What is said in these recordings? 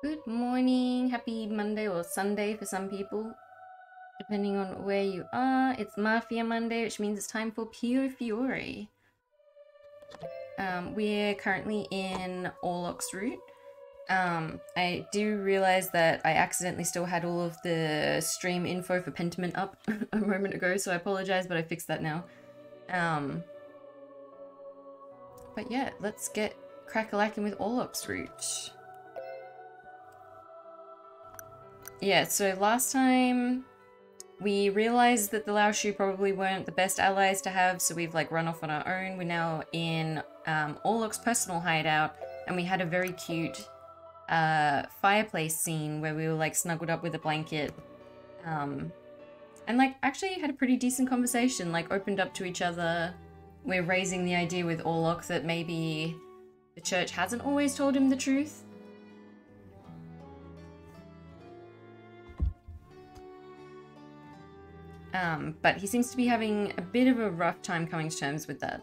Good morning, happy Monday or Sunday for some people, depending on where you are. It's Mafia Monday, which means it's time for Piofiore. We're currently in Orlok's route. I do realize that I accidentally still had all of the stream info for Pentiment up a moment ago, so I apologize, but I fixed that now. But yeah, let's get crack-a-lacking with Orlok's route. Yeah, so last time we realized that the Laoshu probably weren't the best allies to have, so we've like run off on our own. We're now in Orlok's personal hideout, and we had a very cute fireplace scene where we were like snuggled up with a blanket. And like actually had a pretty decent conversation, like opened up to each other. We're raising the idea with Orlok that maybe the church hasn't always told him the truth. But he seems to be having a bit of a rough time coming to terms with that.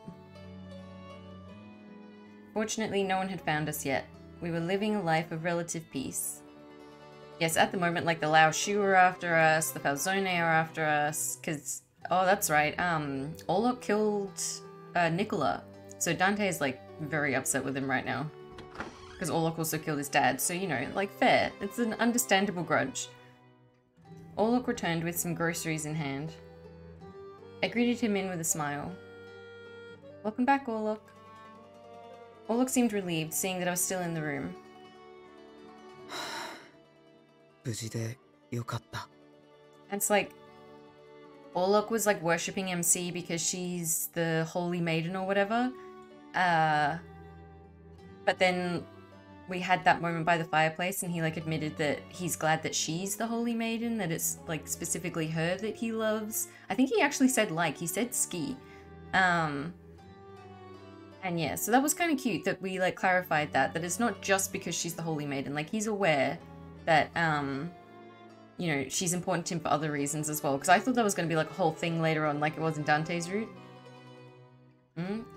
Fortunately, no one had found us yet. We were living a life of relative peace. Yes, at the moment, like the Laoshu are after us, the Falzone are after us, because, oh, that's right, Orlok killed Nicola. So Dante is like very upset with him right now. Because Orlok also killed his dad, so you know, like fair. It's an understandable grudge. Orlok returned with some groceries in hand. I greeted him in with a smile. Welcome back, Orlok. Orlok seemed relieved, seeing that I was still in the room. And it's like, Orlok was like worshipping MC because she's the holy maiden or whatever. But then we had that moment by the fireplace and he like admitted that he's glad that she's the holy maiden, that it's like specifically her that he loves. I think he actually said like, he said ski. And yeah, so that was kind of cute that we like clarified that it's not just because she's the holy maiden. Like he's aware that, you know, she's important to him for other reasons as well. Because I thought that was going to be like a whole thing later on, like it was in Dante's route.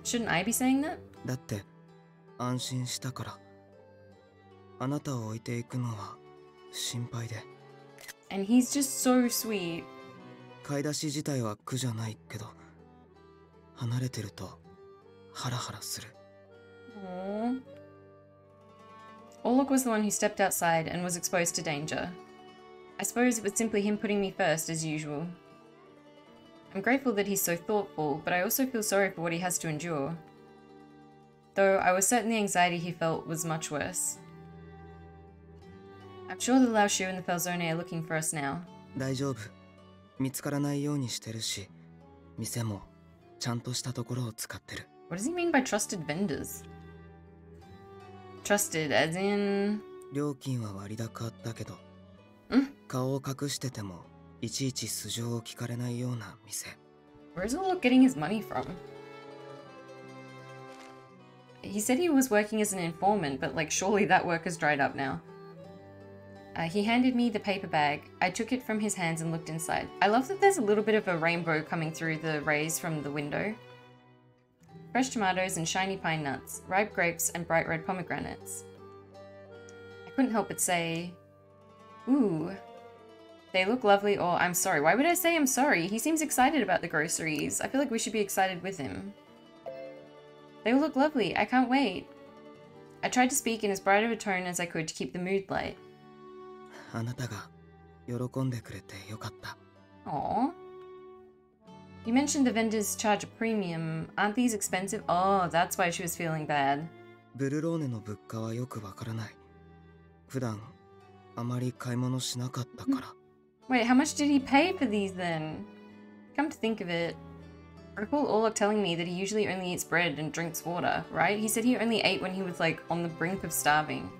Shouldn't I be saying that? And he's just so sweet. Aww. Orlok was the one who stepped outside and was exposed to danger. I suppose it was simply him putting me first, as usual. I'm grateful that he's so thoughtful, but I also feel sorry for what he has to endure. Though I was certain the anxiety he felt was much worse. I'm sure the Laoshu and the Falzone are looking for us now. What does he mean by trusted vendors? Trusted, as in... Where's Orlok getting his money from? He said he was working as an informant, but like surely that work has dried up now. He handed me the paper bag. I took it from his hands and looked inside. I love that there's a little bit of a rainbow coming through the rays from the window. Fresh tomatoes and shiny pine nuts, ripe grapes and bright red pomegranates. I couldn't help but say, ooh, they look lovely, or I'm sorry. Why would I say I'm sorry? He seems excited about the groceries. I feel like we should be excited with him. They look lovely. I can't wait. I tried to speak in as bright of a tone as I could to keep the mood light. Aww. You mentioned the vendors charge a premium. Aren't these expensive? Oh, that's why she was feeling bad. Wait, how much did he pay for these then? Come to think of it, I recall Orlok telling me that he usually only eats bread and drinks water, right? He said he only ate when he was like on the brink of starving.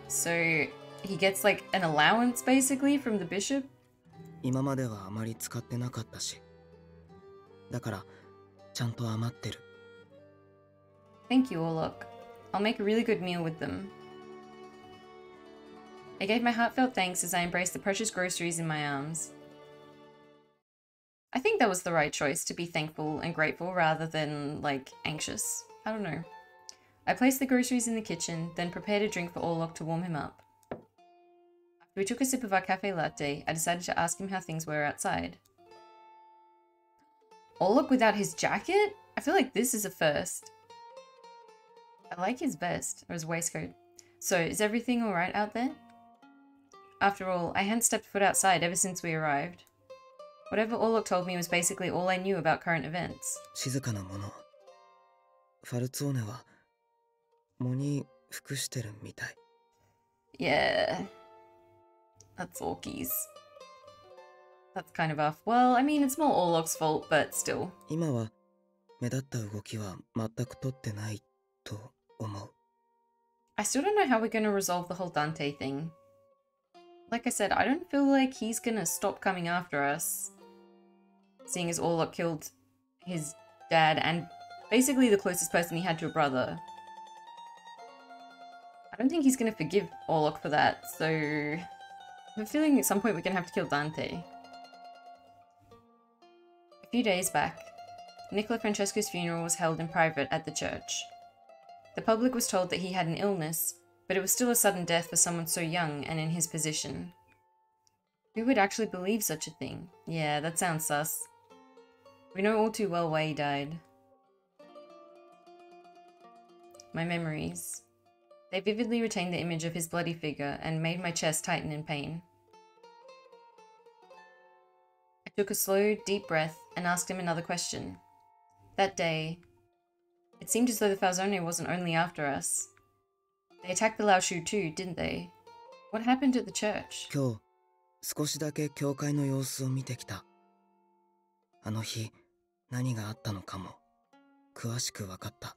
So he gets like an allowance basically from the bishop? Thank you, Orlok. I'll make a really good meal with them. I gave my heartfelt thanks as I embraced the precious groceries in my arms. I think that was the right choice, to be thankful and grateful rather than, like, anxious. I don't know. I placed the groceries in the kitchen, then prepared a drink for Orlok to warm him up. After we took a sip of our cafe latte, I decided to ask him how things were outside. Orlok without his jacket? I feel like this is a first. I like his vest, or his waistcoat. So, is everything alright out there? After all, I hadn't stepped foot outside ever since we arrived. Whatever Orlok told me was basically all I knew about current events. 静かなもの。ファルツォーネは藻に服してるみたい。Yeah. That's Orky's. That's kind of off. Well, I mean, it's more Orlok's fault, but still. 今は目立った動きは全く取ってないと思う。I still don't know how we're gonna resolve the whole Dante thing. Like I said, I don't feel like he's gonna stop coming after us. Seeing as Orlok killed his dad and basically the closest person he had to a brother. I don't think he's gonna forgive Orlok for that, so I have a feeling at some point we're gonna have to kill Dante. A few days back, Nicola Francesco's funeral was held in private at the church. The public was told that he had an illness, but it was still a sudden death for someone so young and in his position. Who would actually believe such a thing? Yeah, that sounds sus. We know all too well why he died. My memories. They vividly retained the image of his bloody figure and made my chest tighten in pain. I took a slow, deep breath and asked him another question. That day, it seemed as though the Falzone wasn't only after us. They attacked the Lao Shu too, didn't they? What happened at the church? 今日少しだけ教会の様子を見てきた。あの日何があったのかも詳しく分かった。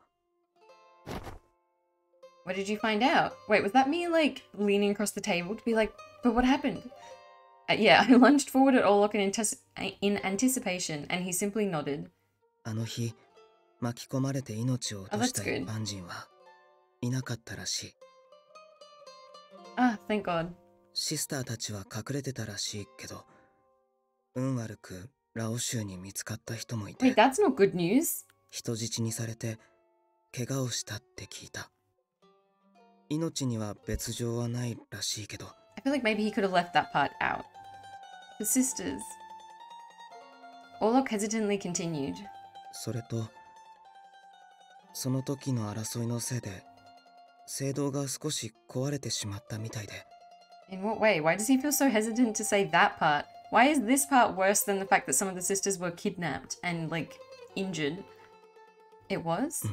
What did you find out? Wait, was that me, like, leaning across the table to be like, but what happened? Yeah, I lunged forward at Orlok in anticipation, and he simply nodded. あの日巻き込まれて命を落とした一般人はいなかったらしい。Ah, thank God. シスターたちは隠れてたらしいけど、運悪くラオ州に見つかった人もいて。Wait, that's not good news. 人質にされて怪我をしたって聞いた。命には別状はないらしいけど。I feel like maybe he could have left that part out. The sisters. Orlok hesitantly continued. それと、その時の争いのせいで、聖堂が少し壊れてしまったみたいで。In what way? Why does he feel so hesitant to say that part? Why is this part worse than the fact that some of the sisters were kidnapped and, like, injured? It was?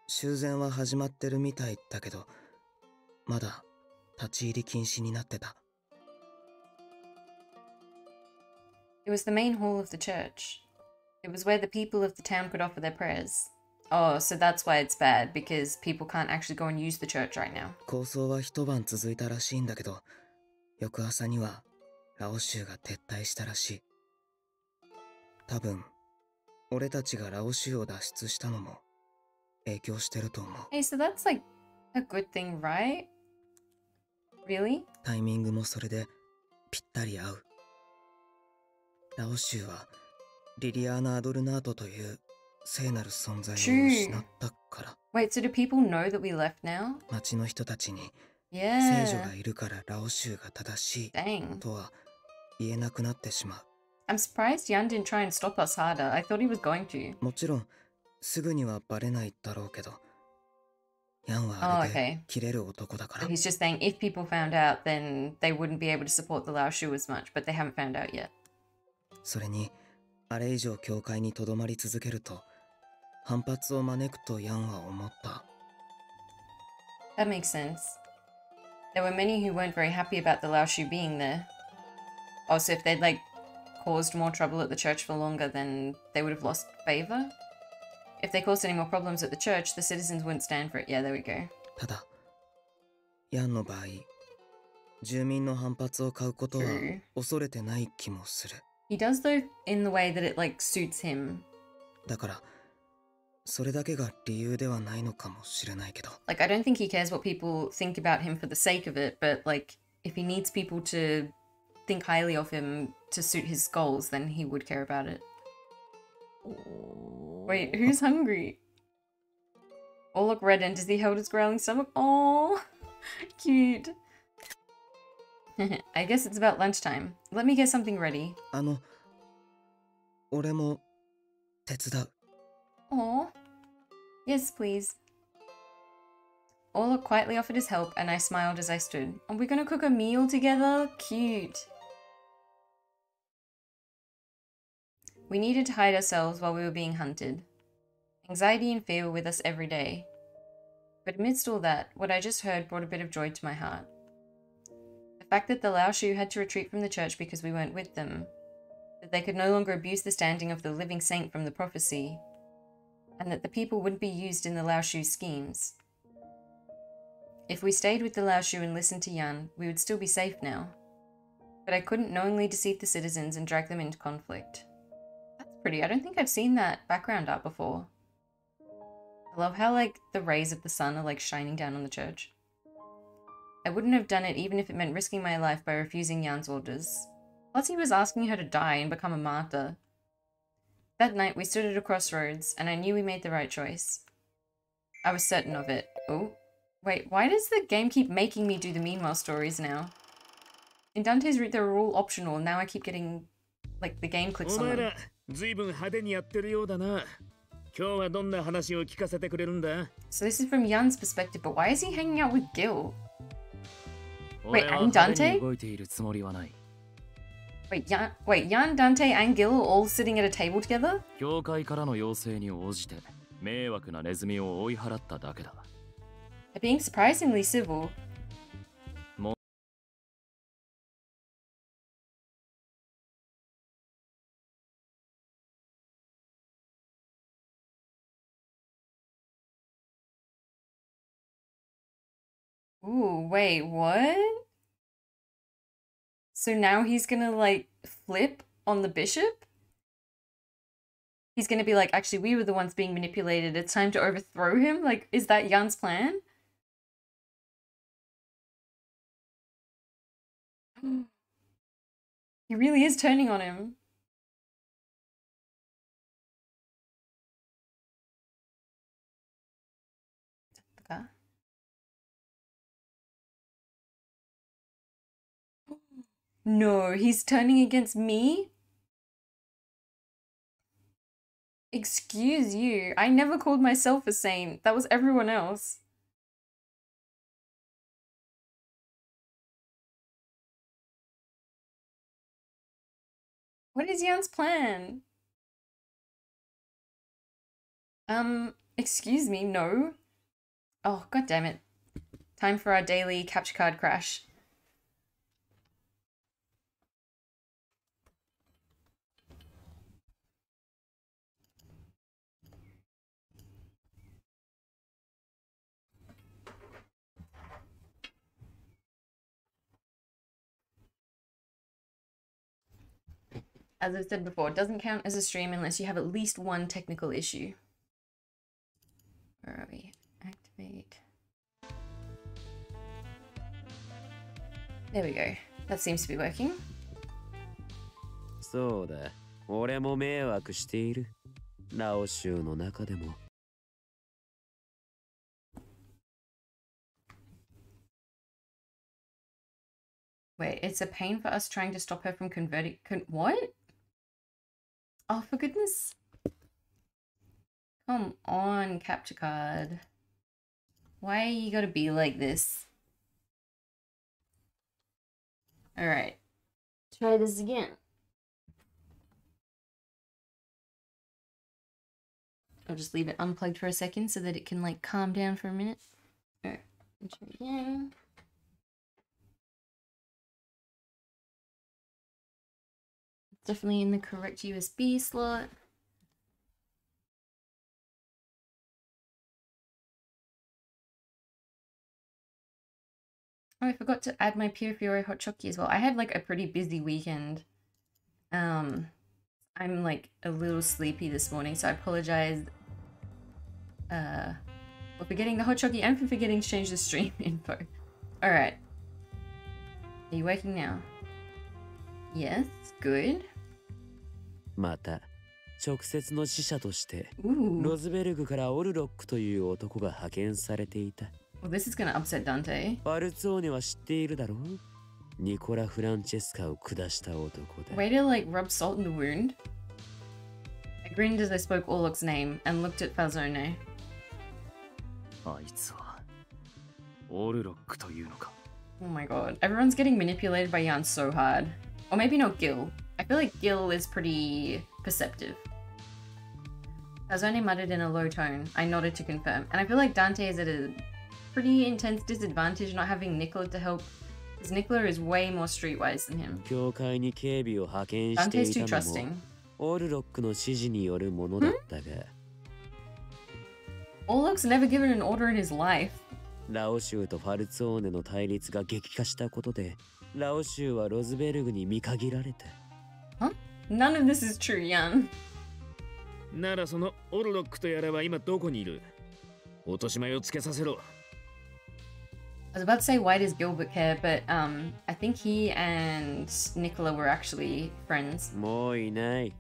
修繕は始まってるみたいだけど、まだ立ち入り禁止になってた。It was the main hall of the church. It was where the people of the town could offer their prayers. Oh, so that's why it's bad, because people can't actually go and use the church right now. 抗争は一晩続いたらしいんだけど、翌朝にはラオ州が撤退したらしい。多分、俺たちがラオ州を脱出したのも影響してると思う。Hey, so that's like a good thing, right? Really? タイミングもそれでぴったり合う。ラオ州はリリアーナ・アドルナートという聖なる存在を失ったから。Wait, so do people know that we left now? 町の人たちに聖 Yeah. 女がいるからラオ州が正しい Dang. とは言えなくなってしまう。I'm surprised Yan didn't try and stop us harder. I thought he was going to. もちろんすぐにはバレないだろうけど、ヤンは Oh, あれ okay. で切れる男だか So ら。 he's just saying if people found out, then they wouldn't be able to support the Lao Shu as much, but they haven't found out yet. それにあれ以上教会にとどまり続けると反発を招くとヤンは思った。 That makes sense. There were many who weren't very happy about the Lao Shu being there. Also, if they'd, like, caused more trouble at the church for longer, then they would have lost favor. If they caused any more problems at the church, the citizens wouldn't stand for it. Yeah, there we go. ただ、ヤンの場合、住民の反発を買うことは恐れてない気もする。He does, though, in the way that it, like, suits him. だから、それだけが理由ではないのかもしれないけど。Like, I don't think he cares what people think about him for the sake of it, but, like, if he needs people to think highly of him to suit his goals, then he would care about it. Wait, who's hungry? Orlok reddened as he held his growling stomach. Oh, cute. I guess it's about lunchtime. Let me get something ready. 俺も手伝う。Oh, yes, please. Orlok quietly offered his help, and I smiled as I stood. Are we gonna cook a meal together? Cute. We needed to hide ourselves while we were being hunted. Anxiety and fear were with us every day. But amidst all that, what I just heard brought a bit of joy to my heart. The fact that the Lao Shu had to retreat from the church because we weren't with them, that they could no longer abuse the standing of the living saint from the prophecy, and that the people wouldn't be used in the Lao Shu's schemes. If we stayed with the Lao Shu and listened to Yan, we would still be safe now. But I couldn't knowingly deceive the citizens and drag them into conflict. That's pretty. I don't think I've seen that background art before. I love how, like, the rays of the sun are, like, shining down on the church. I wouldn't have done it even if it meant risking my life by refusing Yan's orders. Plus he was asking her to die and become a martyr. That night we stood at a crossroads, and I knew we made the right choice. I was certain of it. Oh, wait, why does the game keep making me do the Meanwhile stories now? In Dante's Route they were all optional, and now I keep getting, like, the game clicks on them. So this is from Yan's perspective, but why is he hanging out with Gil? Wait, and Dante? Wait, Yan, Dante, and Gil are all sitting at a table together? They're being surprisingly civil. Ooh, wait, what? So now he's gonna, like, flip on the bishop? He's gonna be like, actually, we were the ones being manipulated. It's time to overthrow him? Like, is that Yan's plan? He really is turning on him. Okay. No, he's turning against me? Excuse you, I never called myself a saint. That was everyone else. What is Yan's plan? Excuse me, no. Oh, god damn it. Time for our daily capture card crash. As I've said before, it doesn't count as a stream unless you have at least one technical issue. Where are we? Activate. There we go. That seems to be working. So da. 俺も迷惑している。ラオ州の中でも。Wait, it's a pain for us trying to stop her from converting. What? Oh, for goodness. Come on, capture card. Why you gotta be like this? Alright. Try this again. I'll just leave it unplugged for a second so that it can, like, calm down for a minute. Alright, try again. It's definitely in the correct USB slot. Oh, I forgot to add my Piofiore hot chocolate as well. I had, like, a pretty busy weekend. I'm, like, a little sleepy this morning, so I apologize for forgetting the hot chocolate and for forgetting to change the stream info. Alright. Are you waking now? Yes, good. また直接の使者として Ooh. ロズベルグからオルロックという男が派遣されていた。 Well, this is gonna upset Dante. ファルツォーネは知っているだろう。ニコラ・フランチェスカを下した男だ。 Way to like rub salt in the wound. I grinned as I spoke Orlok's name and looked at Falzone. あいつはオルロックというのか。 Oh my god. Everyone's getting manipulated by Jan so hard. Or maybe not Gil. I feel like Gil is pretty perceptive. Falzone muttered in a low tone. I nodded to confirm. And I feel like Dante is at a pretty intense disadvantage not having Nicola to help. Because Nicola is way more streetwise than him. 教会に警備を派遣して Dante's い too たのも trusting. オルロックの指示によるものだったが、 Orlok's never given an order in his life. ラオ州とファルツォーネの対立が激化したことで、ラオ州はロズベルグに見限られた。 Huh? None of this is true, Jan. ならそのオルロックとやらは今どこにいる？落とし前をつけさせろ。 I was about to say, why does Gilbert care? But I think he and Nicola were actually friends. もういない。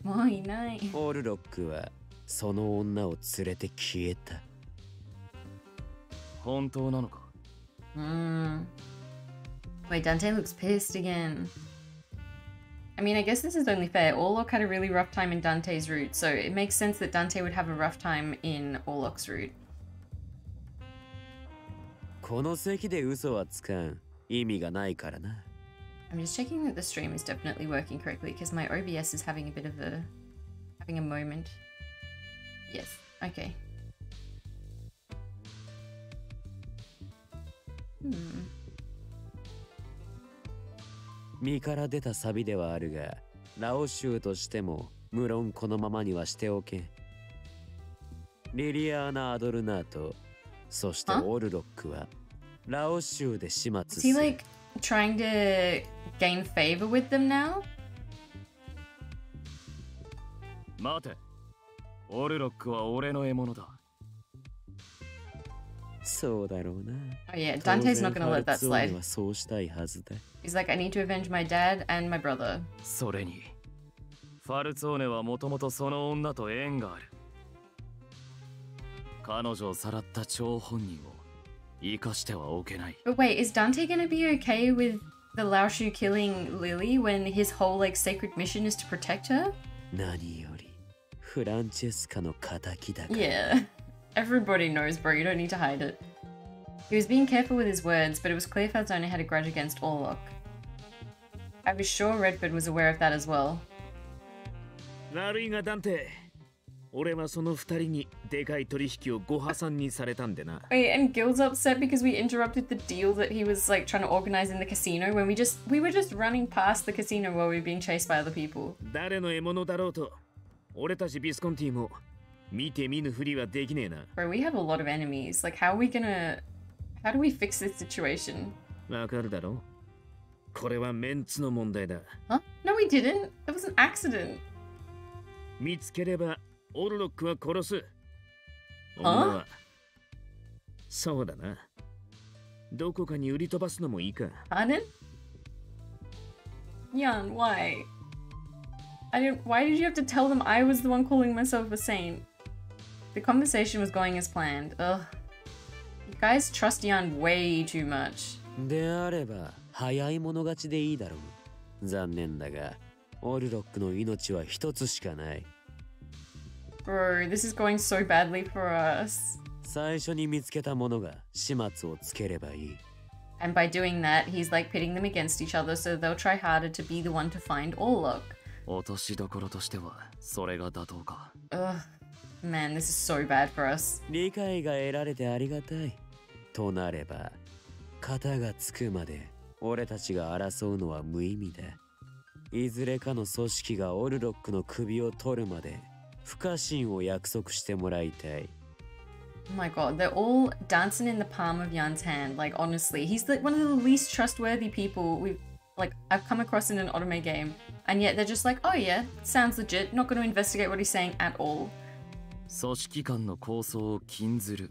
もういない。オルロックはその女を連れて消えた。本当なのか？ Wait, Dante looks pissed again. I mean, I guess this is only fair. Orlok had a really rough time in Dante's route, so it makes sense that Dante would have a rough time in Orlok's route. この席で嘘はつかん。意味がないからな。 I'm just checking that the stream is definitely working correctly because my OBS is having a bit of having a moment. Yes, okay. Hmm. 身から出たサビではあるが、ラオ州としても無論このままにはしておけん。リリアーナ・アドルナーと、そしてオルロックはラオ州で始末 Is す he る。 like trying to gain favor with them now? 待て。オルロックは俺の獲物だ。そうだろうな。 Oh yeah, Dante's not gonna let that 当然ファルツォーネ slide. はそうしたいはずだ。 He's like, I need to avenge my dad and my brother. それにファルツォーネはもともとその女と縁がある。彼女をさらった張本人を生かしてはおけない。 But wait, is Dante gonna be okay with the Laoshu killing Lily when his whole like sacred mission is to protect her? 何よりフランチェスカの仇だから。 Yeah. Everybody knows, bro. You don't need to hide it. He was being careful with his words, but it was clear Falzone had a grudge against Orlok. I was sure Redford was aware of that as well. 悪いがダンテ。俺はその二人にでかい取引をご破産にされたんでな。 Wait, and Gil's upset because we interrupted the deal that he was like trying to organize in the casino when we were just running past the casino while we were being chased by other people. 誰の獲物だろうと、俺たちビスコンティも見て見ぬふりはできねえな。 Bro, we have a lot of enemies. Like, how do we fix this situation? わかるだろ？これはメンツの問題だ。 Huh? No, we didn't. It was an accident. 見つければオルロックは殺す。あ？女はそうだな。どこかに売り飛ばすのもいいか。 Pardon? Jan, why? Why did you have to tell them I was the one calling myself a saint? The conversation was going as planned. Ugh. You guys trust Jan way too much. であれば早い者勝ちでいいだろう。残念だがオルロックの命は一つしかない。 Bro, this is going so badly for us. 最初に見つけた者が始末をつければいい。 And by doing that, he's like pitting them against each other so they'll try harder to be the one to find Orlok. 落としどころとしてはそれが妥当か。 Ugh. Man, this is so bad for us. 理解が得られてありがたい。となれば肩がつくまで俺たちが争うのは無意味だ。いずれかの組織がオルロックの首を取るまで不可侵を約束してもらいたい。 Oh my god, they're all dancing in the palm of Jan's hand. Like, honestly, he's one of the least trustworthy people I've come across in an anime game. And yet they're just like, oh yeah, sounds legit. Not going to investigate what he's saying at all. 組織間の構想を禁ずる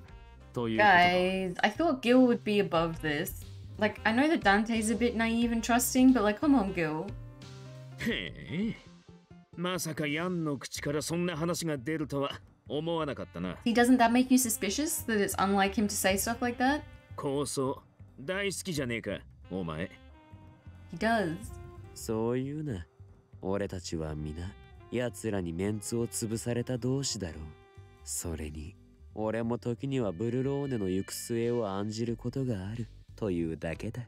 ということか。 Guys, I thought Gil would be above this. Like, I know that Dante's a bit naive and trusting, but like, come on, Gil. へえ。まさかヤンの口からそんな話が出るとは思わなかったな。See, doesn't that make you suspicious that it's unlike him to say stuff like that? 構想大好きじゃねえか、お前。He does. そういうな。俺たちは皆、奴らにメンツを潰された同士だろう。それに、俺も時にはブルローネの行く末を案じることがあるというだけだ。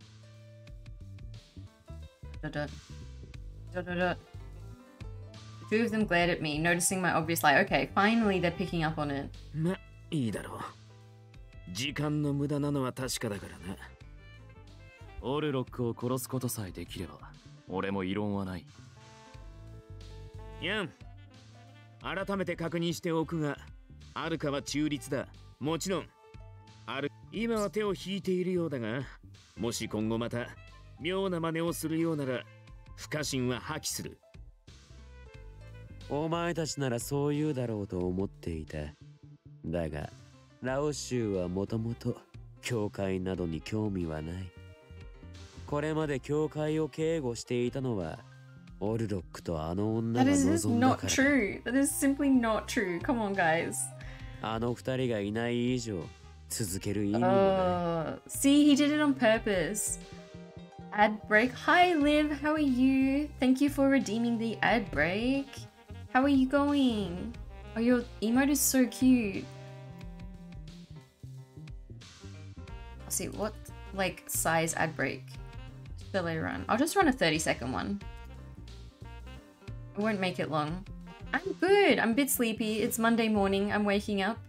The two of them glared at me, noticing my obvious lie. Okay, finally they're picking up on it. ま、いいだろう。時間の無駄なのは確かだからな。オルロックを殺すことさえできれば、俺も異論はない。ヤン、改めて確認しておくが、アルカは中立だ。もちろん、今は手を引いているようだが、もし今後また妙な真似をするようなら、不可侵は破棄する。お前たちならそう言うだろうと思っていた。だが、ラオシュウはもともと教会などに興味はない。これまで教会を警護していたのは、オルロックとあの女が That is 望んだ not から。true. That is simply not true. Come on, guys. あの二人がいない以上、続ける意味もない。See, he did it on purpose. Ad break. Hi, Liv. How are you? Thank you for redeeming the ad break. How are you going? Oh, your emote is so cute. I'll see what like size ad break shall I run? I'll just run a 30-second one. I won't make it long. I'm good. I'm a bit sleepy. It's Monday morning. I'm waking up.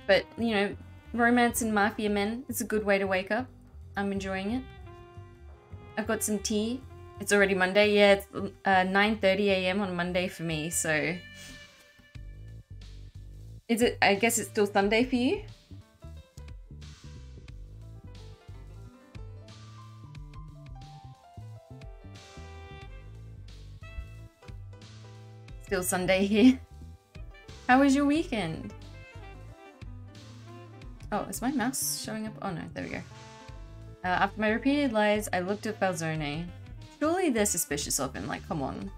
But, you know, romance and Mafia men, it's a good way to wake up. I'm enjoying it. I've got some tea. It's already Monday. Yeah, it's 9:30 a.m. on Monday for me, so... Is it, I guess it's still Sunday for you? Still Sunday here. How was your weekend? Oh, is my mouse showing up? Oh no, there we go. After my repeated lies, I looked at Falzone. Surely they're suspicious of him, like, come on.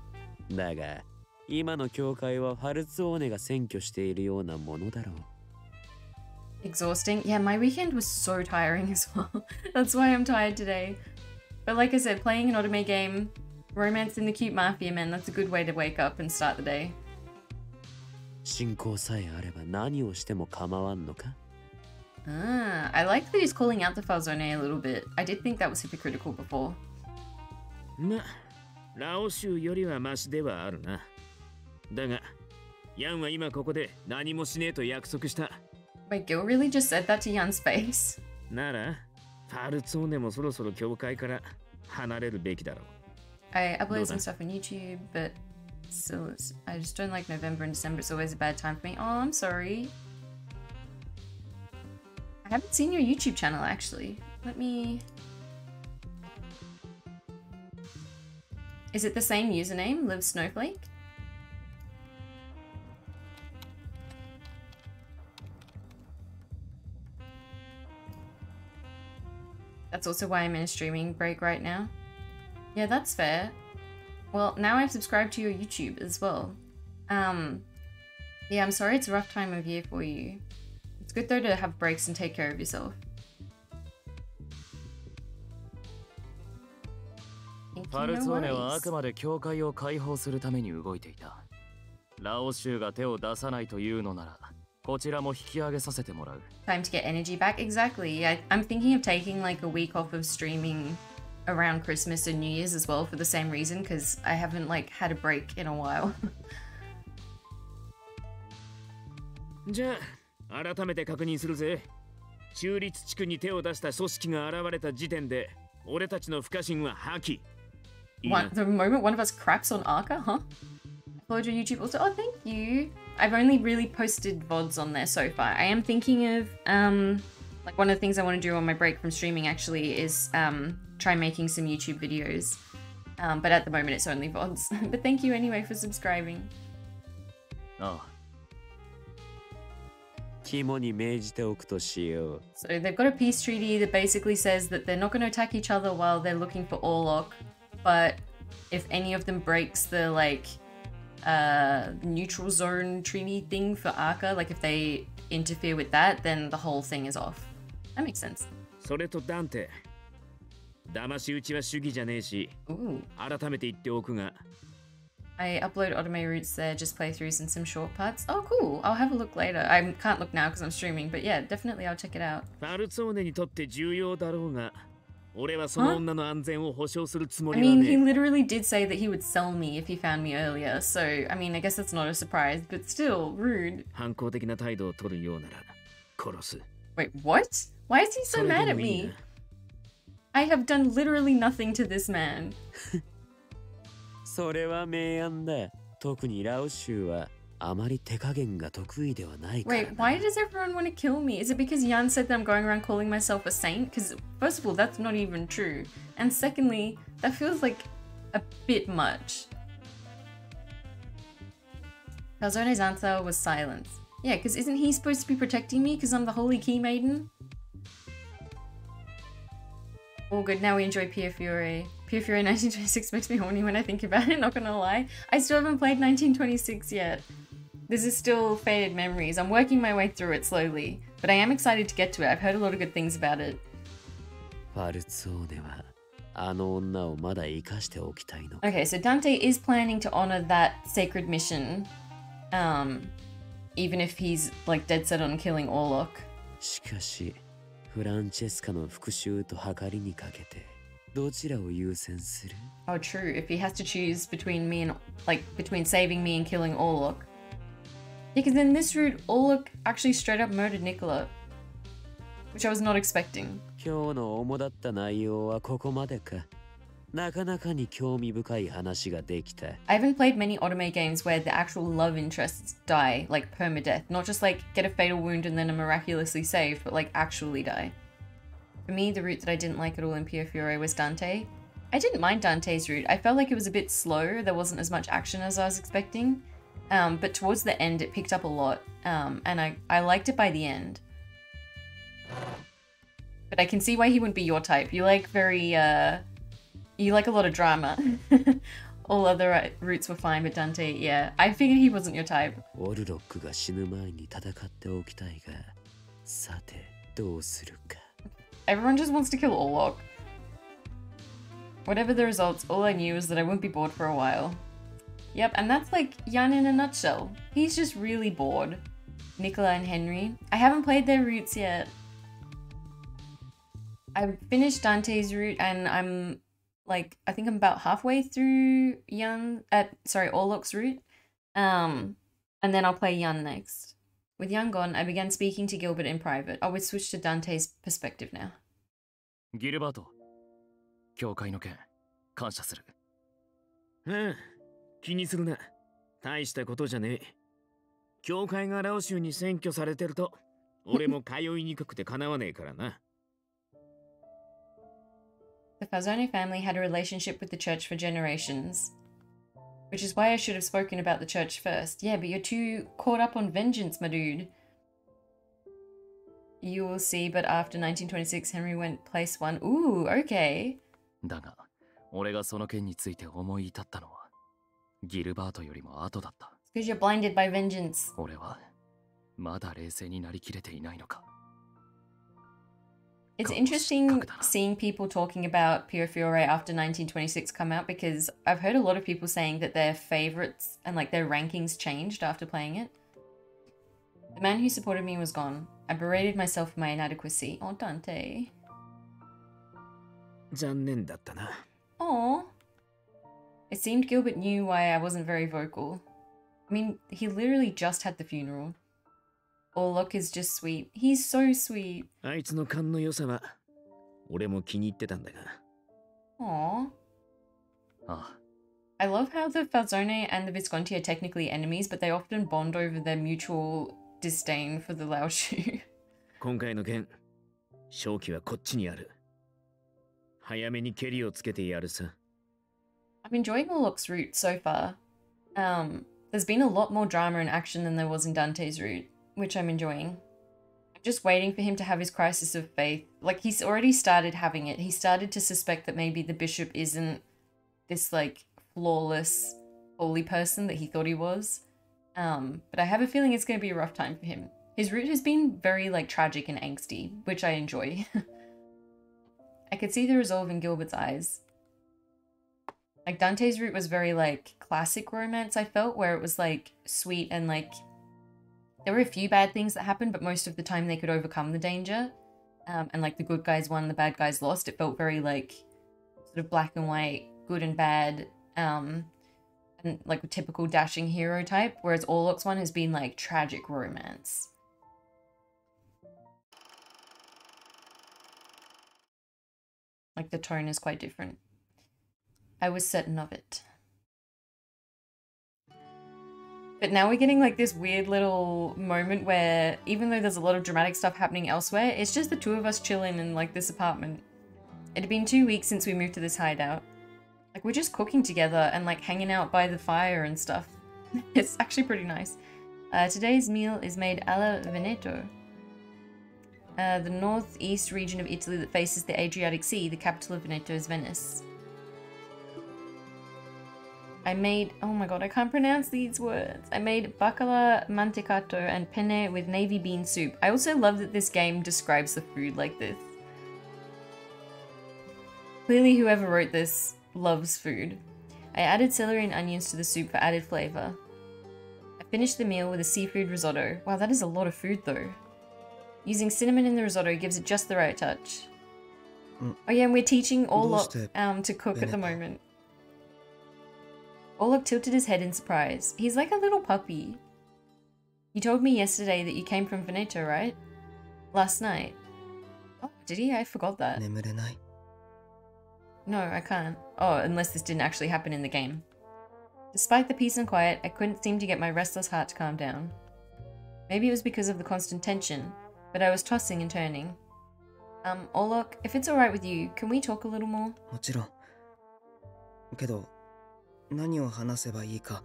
だが、今の教会はファルツオーネが占拠しているようなものだろう。 Exhausting? Yeah, my weekend was so tiring as well. That's why I'm tired today. But like I said, playing an otome game, romancing the cute Mafia men, that's a good way to wake up and start the day. 信仰さえあれば何をしても構わんのか? Ah, I like that he's calling out the Falzone a little bit. I did think that was hypocritical before. ま、ラオシュウよりはマシではあるな。だが、ヤンは今ここで何もしねえと約束した。Wait, Gil really just said that to Yan's face? なら、ファルツォーネもそろそろ教会から離れるべきだろう。I upload some stuff on YouTube, but still, I just don't like November and December. It's always a bad time for me. Oh, I'm sorry. I haven't seen your YouTube channel, actually. Let me... Is it the same username, Liv Snowflake? That's also why I'm in a streaming break right now. Yeah, that's fair. Well, now I've subscribed to your YouTube as well. Yeah, I'm sorry it's a rough time of year for you. It's good though to have breaks and take care of yourself. ファルツォーネはあくまで教会を解放するために動いていた。ラオシュウが手を出さないというのなら、こちらも引き上げさせてもらう。Time to get energy back? Exactly. I'm thinking of taking like a week off of streaming around Christmas and New Year's as well for the same reason, because I haven't like had a break in a while. じゃあ、改めて確認するぜ。中立地区に手を出した組織が現れた時点で、俺たちの不可侵は破棄。The moment one of us craps on Arca, huh? I followed your YouTube also. Oh, thank you. I've only really posted VODs on there so far. I am thinking of, like one of the things I want to do on my break from streaming actually is try making some YouTube videos. But at the moment it's only VODs. But thank you anyway for subscribing. ああ、肝に銘じておくとしよう。 So they've got a peace treaty that basically says that they're not going to attack each other while they're looking for Orlok, but if any of them breaks the like neutral zone treaty thing for Arca, like if they interfere with that, then the whole thing is off. That makes sense. それとダンテ、騙し討ちは主義じゃねえし、 Ooh. 改めて言っておくが、 I upload Otome routes there, just playthroughs and some short parts. Oh, cool. I'll have a look later. I can't look now because I'm streaming, but yeah, definitely I'll check it out. ファルツォーネにとって重要だろうが、俺はその女の安全を保証するつも I りは mean, ね he え。 literally did say that he would sell me if he found me earlier, so I mean, I guess that's not a surprise, but still, rude. 反抗的な態度を取るようなら殺す。 Wait, what? Why is he so それ mad で at もいい me? な。 I have done literally nothing to this man. それは明暗だ。特にラオシュウはあまり手加減が得意ではないからな。 Wait, why does everyone want to kill me? Is it because Jan said that I'm going around calling myself a saint? Because, first of all, that's not even true. And secondly, that feels like a bit much. Calzone's answer was silence. Yeah, because isn't he supposed to be protecting me because I'm the Holy Key Maiden? All good, now we enjoy Piofiore. Piofiore 1926 makes me horny when I think about it, not gonna lie. I still haven't played 1926 yet. This is still faded memories. I'm working my way through it slowly, but I am excited to get to it. I've heard a lot of good things about it. ファルツォーネはあの女をまだ生かしておきたいの。 Okay, so Dante is planning to honor that sacred mission, even if he's like dead set on killing Orlok. しかしフランチェスカの復讐と計りにかけてどちらを優先する？ Oh, true. If he has to choose between me and between saving me and killing Orlok. Yeah, because in this route, Orlok actually straight up murdered Nicola, which I was not expecting. 今日の主だった内容はここまでか。なかなかに興味深い話ができた。 I haven't played many Otome games where the actual love interests die, like permadeath. Not just like get a fatal wound and then are miraculously saved, but like actually die. For me, the route that I didn't like at all in Piofiore was Dante. I didn't mind Dante's route. I felt like it was a bit slow. There wasn't as much action as I was expecting. But towards the end, it picked up a lot. And I liked it by the end. But I can see why he wouldn't be your type. You like you like a lot of drama. All other routes were fine, but Dante, yeah. I figured he wasn't your type. オルロックが死ぬ前に戦っておきたいが、さてどうするか。 Everyone just wants to kill Orlok. Whatever the results, all I knew was that I wouldn't be bored for a while. Yep, and that's like Jan in a nutshell. He's just really bored. Nicola and Henry. I haven't played their routes yet. I finished Dante's route and I'm like, I think I'm about halfway through Orlok's route. And then I'll play Jan next. With Jan gone, I began speaking to Gilbert in private. I would switch to Dante's perspective now. ギルバート、教会の件、感謝する。ああ、気にするな。大したことじゃねえ。教会がラオ州に占拠されてると、俺も通いにくくてかなわねえからな。The Falzone family had a relationship with the church for generations. Which is why I should have spoken about the church first. Yeah, but you're too caught up on vengeance, my dude. You will see, but after 1926, Henry went place 1. Ooh, okay. だが、俺がその件について思い至ったのは、ギルバートよりも後だった。Because you're blinded by vengeance. 俺は、まだ冷静になりきれていないのか。 It's interesting seeing people talking about Piofiore after 1926 come out because I've heard a lot of people saying that their favorites and like their rankings changed after playing it. The man who supported me was gone. I berated myself for my inadequacy. Oh, Dante. 残念だったな。Aw. It seemed Gilbert knew why I wasn't very vocal. I mean, he literally just had the funeral. Orlok is just sweet. He's so sweet. あいつの勘の良さは、俺も気に入ってたんだが。Aw. ああ、 I love how the Falzone and the Visconti are technically enemies, but they often bond over their mutual disdain for the Laoshu. 今回の件、勝機はこっちにある。早めにケリをつけてやるさ。I'm enjoying Orlok's route so far. There's been a lot more drama and action than there was in Dante's route, which I'm enjoying. I'm just waiting for him to have his crisis of faith. Like, he's already started having it. He started to suspect that maybe the bishop isn't this, like, flawless, holy person that he thought he was. But I have a feeling it's going to be a rough time for him. His route has been very, like, tragic and angsty, which I enjoy. I could see the resolve in Gilbert's eyes. Like, Dante's route was very, like, classic romance, I felt, where it was, like, sweet and, like, there were a few bad things that happened, but most of the time they could overcome the danger. And, like, the good guys won, the bad guys lost. It felt very, like, sort of black and white, good and bad, and, like, a typical dashing hero type, whereas Orlok's one has been, like, tragic romance. Like, the tone is quite different. I was certain of it. But now we're getting like this weird little moment where even though there's a lot of dramatic stuff happening elsewhere, it's just the two of us chilling in like this apartment. It had been 2 weeks since we moved to this hideout. Like, we're just cooking together and like hanging out by the fire and stuff. It's actually pretty nice. Today's meal is made alla Veneto. The northeast region of Italy that faces the Adriatic Sea. The capital of Veneto is Venice. I made, oh my god, I can't pronounce these words. I made baccalà mantecato and penne with navy bean soup. I also love that this game describes the food like this. Clearly whoever wrote this loves food. I added celery and onions to the soup for added flavour. I finished the meal with a seafood risotto. Wow, that is a lot of food though. Using cinnamon in the risotto gives it just the right touch. Oh yeah, and we're teaching Orlok to cook at the moment. Orlok tilted his head in surprise. He's like a little puppy. You told me yesterday that you came from Veneto, right? Last night. Oh, did he? I forgot that. No, I can't. Oh, unless this didn't actually happen in the game. Despite the peace and quiet, I couldn't seem to get my restless heart to calm down. Maybe it was because of the constant tension, but I was tossing and turning. Orlok, if it's alright with you, can we talk a little more? もちろん。けど、何を話せばいいか、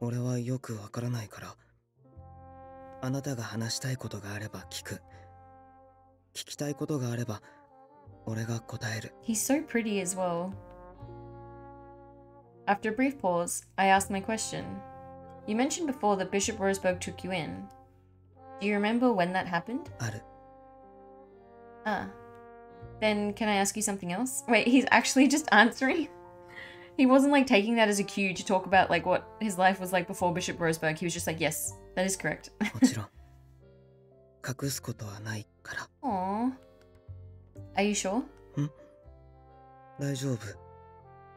俺はよくわからないから。あなたが話したいことがあれば聞く。聞きたいことがあれば、俺が答える。He's so pretty as well. After a brief pause, I asked my question. You mentioned before that Bishop Roseberg took you in. Do you remember when that happened? ある。Ah. Then can I ask you something else? Wait, he's actually just answering? He wasn't like taking that as a cue to talk about like what his life was like before Bishop Roseberg. He was just like, yes, that is correct. もちろん。隠すことはないから。Aww. Are you sure? 大丈夫。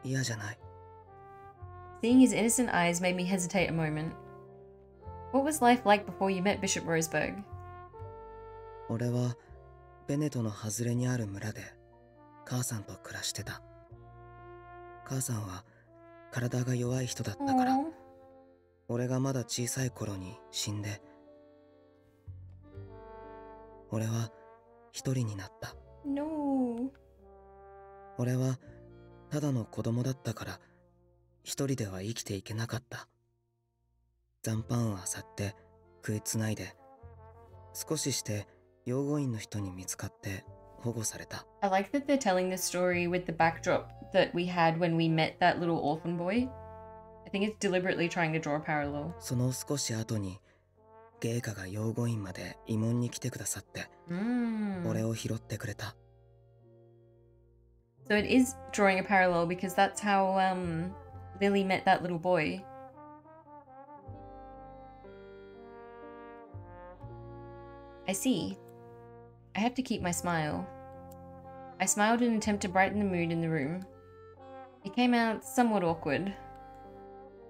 嫌じゃない。Seeing his innocent eyes made me hesitate a moment. What was life like before you met Bishop Roseberg? 俺はベネトの外れにある村で母さんと暮らしてた。母さんは体が弱い人だったから、俺がまだ小さい頃に死んで、俺は一人になった。No. 俺はただの子供だったから一人では生きていけなかった。残飯を漁って食いつないで、少しして養護院の人に見つかって保護された。I like that they're telling this story with the backdrop that we had when we met that little orphan boy. I think it's deliberately trying to draw a parallel. その少し後に芸家が養護院まで慰問に来てくださって、俺を拾ってくれた。So it is drawing a parallel because that's how Lily met that little boy. I see. I have to keep my smile. I smiled in an attempt to brighten the mood in the room. It came out somewhat awkward.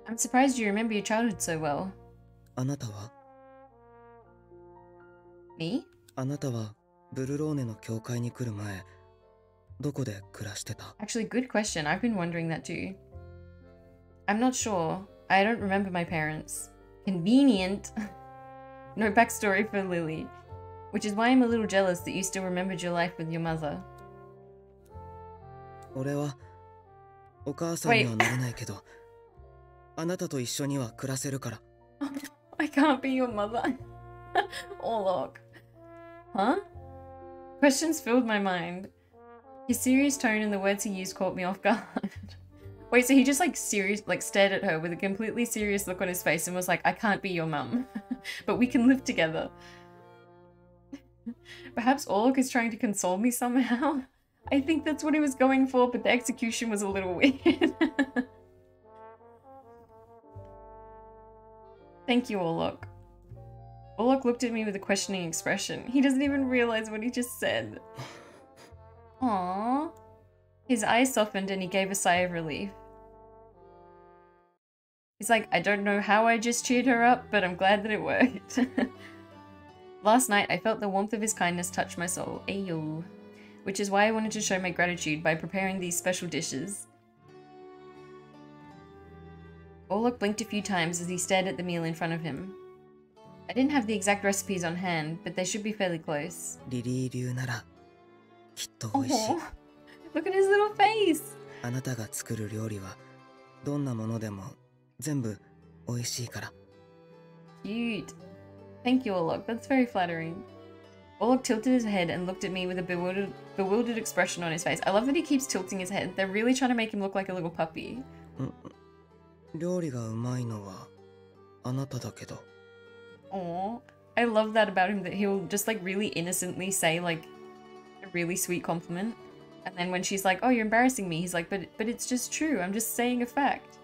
I'm surprised you remember your childhood so well. あなたは? Me? あなたはブルローネの教会に来る前、どこで暮らしてた? Actually, good question. I've been wondering that too. I'm not sure. I don't remember my parents. Convenient. No backstory for Lily. Which is why I'm a little jealous that you still remembered your life with your mother. 俺はお母さんにはなれないけど、あなたと一緒には暮らせるから。I can't be your mother. Orlok. Huh? Questions filled my mind. His serious tone and the words he used caught me off guard. Wait, so he just like stared at her with a completely serious look on his face and was like, I can't be your mum, but we can live together. Perhaps Orlok is trying to console me somehow? I think that's what he was going for, but the execution was a little weird. Thank you, Orlok. Orlok looked at me with a questioning expression. He doesn't even realize what he just said. Aww. His eyes softened and he gave a sigh of relief. He's like, I don't know how I just cheered her up, but I'm glad that it worked. Last night, I felt the warmth of his kindness touch my soul. Ayo. Which is why I wanted to show my gratitude by preparing these special dishes. Orlok blinked a few times as he stared at the meal in front of him. I didn't have the exact recipes on hand, but they should be fairly close. Oh, look at his little face! あなたが作る料理はどんなものでも全部美味しいから。 Cute. Thank you, Orlok. That's very flattering. Orlok tilted his head and looked at me with a bewildered expression on his face. I love that he keeps tilting his head. They're really trying to make him look like a little puppy. 料理がうまいのはあなただけど。 Aww. I love that about him, that he'll just like really innocently say like a really sweet compliment. And then when she's like, oh, you're embarrassing me, he's like, but it's just true. I'm just saying a fact.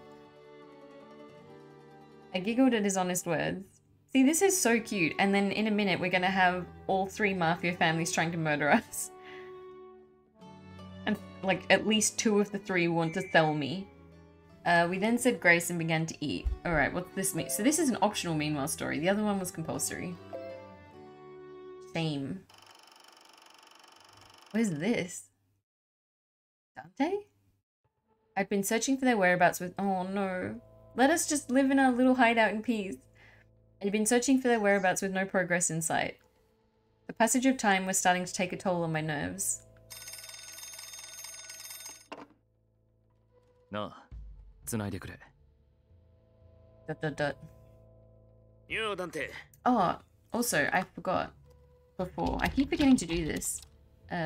I giggled at his honest words. See, this is so cute. And then in a minute, we're going to have all 3 Mafia families trying to murder us. And like at least 2 of the 3 want to sell me. We then said grace and began to eat. Alright, what's this mean? So this is an optional meanwhile story. The other one was compulsory. Shame. What is this? Dante? I'd been searching for their whereabouts with— oh no. Let us just live in our little hideout in peace. I'd been searching for their whereabouts with no progress in sight. The passage of time was starting to take a toll on my nerves. No. Yo, Dante. Oh, also, I forgot before. I keep forgetting to do this.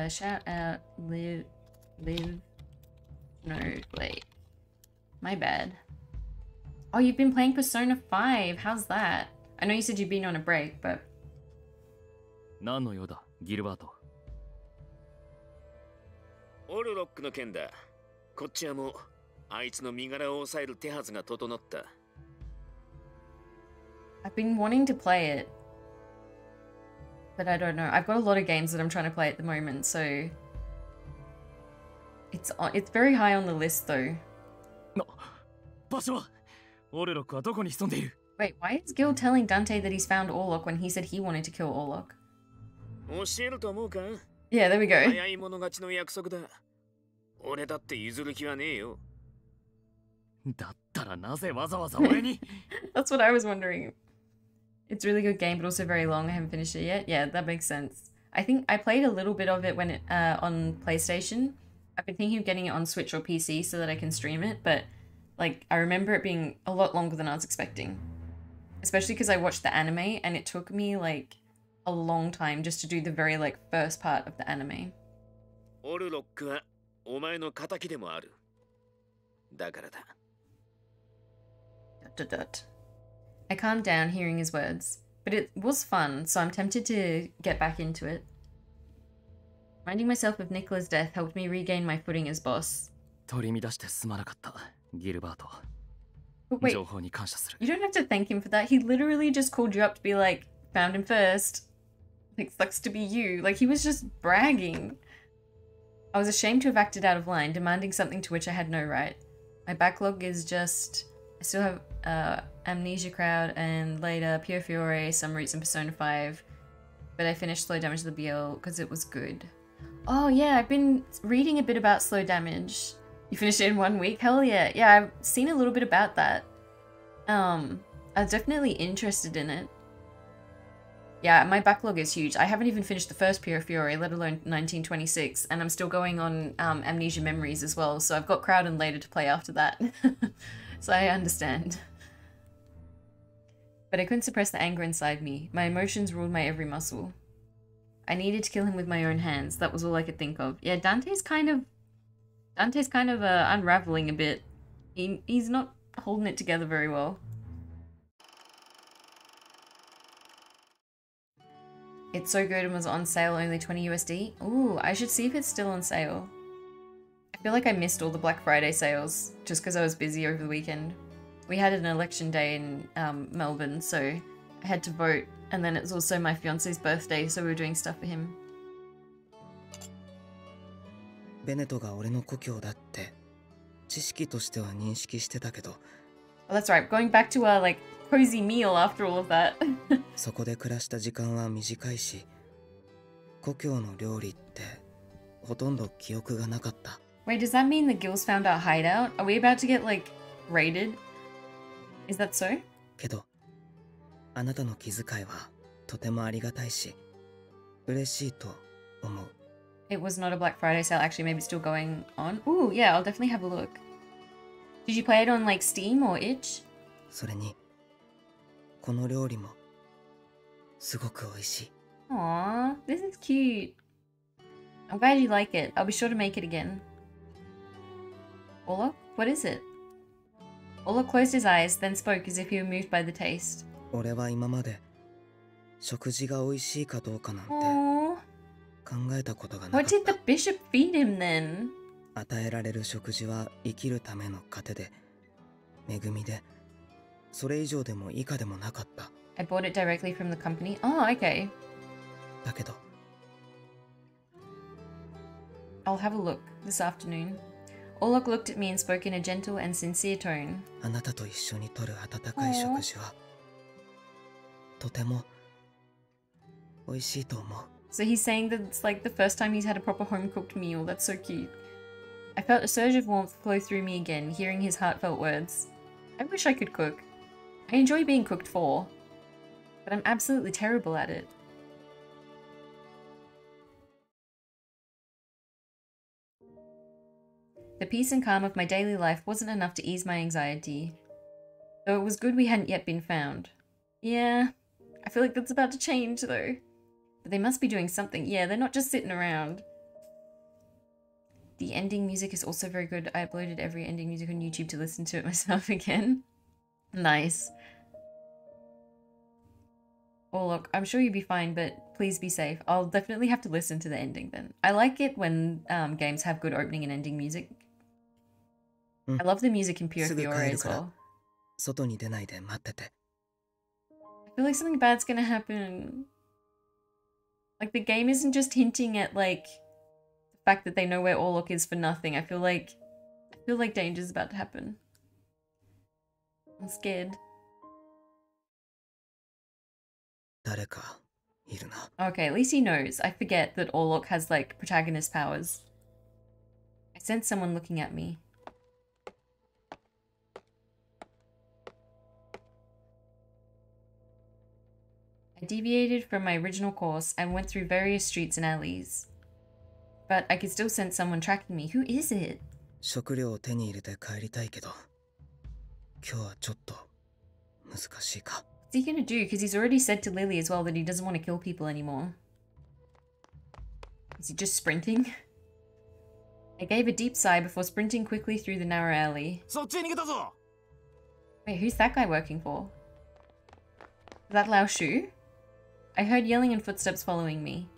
Shout out, live, no, wait. My bad. Oh, you've been playing Persona 5. How's that? I know you said you've been on a break, but... 何の用だ、ギルバート。オルロックの件だ。こっちはもうあいつの身柄を抑える手はずが整った。I've been wanting to play it, but I don't know. I've got a lot of games that I'm trying to play at the moment, so it's very high on the list though. 場所はオルロックはどこに潜んでいる？ Wait, why is Gil telling Dante that he's found Orlok when he said he wanted to kill Orlok? 教えると思うか？ Yeah, there we go. 早い者勝ちの約束だ。俺だって譲る気はねえよ。だったらなぜわざわざ俺に？ That's what I was wondering. It's a really good game, but also very long. I haven't finished it yet. Yeah, that makes sense. I think I played a little bit of it when on PlayStation. I've been thinking of getting it on Switch or PC so that I can stream it, but like I remember it being a lot longer than I was expecting. Especially because I watched the anime and it took me like a long time just to do the very like first part of the anime. オルロックはお前の仇でもある。だからだ。I calmed down hearing his words, but it was fun, so I'm tempted to get back into it. Reminding myself of Nicola's death helped me regain my footing as boss. 取り乱してすまなかった、ギルバート。 But wait, 情報に感謝する。 you don't have to thank him for that. He literally just called you up to be like, found him first. Like, sucks to be you. Like, he was just bragging. I was ashamed to have acted out of line, demanding something to which I had no right. My backlog is just... I still have Amnesia Crowd and later Piofiore, some roots in Persona 5. But I finished Slow Damage to the BL because it was good. Oh yeah, I've been reading a bit about Slow Damage. You finished it in 1 week? Hell yeah. Yeah, I've seen a little bit about that. I'm definitely interested in it. Yeah, my backlog is huge. I haven't even finished the first Piofiore, let alone 1926, and I'm still going on Amnesia Memories as well, so I've got Crowd and Later to play after that. So I understand. But I couldn't suppress the anger inside me. My emotions ruled my every muscle. I needed to kill him with my own hands. That was all I could think of. Yeah, Dante's kind of unraveling a bit. He's not holding it together very well. It's so good and was on sale, only 20 USD. Ooh, I should see if it's still on sale. I feel like I missed all the Black Friday sales just because I was busy over the weekend. We had an election day in Melbourne, so I had to vote, and then it was also my fiance's birthday, so we were doing stuff for him. ベネトが俺の故郷だって知識としては認識してたけど Oh, that's right. Going back to our, like, cozy meal after all of that. そこで暮らした時間は短いし故郷の料理ってほとんど記憶がなかった Wait, does that mean the Gills found our hideout? Are we about to get, like, raided? Is that so? けどあなたの気遣いはとてもありがたいし嬉しいと思う It was not a Black Friday sale. Actually, maybe it's still going on. Ooh, yeah, I'll definitely have a look. Did you play it on, like, Steam or Itch? それにこの料理もすごく美味しい Aww, this is cute. I'm glad you like it. I'll be sure to make it again. Orlok? What is it? Orlok closed his eyes, then spoke as if he were moved by the taste. 俺は今まで食事が美味しいかどうかなんて Aww. 考えたことがなかっ What did the た bishop feed him then? 与えられる食事は生きるための糧で恵みでそれ以上でも以下でもなかった I bought it directly from the company. Oh, okay. だけど I'll have a look this afternoon. Orlok looked at me and spoke in a gentle and sincere tone. あなたと一緒にとる温かい食事はとても美味しいと思う So he's saying that it's like the first time he's had a proper home-cooked meal. That's so cute. I felt a surge of warmth flow through me again, hearing his heartfelt words. I wish I could cook. I enjoy being cooked for, but I'm absolutely terrible at it. The peace and calm of my daily life wasn't enough to ease my anxiety. Though it was good we hadn't yet been found. Yeah, I feel like that's about to change though. But they must be doing something. Yeah, they're not just sitting around. The ending music is also very good. I uploaded every ending music on YouTube to listen to it myself again. Nice. Oh look, I'm sure you'll be fine, but please be safe. I'll definitely have to listen to the ending then. I like it when games have good opening and ending music. I love the music in Piofiore as well. 外に出ないで待ってて I feel like something bad's gonna happen. Like, the game isn't just hinting at, like, the fact that they know where Orlok is for nothing. I feel like danger's about to happen. I'm scared. 誰かいるな Okay, at least he knows. I forget that Orlok has, like, protagonist powers. I sense someone looking at me. I deviated from my original course and went through various streets and alleys. But I could still sense someone tracking me. Who is it? 食料を手に入れて帰りたいけど今日はちょっと難しいか What's he gonna do? Because he's already said to Lily as well that he doesn't want to kill people anymore. Is he just sprinting? I gave a deep sigh before sprinting quickly through the narrow alley. そっちに逃げたぞ Wait, who's that guy working for? Is that Lao Shu? I heard yelling and footsteps following me.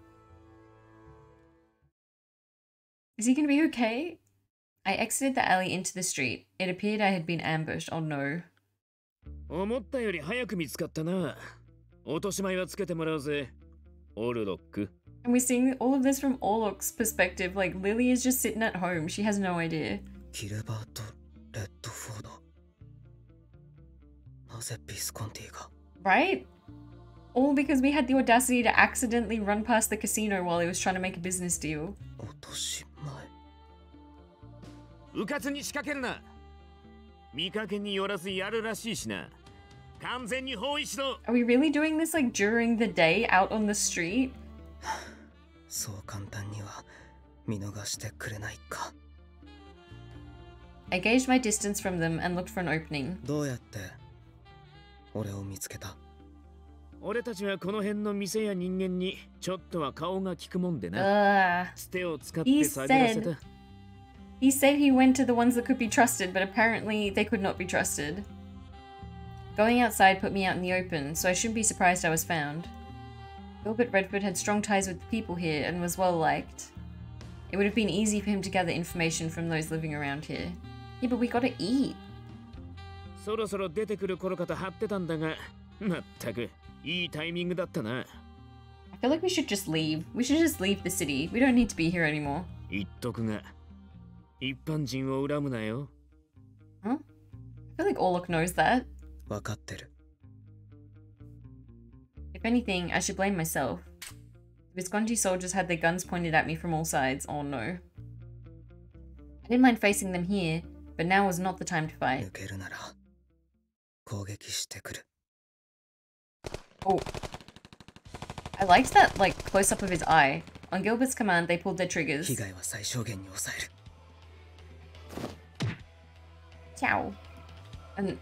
Is he gonna be okay? I exited the alley into the street. It appeared I had been ambushed. Oh no. 思ったより早く見つかったな落とし前はつけてもらうぜオルロック And we're seeing all of this from Orlok's perspective. Like, Lily is just sitting at home. She has no idea. キルバート・レッドフォードなぜビスコンティが Right? All because we had the audacity to accidentally run past the casino while he was trying to make a business deal. 落とし前うかつに仕掛けるな見かけによらずやるらしいしな完全に包囲しろ Are we really doing this like during the day out on the street? そう簡単には見逃してくれないか I gauged my distance from them and looked for an opening. どうやって俺を見つけた？俺たちはこの辺の店や人間にちょっとは顔が利くもんでな。つてを使って探らせた。He said he went to the ones that could be trusted, but apparently they could not be trusted. Going outside put me out in the open, so I shouldn't be surprised I was found. Gilbert Redford had strong ties with the people here and was well liked. It would have been easy for him to gather information from those living around here. Yeah, but we gotta eat. そろそろ出てくる頃かと張ってたんだが、まったくいいタイミングだったな。I feel like we should just leave. We should just leave the city. We don't need to be here anymore. 言っとくが、一般人を恨むなよ。Huh? I feel like Orlok knows that. 分かってる。If anything, I should blame myself. The Visconti soldiers had their guns pointed at me from all sides. Oh no. I didn't mind facing them here, but now was not the time to fight. 抜けるなら攻撃してくる。Oh. I liked that, like, close-up of his eye. On Gilbert's command, they pulled their triggers. 被害は最小限に抑える。Ciao. And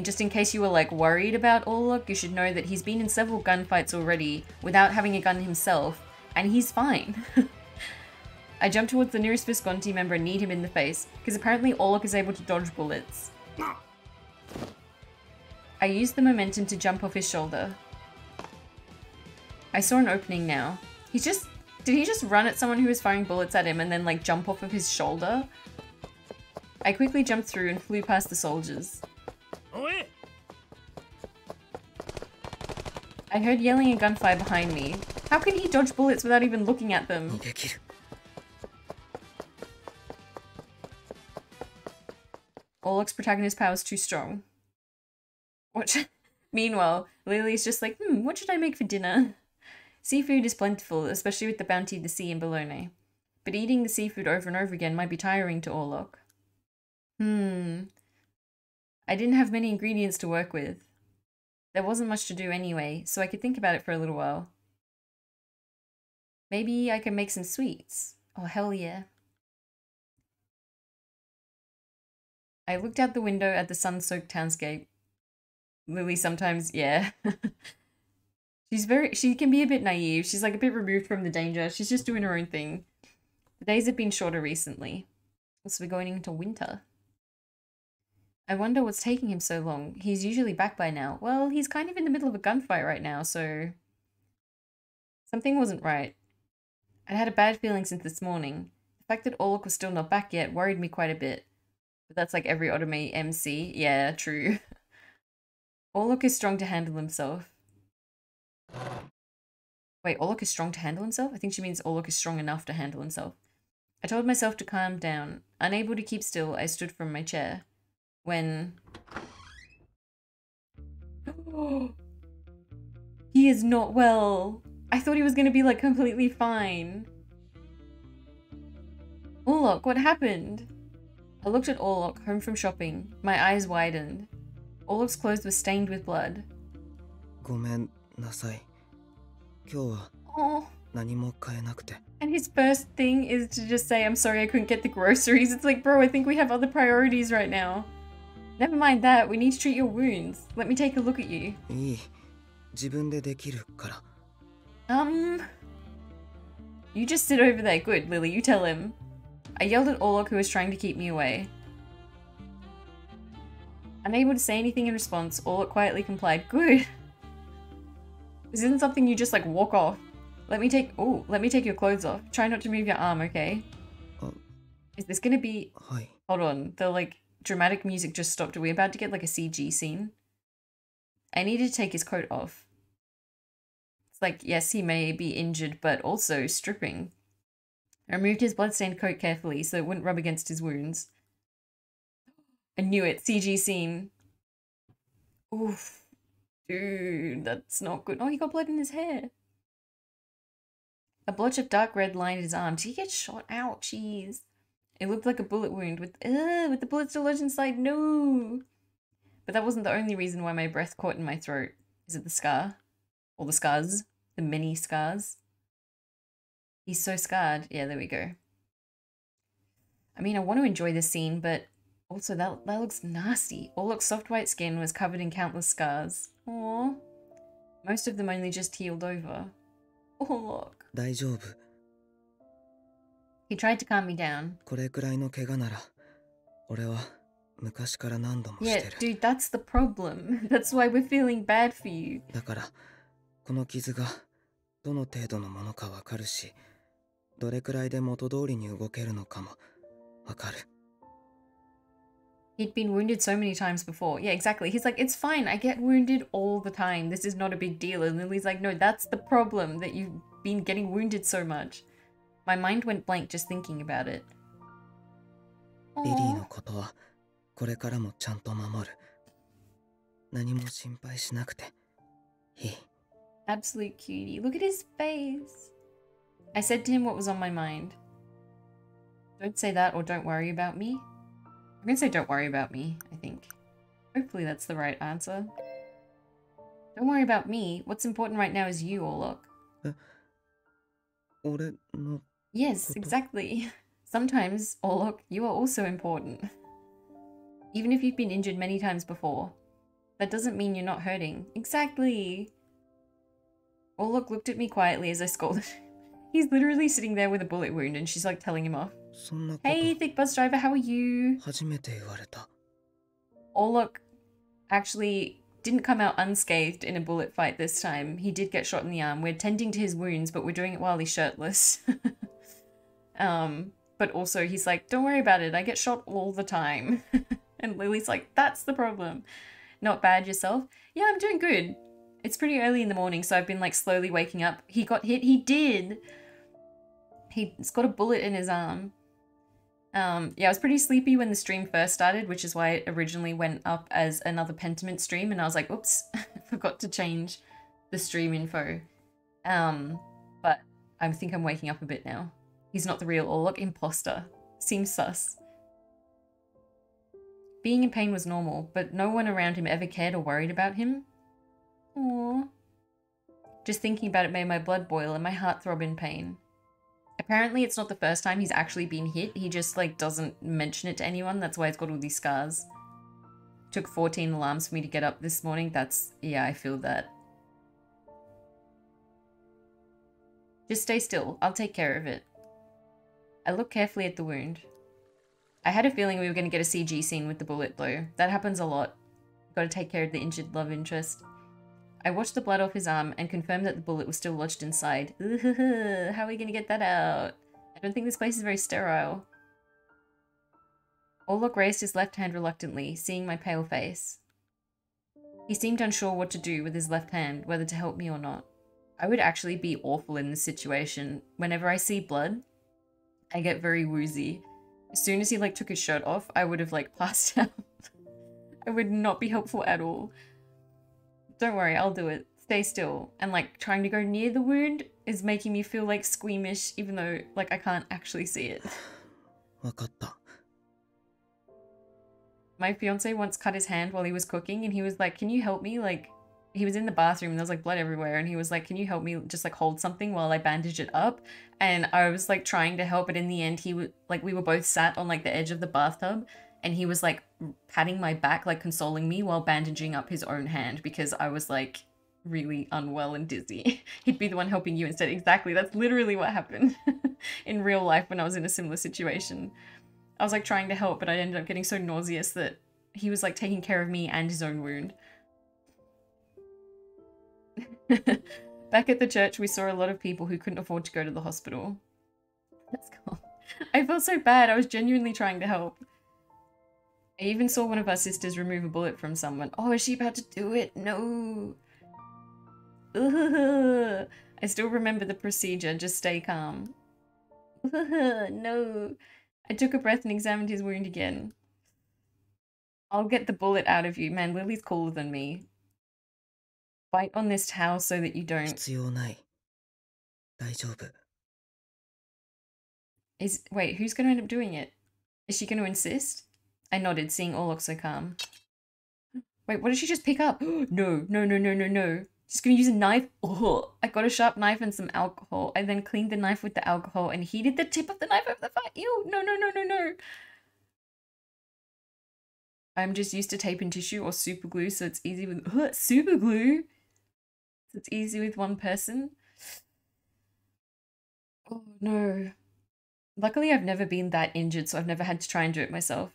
just in case you were, like, worried about Orlok, you should know that he's been in several gunfights already without having a gun himself, and he's fine. I jumped towards the nearest Visconti member and kneed him in the face, because apparently Orlok is able to dodge bullets. I used the momentum to jump off his shoulder. I saw an opening now. Did he just run at someone who was firing bullets at him and then, like, jump off of his shoulder? I quickly jumped through and flew past the soldiers. I heard yelling and gunfire behind me. How can he dodge bullets without even looking at them? できる。Orlok's protagonist power is too strong. Meanwhile, Lily's just like, what should I make for dinner? Seafood is plentiful, especially with the bounty of the sea in Bologna. But eating the seafood over and over again might be tiring to Orlok. I didn't have many ingredients to work with. There wasn't much to do anyway, so I could think about it for a little while. Maybe I could make some sweets. Oh, hell yeah. I looked out the window at the sun-soaked townscape. Lily sometimes, yeah. She can be a bit naive. She's like a bit removed from the danger. She's just doing her own thing. The days have been shorter recently. So we're going into winter. I wonder what's taking him so long. He's usually back by now. Well, he's kind of in the middle of a gunfight right now, so... Something wasn't right. I'd had a bad feeling since this morning. The fact that Orlok was still not back yet worried me quite a bit. But that's like every Otome MC. Yeah, true. Orlok is strong to handle himself. Wait, Orlok is strong to handle himself? I think she means Orlok is strong enough to handle himself. I told myself to calm down. Unable to keep still, I stood from my chair. When... He is not well. I thought he was going to be like completely fine. Orlok, what happened? I looked at Orlok, home from shopping. My eyes widened. Orlok's clothes were stained with blood. ごめんなさい。今日は Oh. 何も買えなくて。 And his first thing is to just say, I'm sorry I couldn't get the groceries. It's like, bro, I think we have other priorities right now. Never mind that, we need to treat your wounds. Let me take a look at you. いい。自分でできるから。You just sit over there. Good, Lily, you tell him. I yelled at Orlok, who was trying to keep me away. Unable to say anything in response, Orlok quietly complied. Good. This isn't something you just like walk off. Let me take your clothes off. Try not to move your arm, okay? Is this gonna be... はい。 Hold on, the like dramatic music just stopped. Are we about to get like a CG scene? I needed to take his coat off. It's like, yes, he may be injured, but also stripping. I removed his bloodstained coat carefully so it wouldn't rub against his wounds. I knew it. CG scene. Oof. Dude, that's not good. Oh, he got blood in his hair. A blotch of dark red lined his arm. Did he get shot? Ow, jeez. It looked like a bullet wound with the bullet still lodged inside. No. But that wasn't the only reason why my breath caught in my throat. Is it the scar? Or the scars? The many scars? He's so scarred. Yeah, there we go. I mean, I want to enjoy this scene, but Also, that looks nasty. Orlok's soft white skin was covered in countless scars. Aww. Most of them only just healed over. Orlok. 大丈夫。 He tried to calm me down. これくらいの怪我なら、俺は昔から何度もし Yeah, てる。 dude, that's the problem. That's why we're feeling bad for you. だから、この傷がどの程度のものかわかるし、どれくらいで元通りに動けるのかもわかる。 He'd been wounded so many times before. Yeah, exactly. He's like, it's fine. I get wounded all the time. This is not a big deal. And Lily's like, no, that's the problem, that you've been getting wounded so much. My mind went blank just thinking about it. リリー Aww. のことはこれからもちゃんと守る。何も心配しなくていい。 Absolute cutie. Look at his face. I said to him what was on my mind. Don't say that or don't worry about me. I'm gonna say don't worry about me, I think. Hopefully that's the right answer. Don't worry about me. What's important right now is you, Orlok. 俺の Yes, exactly. Sometimes, Orlok, you are also important. Even if you've been injured many times before. That doesn't mean you're not hurting. Exactly. Orlok looked at me quietly as I scolded. He's literally sitting there with a bullet wound and she's like telling him off. そんなこと Hey, thick bus driver, how are you? 初めて言われた。 Orlok actually didn't come out unscathed in a bullet fight this time. He did get shot in the arm. We're tending to his wounds, but we're doing it while he's shirtless. But also he's like, don't worry about it. I get shot all the time. And Lily's like, that's the problem. Not bad yourself? Yeah, I'm doing good. It's pretty early in the morning, so I've been like slowly waking up. He got hit. He did. He's got a bullet in his arm. Yeah, I was pretty sleepy when the stream first started, which is why it originally went up as another Pentiment stream, and I was like, oops, forgot to change the stream info. But I think I'm waking up a bit now. He's not the real Orlok. Imposter. Seems sus. Being in pain was normal, but no one around him ever cared or worried about him. Aww. Just thinking about it made my blood boil and my heart throb in pain. Apparently it's not the first time he's actually been hit. He just like doesn't mention it to anyone. That's why he's got all these scars. Took 14 alarms for me to get up this morning. That's, yeah, I feel that. Just stay still. I'll take care of it. I looked carefully at the wound. I had a feeling we were going to get a CG scene with the bullet though. That happens a lot. Gotta take care of the injured love interest. I watched the blood off his arm and confirmed that the bullet was still lodged inside. How are we going to get that out? I don't think this place is very sterile. Orlok raised his left hand reluctantly, seeing my pale face. He seemed unsure what to do with his left hand, whether to help me or not. I would actually be awful in this situation. Whenever I see blood, I get very woozy. As soon as he like took his shirt off, I would have like passed out. I would not be helpful at all. Don't worry, I'll do it. Stay still. And like trying to go near the wound is making me feel like squeamish, even though like I can't actually see it. わかった。 My fiance once cut his hand while he was cooking and he was like, can you help me? Like, he was in the bathroom and there was like blood everywhere and he was like, can you help me just like hold something while I bandage it up? And I was like trying to help, but in the end he was like, we were both sat on like the edge of the bathtub and he was like patting my back, like consoling me while bandaging up his own hand because I was like really unwell and dizzy. He'd be the one helping you instead. Exactly. That's literally what happened in real life when I was in a similar situation. I was like trying to help, but I ended up getting so nauseous that he was like taking care of me and his own wound. Back at the church, we saw a lot of people who couldn't afford to go to the hospital. Let's go. I felt so bad. I was genuinely trying to help. I even saw one of our sisters remove a bullet from someone. Oh, is she about to do it? No. Ugh. I still remember the procedure. Just stay calm. Ugh. No. I took a breath and examined his wound again. I'll get the bullet out of you. Man, Lily's cooler than me. Bite on this towel so that you don't... 必要ない。大丈夫。 Wait, who's going to end up doing it? Is she going to insist? I nodded, seeing Orlok so calm. Wait, what did she just pick up? No, no, no, no, no, no. She's going to use a knife. Oh, I got a sharp knife and some alcohol. I then cleaned the knife with the alcohol and heated the tip of the knife over the fire. Ew, no, no, no, no, no. I'm just used to tape and tissue or super glue, so it's easy with super glue. So it's easy with one person. Oh no. Luckily, I've never been that injured, so I've never had to try and do it myself.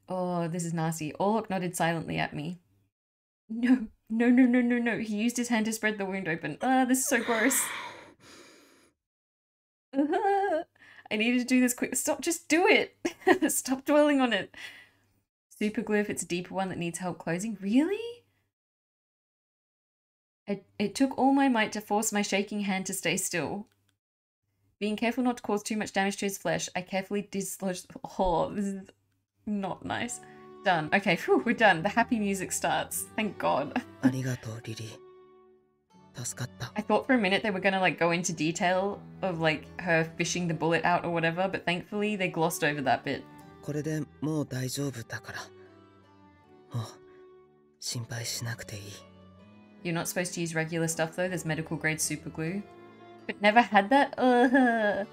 Oh, this is nasty. Orlok nodded silently at me. No, no, no, no, no, no. He used his hand to spread the wound open. This is so gross. I needed to do this quick. Stop, just do it. Stop dwelling on it. Super glue if it's a deeper one that needs help closing. Really? It took all my might to force my shaking hand to stay still. Being careful not to cause too much damage to his flesh, I carefully dislodged... Oh, this is not nice. Done. Okay, phew, we're done. The happy music starts. Thank God. I thought for a minute they were gonna like go into detail of like her fishing the bullet out or whatever, but thankfully they glossed over that bit. You're not supposed to use regular stuff though, there's medical grade super glue. But never had that?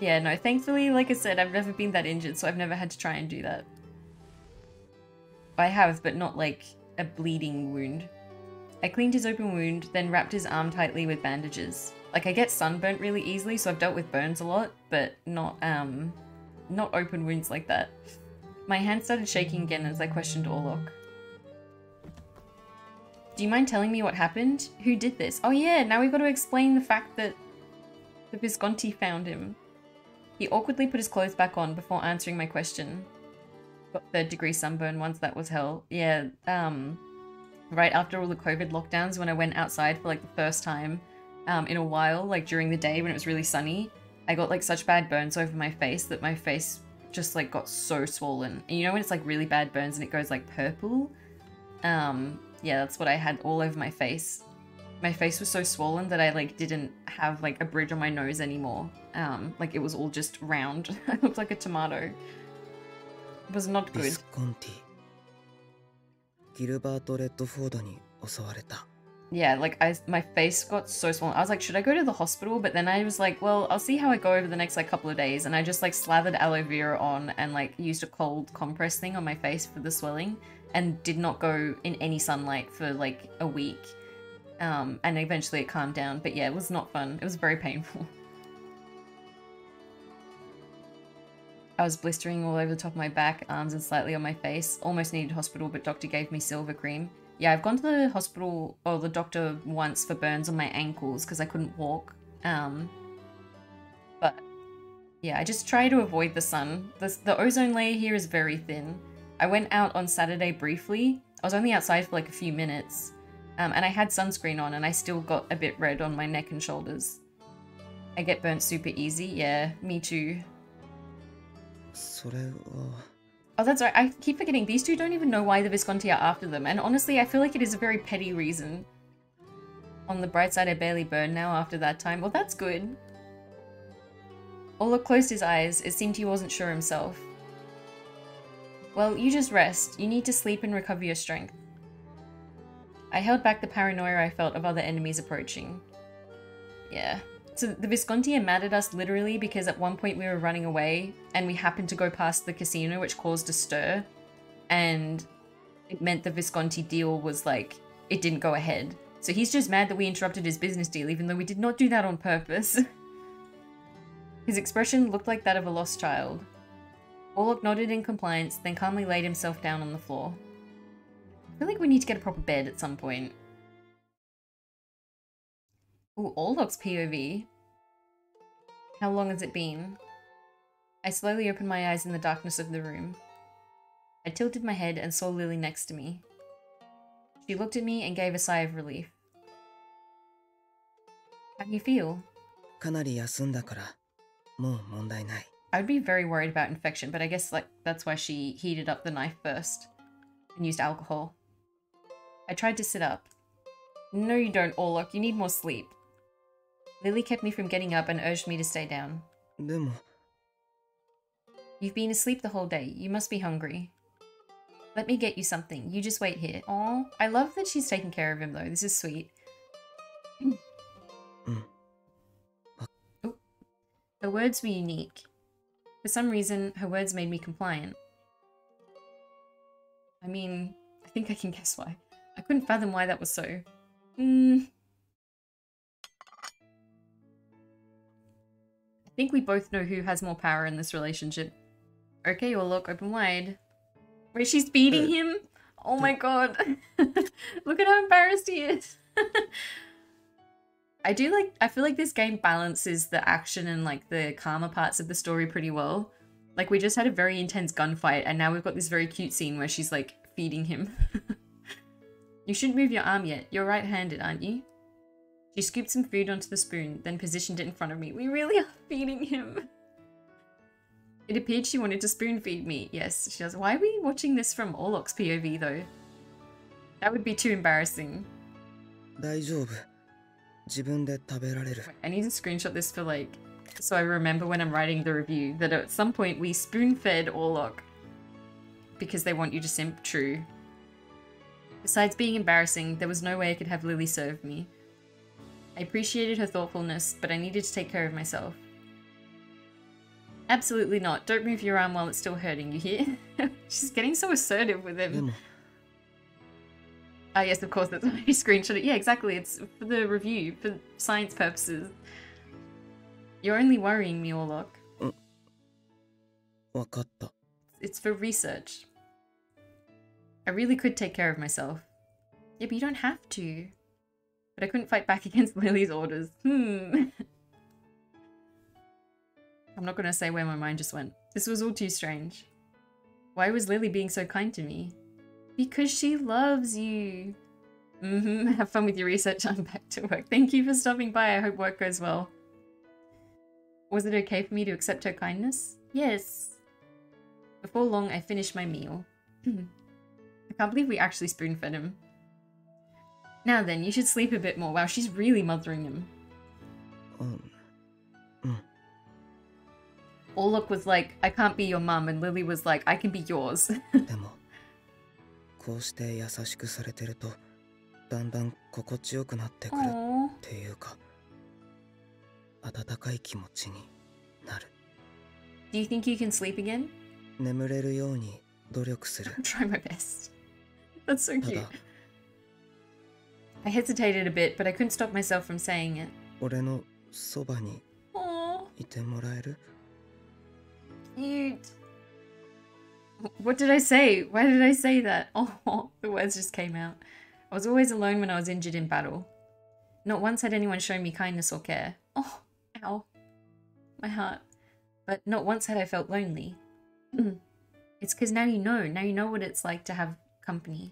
Yeah, no, thankfully, like I said, I've never been that injured, so I've never had to try and do that. I have, but not like a bleeding wound. I cleaned his open wound, then wrapped his arm tightly with bandages. Like, I get sunburnt really easily, so I've dealt with burns a lot, but not open wounds like that. My hand started shaking again as I questioned Orlok. Do you mind telling me what happened? Who did this? Oh yeah, now we've got to explain the fact that the Visconti found him. He awkwardly put his clothes back on before answering my question. Got 3rd degree sunburn once, that was hell. Yeah, right after all the COVID lockdowns, when I went outside for like the first time in a while, like during the day when it was really sunny, I got like such bad burns over my face that my face just like got so swollen. And you know when it's like really bad burns and it goes like purple? Yeah, that's what I had all over my face. My face was so swollen that I like didn't have like a bridge on my nose anymore. Like it was all just round. I looked like a tomato. It was not good. Yeah, like my face got so swollen. I was like, should I go to the hospital? But then I was like, well, I'll see how I go over the next like couple of days. And I just like slathered aloe vera on and like used a cold compress thing on my face for the swelling and did not go in any sunlight for like a week. And eventually it calmed down. But yeah, it was not fun. It was very painful. I was blistering all over the top of my back, arms and slightly on my face. Almost needed hospital, but doctor gave me silver cream. Yeah, I've gone to the hospital, or the doctor once for burns on my ankles because I couldn't walk. But yeah, I just try to avoid the sun. The ozone layer here is very thin. I went out on Saturday briefly. I was only outside for like a few minutes. And I had sunscreen on and I still got a bit red on my neck and shoulders. I get burnt super easy. Yeah, me too. Oh, that's right. I keep forgetting. These two don't even know why the Visconti are after them. And honestly, I feel like it is a very petty reason. On the bright side, I barely burned now after that time. Well, that's good. Orlok closed his eyes. It seemed he wasn't sure himself. Well, you just rest. You need to sleep and recover your strength. I held back the paranoia I felt of other enemies approaching. Yeah. So the Visconti are mad at us literally because at one point we were running away and we happened to go past the casino, which caused a stir. And it meant the Visconti deal was like, it didn't go ahead. So he's just mad that we interrupted his business deal, even though we did not do that on purpose. His expression looked like that of a lost child. Orlok nodded in compliance, then calmly laid himself down on the floor. I feel like we need to get a proper bed at some point. Ooh, Orlok's POV. How long has it been? I slowly opened my eyes in the darkness of the room. I tilted my head and saw Lily next to me. She looked at me and gave a sigh of relief. How do you feel? I'd be very worried about infection, but I guess like that's why she heated up the knife first and used alcohol. I tried to sit up. No, you don't, Orlok. You need more sleep. Lily kept me from getting up and urged me to stay down. You've been asleep the whole day. You must be hungry. Let me get you something. You just wait here. Aw, I love that she's taking care of him though. This is sweet. Oh. Her words were unique. For some reason, her words made me compliant. I mean, I think I can guess why. I couldn't fathom why that was so. I think we both know who has more power in this relationship. Okay, Orlok, open wide. Wait, she's feeding him? Oh my god. Look at how embarrassed he is. I feel like this game balances the action and like the calmer parts of the story pretty well. Like we just had a very intense gunfight and now we've got this very cute scene where she's like feeding him. You shouldn't move your arm yet. You're right-handed, aren't you? She scooped some food onto the spoon, then positioned it in front of me. We really are feeding him. It appeared she wanted to spoon feed me. Yes, she does. Why are we watching this from Orlok's POV though? That would be too embarrassing. 大丈夫。自分で食べられる。 I need to screenshot this for like, so I remember when I'm writing the review that at some point we spoon-fed Orlok because they want you to simp. True. Besides being embarrassing, there was no way I could have Lily serve me. I appreciated her thoughtfulness, but I needed to take care of myself. Absolutely not. Don't move your arm while it's still hurting, you hear? She's getting so assertive with him. Ah, yes, of course, that's why I screenshot it. Yeah, exactly. It's for the review, for science purposes. You're only worrying me, Orlok. わかった。 It's for research. I really could take care of myself. Yeah, but you don't have to. But I couldn't fight back against Lily's orders. I'm not gonna say where my mind just went. This was all too strange. Why was Lily being so kind to me? Because she loves you. Have fun with your research. I'm back to work. Thank you for stopping by. I hope work goes well. Was it okay for me to accept her kindness? Yes. Before long, I finished my meal. I can't believe we actually spoon-fed him. Now then, you should sleep a bit more. Wow, she's really mothering him. Orlok was like, I can't be your mum, and Lily was like, I can be yours. でも、こうして優しくされてると、だんだん心地よくなってくるっていうか、温かい気持ちになる。Do you think you can sleep again? 眠れるように努力する。Try my best. That's so cute. I hesitated a bit, but I couldn't stop myself from saying it. 俺のそばにいてもらえる? Cute. What did I say? Why did I say that? Oh, the words just came out. I was always alone when I was injured in battle. Not once had anyone shown me kindness or care. Oh, ow. My heart. But not once had I felt lonely. It's because now you know what it's like to have company.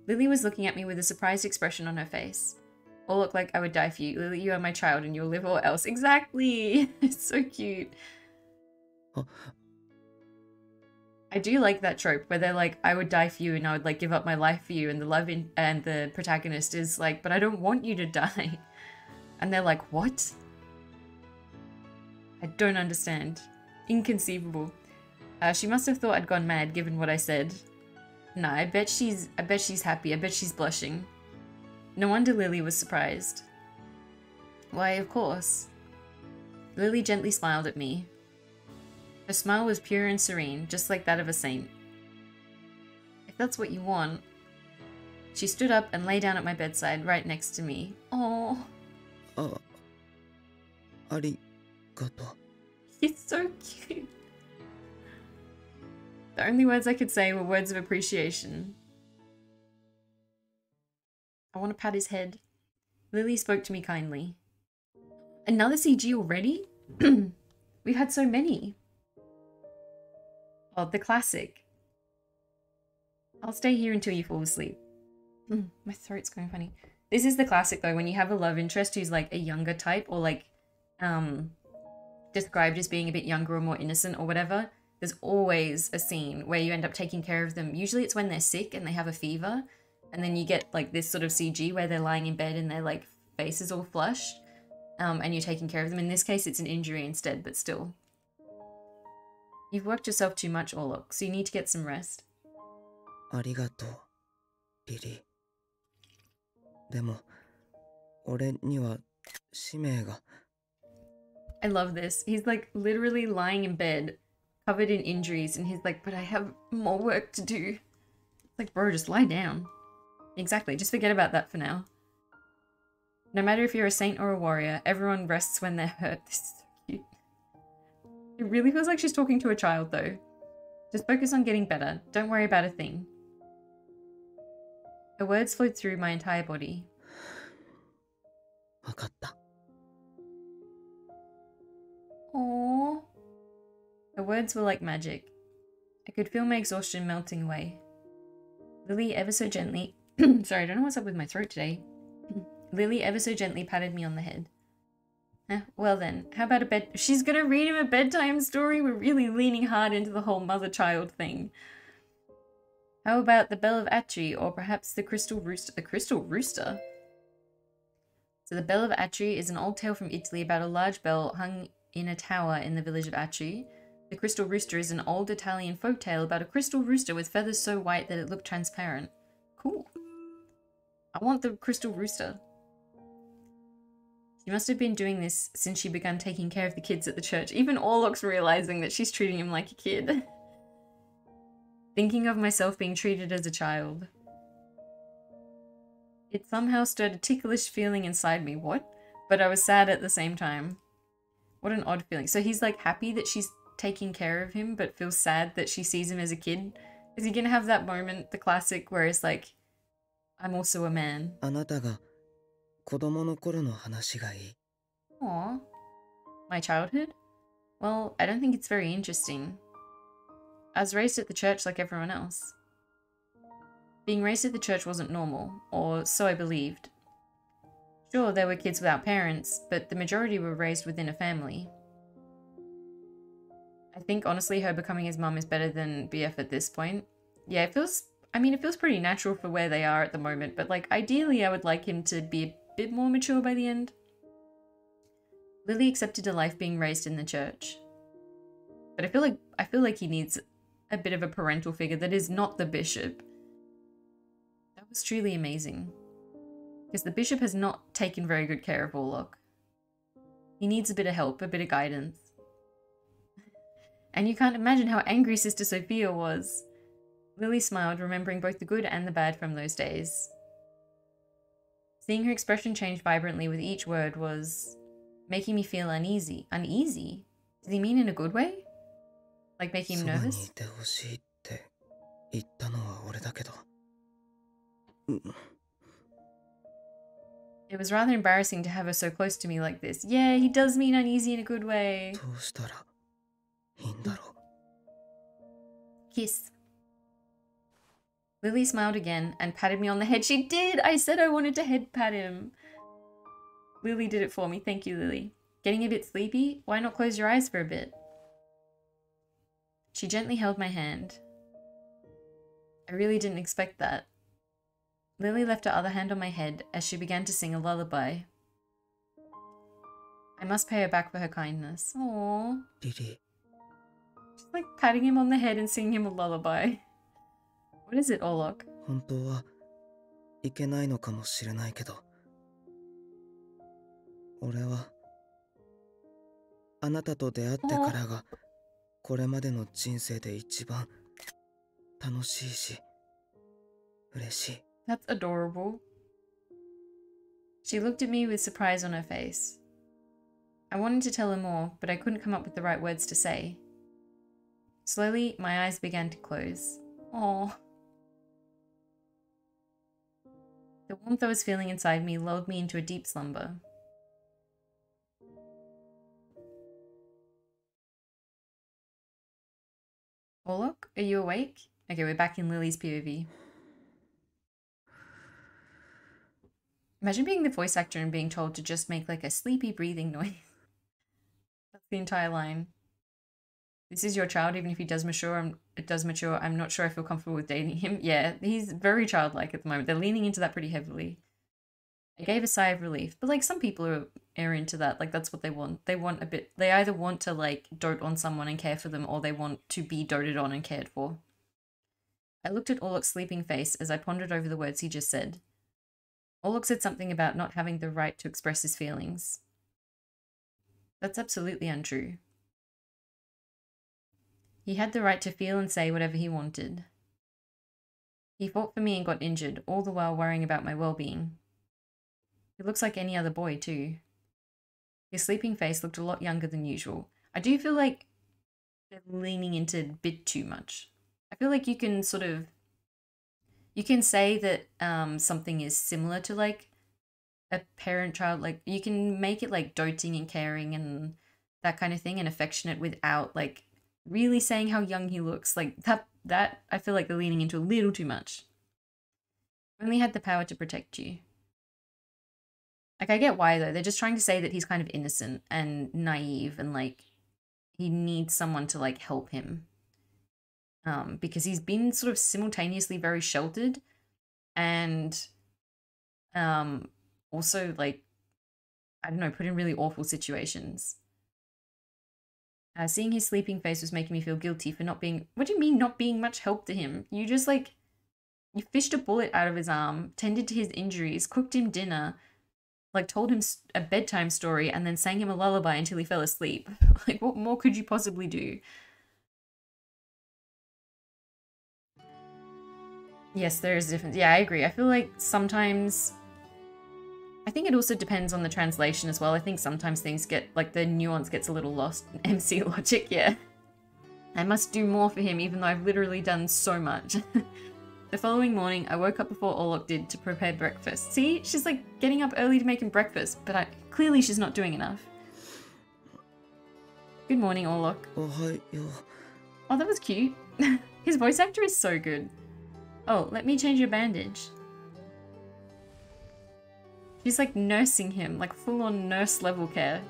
Lily was looking at me with a surprised expression on her face. All looked like I would die for you. Lily, you are my child and you'll live or else. Exactly! It's so cute. I do like that trope where they're like, I would die for you and I would like give up my life for you, and the and the protagonist is like, but I don't want you to die. And they're like, what? I don't understand. Inconceivable. She must have thought I'd gone mad given what I said. Nah, I bet she's happy. I bet she's blushing. No wonder Lily was surprised. Why, of course. Lily gently smiled at me. Her smile was pure and serene, just like that of a saint. If that's what you want. She stood up and lay down at my bedside, right next to me. Oh. Arigato. He's so cute. The only words I could say were words of appreciation. I want to pat his head. Lily spoke to me kindly. Another CG already? We've had so many. Oh, the classic. I'll stay here until you fall asleep. My throat's going funny. This is the classic though, when you have a love interest who's like a younger type or like described as being a bit younger or more innocent or whatever. There's always a scene where you end up taking care of them. Usually it's when they're sick and they have a fever. And then you get like this sort of CG where they're lying in bed and their like face is all flushed. And you're taking care of them. In this case, it's an injury instead, but still. You've worked yourself too much, Orlok, so you need to get some rest. Arigato, Lily. でも、俺には使命が。I love this. He's like literally lying in bed, covered in injuries, and he's like, but I have more work to do. It's like, bro, just lie down. Exactly, just forget about that for now. No matter if you're a saint or a warrior, everyone rests when they're hurt. This is so cute. It really feels like she's talking to a child though. Just focus on getting better. Don't worry about a thing. Her words flowed through my entire body. わかった。 Aww. Her words were like magic. I could feel my exhaustion melting away. Lily ever so gently... Sorry, I don't know what's up with my throat today. Lily ever so gently patted me on the head. Well then, how about a bed... She's gonna read him a bedtime story? We're really leaning hard into the whole mother-child thing. How about the Bell of Atri, or perhaps the Crystal Rooster? The Crystal Rooster? So the Bell of Atri is an old tale from Italy about a large bell hung in a tower in the village of Atri. The Crystal Rooster is an old Italian folk tale about a crystal rooster with feathers so white that it looked transparent. Cool. I want the Crystal Rooster. She must have been doing this since she began taking care of the kids at the church. Even Orlok's realizing that she's treating him like a kid. Thinking of myself being treated as a child. It somehow stirred a ticklish feeling inside me. What? But I was sad at the same time. What an odd feeling. So he's like happy that she's taking care of him, but feels sad that she sees him as a kid. Is he gonna have that moment, the classic, where it's like, I'm also a man? あなたが子供の頃の話がいい。 Aww. My childhood? Well, I don't think it's very interesting. I was raised at the church like everyone else. Being raised at the church wasn't normal, or so I believed. Sure, there were kids without parents, but the majority were raised within a family. I think, honestly, her becoming his mum is better than BF at this point. Yeah, it feels pretty natural for where they are at the moment, but, like, ideally I would like him to be a bit more mature by the end. Lily accepted a life being raised in the church. But I feel like he needs a bit of a parental figure that is not the bishop. That was truly amazing. Because the bishop has not taken very good care of Orlok. He needs a bit of help, a bit of guidance. And you can't imagine how angry Sister Sophia was. Lily smiled, remembering both the good and the bad from those days. Seeing her expression change vibrantly with each word was making me feel uneasy. Uneasy? Does he mean in a good way? Like making him そばに nervous? いてほしいって言ったのは俺だけど。 It was rather embarrassing to have her so close to me like this. Yeah, he does mean uneasy in a good way. どうしたらいいんだろう。 Kiss. Lily smiled again and patted me on the head. She did! I said I wanted to head pat him. Lily did it for me. Thank you, Lily. Getting a bit sleepy? Why not close your eyes for a bit? She gently held my hand. I really didn't expect that. Lily left her other hand on my head as she began to sing a lullaby. I must pay her back for her kindness. Aww. リリー、 She's like patting him on the head and singing him a lullaby. What is it, Orlok? 本当はいけないのかもしれないけど、俺はあなたと出会ってからがこれまでの人生で一番楽しいし嬉しい。 That's adorable. She looked at me with surprise on her face. I wanted to tell her more, but I couldn't come up with the right words to say. Slowly, my eyes began to close. Aww. The warmth I was feeling inside me lulled me into a deep slumber. Orlok, are you awake? Okay, we're back in Lily's POV. Imagine being the voice actor and being told to just make like a sleepy breathing noise. That's the entire line. This is your child, even if he does mature. I'm not sure I feel comfortable with dating him. Yeah, he's very childlike at the moment. They're leaning into that pretty heavily. I gave a sigh of relief, but like some people are into that. Like that's what they want. They want a bit. They either want to like dote on someone and care for them, or they want to be doted on and cared for. I looked at Orlok's sleeping face as I pondered over the words he just said. Orlok said something about not having the right to express his feelings. That's absolutely untrue. He had the right to feel and say whatever he wanted. He fought for me and got injured, all the while worrying about my well-being. He looks like any other boy, too. His sleeping face looked a lot younger than usual. I do feel like they're leaning into a bit too much. I feel like you can sort of... You can say that something is similar to, like, a parent-child. Like, you can make it, like, doting and caring and that kind of thing and affectionate without, like, really saying how young he looks. Like, that I feel like they're leaning into a little too much. Only had the power to protect you. Like, I get why, though. They're just trying to say that he's kind of innocent and naive and, like, he needs someone to, like, help him. Because he's been sort of simultaneously very sheltered and also, like, I don't know, put in really awful situations. Seeing his sleeping face was making me feel guilty for not being... What do you mean not being much help to him? You just, like... You fished a bullet out of his arm, tended to his injuries, cooked him dinner, like, told him a bedtime story, and then sang him a lullaby until he fell asleep. Like, what more could you possibly do? Yes, there is a difference. Yeah, I agree. I feel like sometimes... I think it also depends on the translation as well. I think sometimes things get, like, the nuance gets a little lost. MC logic, yeah. I must do more for him even though I've literally done so much. The following morning, I woke up before Orlok did to prepare breakfast. See? She's, like, getting up early to make him breakfast, but clearly she's not doing enough. Good morning, Orlok. Oh, that was cute. His voice actor is so good. Oh, let me change your bandage. She's, like, nursing him, like, full-on nurse-level care.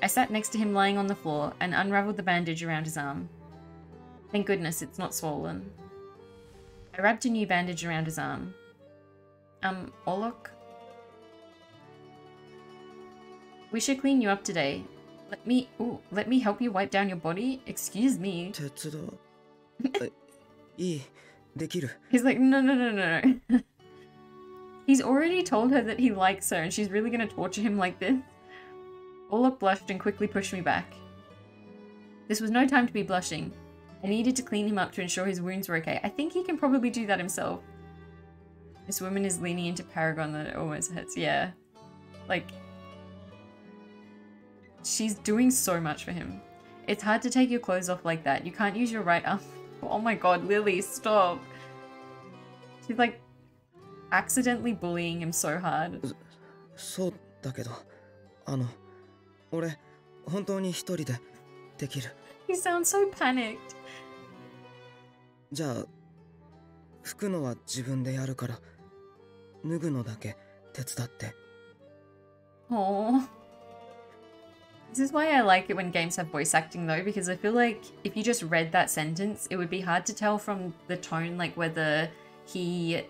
I sat next to him lying on the floor and unraveled the bandage around his arm. Thank goodness it's not swollen. I wrapped a new bandage around his arm. Orlok? We should clean you up today. Let me help you wipe down your body? Excuse me. He's like, no. He's already told her that he likes her and she's really gonna torture him like this? Orlok blushed and quickly pushed me back. This was no time to be blushing. I needed to clean him up to ensure his wounds were okay. I think he can probably do that himself. This woman is leaning into Paragon that it almost hurts. Yeah. Like, she's doing so much for him. It's hard to take your clothes off like that. You can't use your right arm. Oh my god, Lily, stop. She's like accidentally bullying him so hard. He sounds so panicked. Oh. This is why I like it when games have voice acting though, because I feel like if you just read that sentence, it would be hard to tell from the tone, like whether he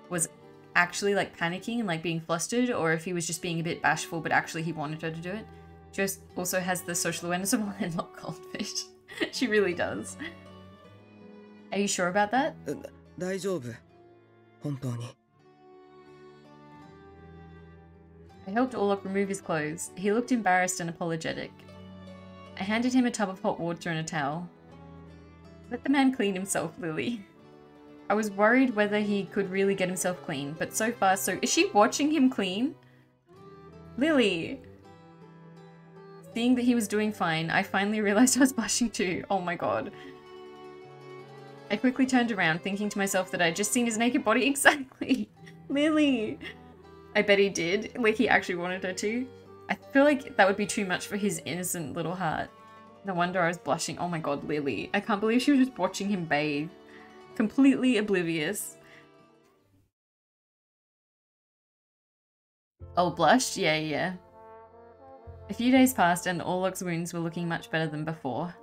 was actually like panicking and like being flustered, or if he was just being a bit bashful but actually he wanted her to do it. Just also has the social awareness of a landlocked goldfish. She really does. Are you sure about that? I helped Orlok remove his clothes. He looked embarrassed and apologetic. I handed him a tub of hot water and a towel. Let the man clean himself, Lily. I was worried whether he could really get himself clean, but so far so... Is she watching him clean? Lily! Seeing that he was doing fine, I finally realized I was blushing too. Oh my god. I quickly turned around, thinking to myself that I had just seen his naked body. Exactly! Lily! I bet he did. Like, he actually wanted her to. I feel like that would be too much for his innocent little heart. No wonder I was blushing. Oh my god, Lily. I can't believe she was just watching him bathe. Completely oblivious. Oh, blushed? Yeah. A few days passed and Orlok's wounds were looking much better than before.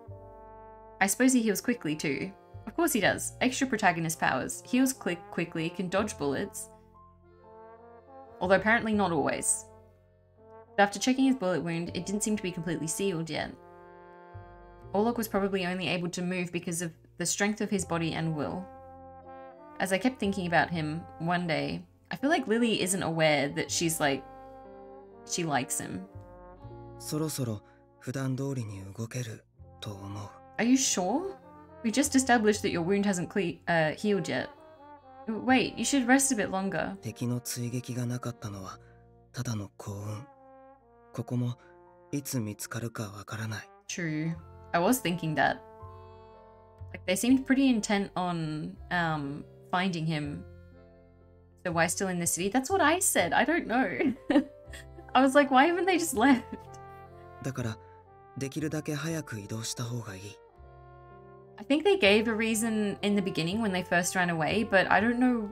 I suppose he heals quickly too. Of course he does. Extra protagonist powers. Heals quickly, can dodge bullets. Although apparently not always. But after checking his bullet wound, it didn't seem to be completely sealed yet. Orlok was probably only able to move because of the strength of his body and will. As I kept thinking about him, one day, I feel like Lily isn't aware that she's like, she likes him. そろそろ普段通りに動けると思う。Are you sure? We just established that your wound hasn't healed yet. Wait, you should rest a bit longer. 敵の追撃がなかったのはただの幸運。ここもいつ見つかるかわからない。True. I was thinking that. Like, they seemed pretty intent on finding him. So why still in the city? That's what I said. I don't know. I was like, why haven't they just left? だからできるだけ早く移動した方がいい。I think they gave a reason in the beginning when they first ran away, but I don't know,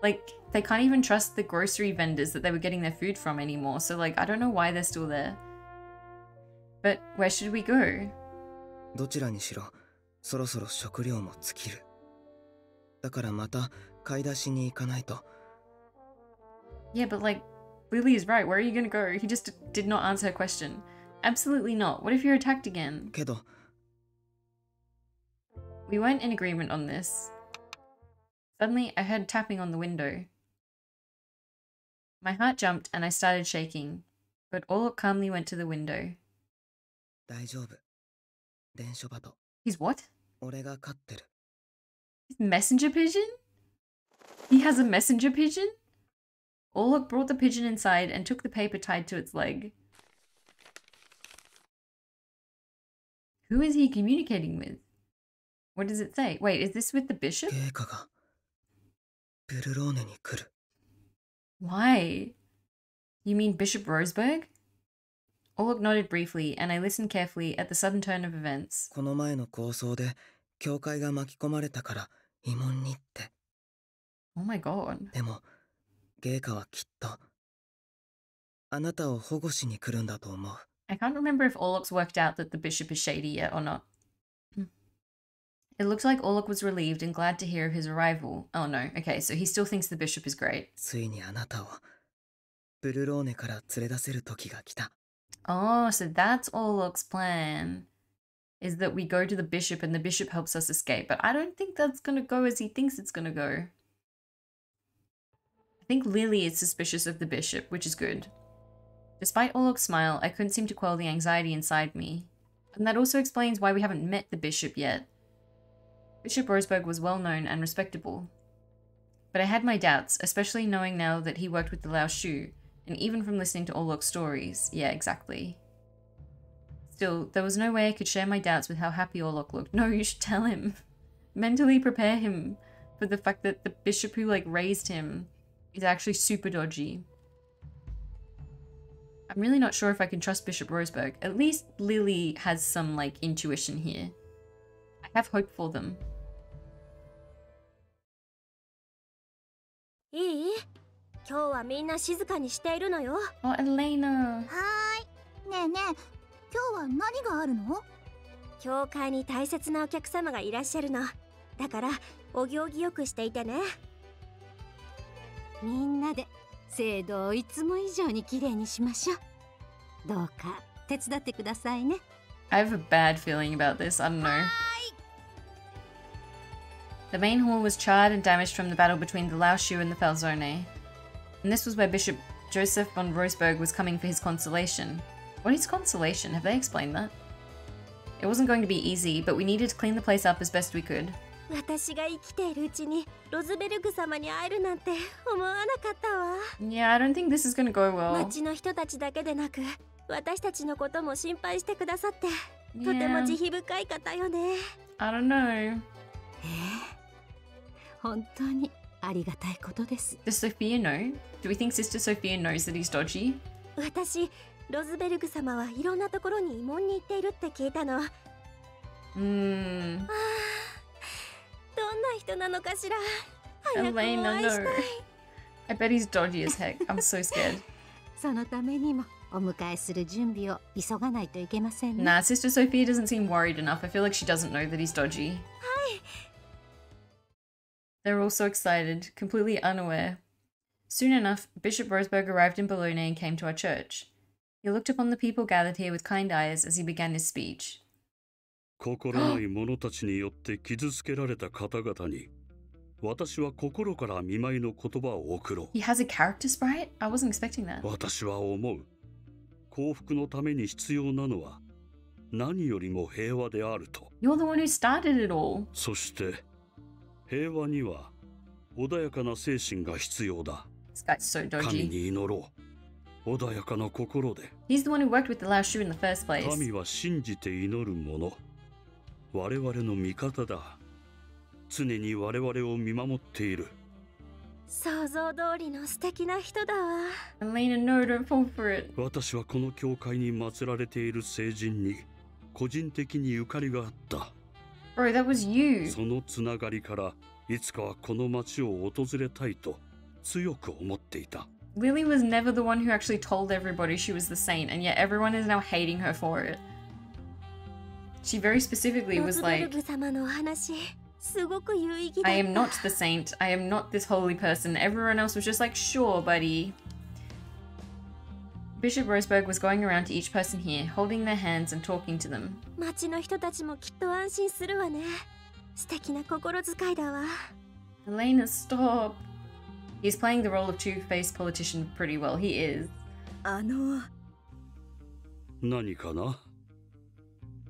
like, they can't even trust the grocery vendors that they were getting their food from anymore, so, like, I don't know why they're still there. But where should we go? どちらにしろ、そろそろ食料も尽きる。だからまた買い出しに行かないと。Yeah, but, like, Lily is right. Where are you gonna go? He just did not answer her question. Absolutely not. What if you're attacked again? けど、We weren't in agreement on this. Suddenly, I heard tapping on the window. My heart jumped and I started shaking, but Orlok calmly went to the window. 大丈夫。伝書鳩。 He's what? 俺が飼ってる。 His messenger pigeon? He has a messenger pigeon? Orlok brought the pigeon inside and took the paper tied to its leg. Who is he communicating with? What does it say? Wait, is this with the bishop? 陛下がブルローネに来る。 Why? You mean Bishop Roseberg? Orlok nodded briefly, and I listened carefully at the sudden turn of events. この前の抗争で教会が巻き込まれたから慰問にって。 Oh my god. でも陛下はきっとあなたを保護しに来るんだと思う。 I can't remember if Orlok's worked out that the bishop is shady yet or not. It looks like Orlok was relieved and glad to hear of his arrival. Oh no, okay, so he still thinks the bishop is great. ついにあなたをブルローネから連れ出せる時が来た。 Oh, so that's Orlok's plan. Is that we go to the bishop and the bishop helps us escape. But I don't think that's gonna go as he thinks it's gonna go. I think Lily is suspicious of the bishop, which is good. Despite Orlok's smile, I couldn't seem to quell the anxiety inside me. And that also explains why we haven't met the bishop yet. Bishop Roseberg was well known and respectable. But I had my doubts, especially knowing now that he worked with the Lao Shu, and even from listening to Orlok's stories. Yeah, exactly. Still, there was no way I could share my doubts with how happy Orlok looked. No, you should tell him. Mentally prepare him for the fact that the bishop who, like, raised him is actually super dodgy. I'm really not sure if I can trust Bishop Roseberg. At least Lily has some, like, intuition here. I have hope for them. いい？今日はみんな静かにしているのよ。 Oh, Elena. はーい。ねえねえ、今日は何があるの？教会に大切なお客様がいらっしゃるの。だからお行儀よくしていてね。みんなで聖堂をいつも以上にきれいにしましょう。どうか手伝ってくださいね。I have a bad feeling about this. I don't know. The main hall was charred and damaged from the battle between the Lao Shu and the Falzone. And this was where Bishop Joseph von Roseberg was coming for his consolation. What is consolation? Have they explained that? It wasn't going to be easy, but we needed to clean the place up as best we could. 私が生きているうちにロズベルグ様に会えるなんて思わなかったわ。Yeah, I don't think this is gonna go well. 町の人たちだけでなく、私たちのことも心配してくださって、とても慈悲深い方よね。I don't know. 本当にありがたいことです。Does Sophia know? Do we think Sister Sophia knows that he's dodgy? 私、ロズベルグ様はいろんなところに慰問に行っているって聞いたの。どんな人なのかしら。早くお会いしたい。I bet he's dodgy as heck. I'm so scared. そのためにもお迎えする準備を急がないといけませんね。Nah, Sister Sophia doesn't seem worried enough. I feel like she doesn't know that he's dodgy. They're all so excited, completely unaware. Soon enough, Bishop Roseberg arrived in Bologna and came to our church. He looked upon the people gathered here with kind eyes as he began his speech. 心ない者たちによって傷つけられた方々に、私は心から見舞いの言葉を送ろう。He has a character sprite? I wasn't expecting that. 私は思う。幸福のために必要なのは何よりも平和であると。You're the one who started it all. そして平和には穏やかな精神が必要だ。This guy's so 神 dodgy. に祈ろう。穏やかな心で。 He's the one who worked with the Lao Shu in the first place. 神は信じて祈る者。我々の味方だ。常に我々を見守っている。想像通りの素敵な人だわ。 Elena, no, don't fall for it. 私はこの教会に祀られている聖人に個人的にゆかりがあった。 Bro, that was you. そのつながりからいつかはこの町を訪れたいと強く思っていた。 Lily was never the one who actually told everybody she was the saint, and yet everyone is now hating her for it. She very specifically ロ was ズベル like, グ様のお話、すごく有意義だった。 I am not the saint. I am not this holy person. Everyone else was just like, sure, buddy. Bishop Roseberg was going around to each person here, holding their hands and talking to them. 町の人たちもきっと安心するわね。素敵な心遣いだわ。 Elena, stop. He's playing the role of two-faced politician pretty well. He is. 何かな？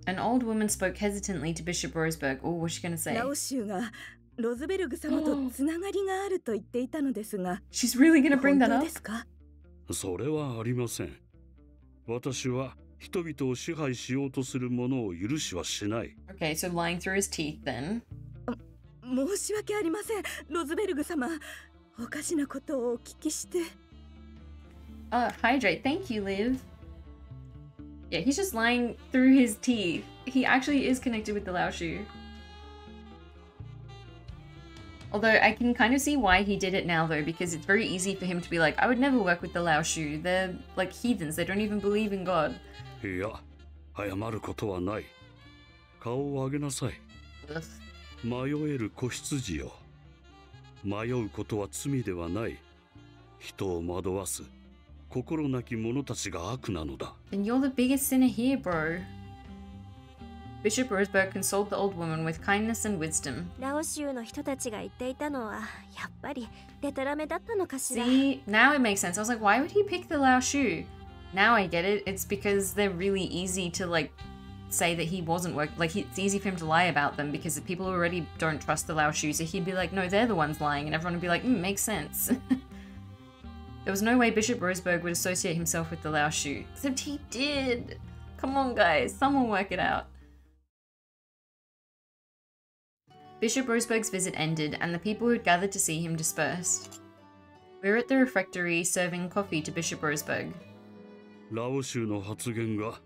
An old woman spoke hesitantly to Bishop Roseberg. Oh, what's she gonna say? ラオシュがロズベルグ様とつながりがあると言っていたのですが、 She's really gonna bring 本 that 当 up? ですか？それはありません。私は人々を支配しようとする者を許しはしない。 Okay, so lying through his teeth then. 申し訳ありません、ロズベルグ様。おかしなことをお聞きして。Hydrate. Thank you, Liv. Yeah, he's just lying through his teeth. He actually is connected with the Lao Shu. Although I can kind of see why he did it now though, because it's very easy for him to be like, I would never work with the Lao Shu. They're like heathens. They don't even believe in God. いや、謝ることはない。顔を上げなさい。迷える子羊よ。迷うことは罪ではない。人を惑わす心なき者たちが悪なのだ。 And you're the biggest sinner here, bro. Bishop Roseberg consoled the old woman with kindness and wisdom. ラオ州の人たちが言っていたのはやっぱりデタラメだったのかしら。 See, now it makes sense. I was like, why would he pick the Lao Shu? Now I get it. It's because they're really easy to like say that he wasn't working. Like it's easy for him to lie about them because the people already don't trust the Lao Shu. So he'd be like, no, they're the ones lying, and everyone would be like, makes sense. There was no way Bishop Roseberg would associate himself with the Lao Shu. Except he did. Come on, guys. Someone work it out. Bishop Roseberg's visit ended, and the people who'd gathered to see him dispersed. We were at the refectory serving coffee to Bishop Roseberg. ラオ州の発言が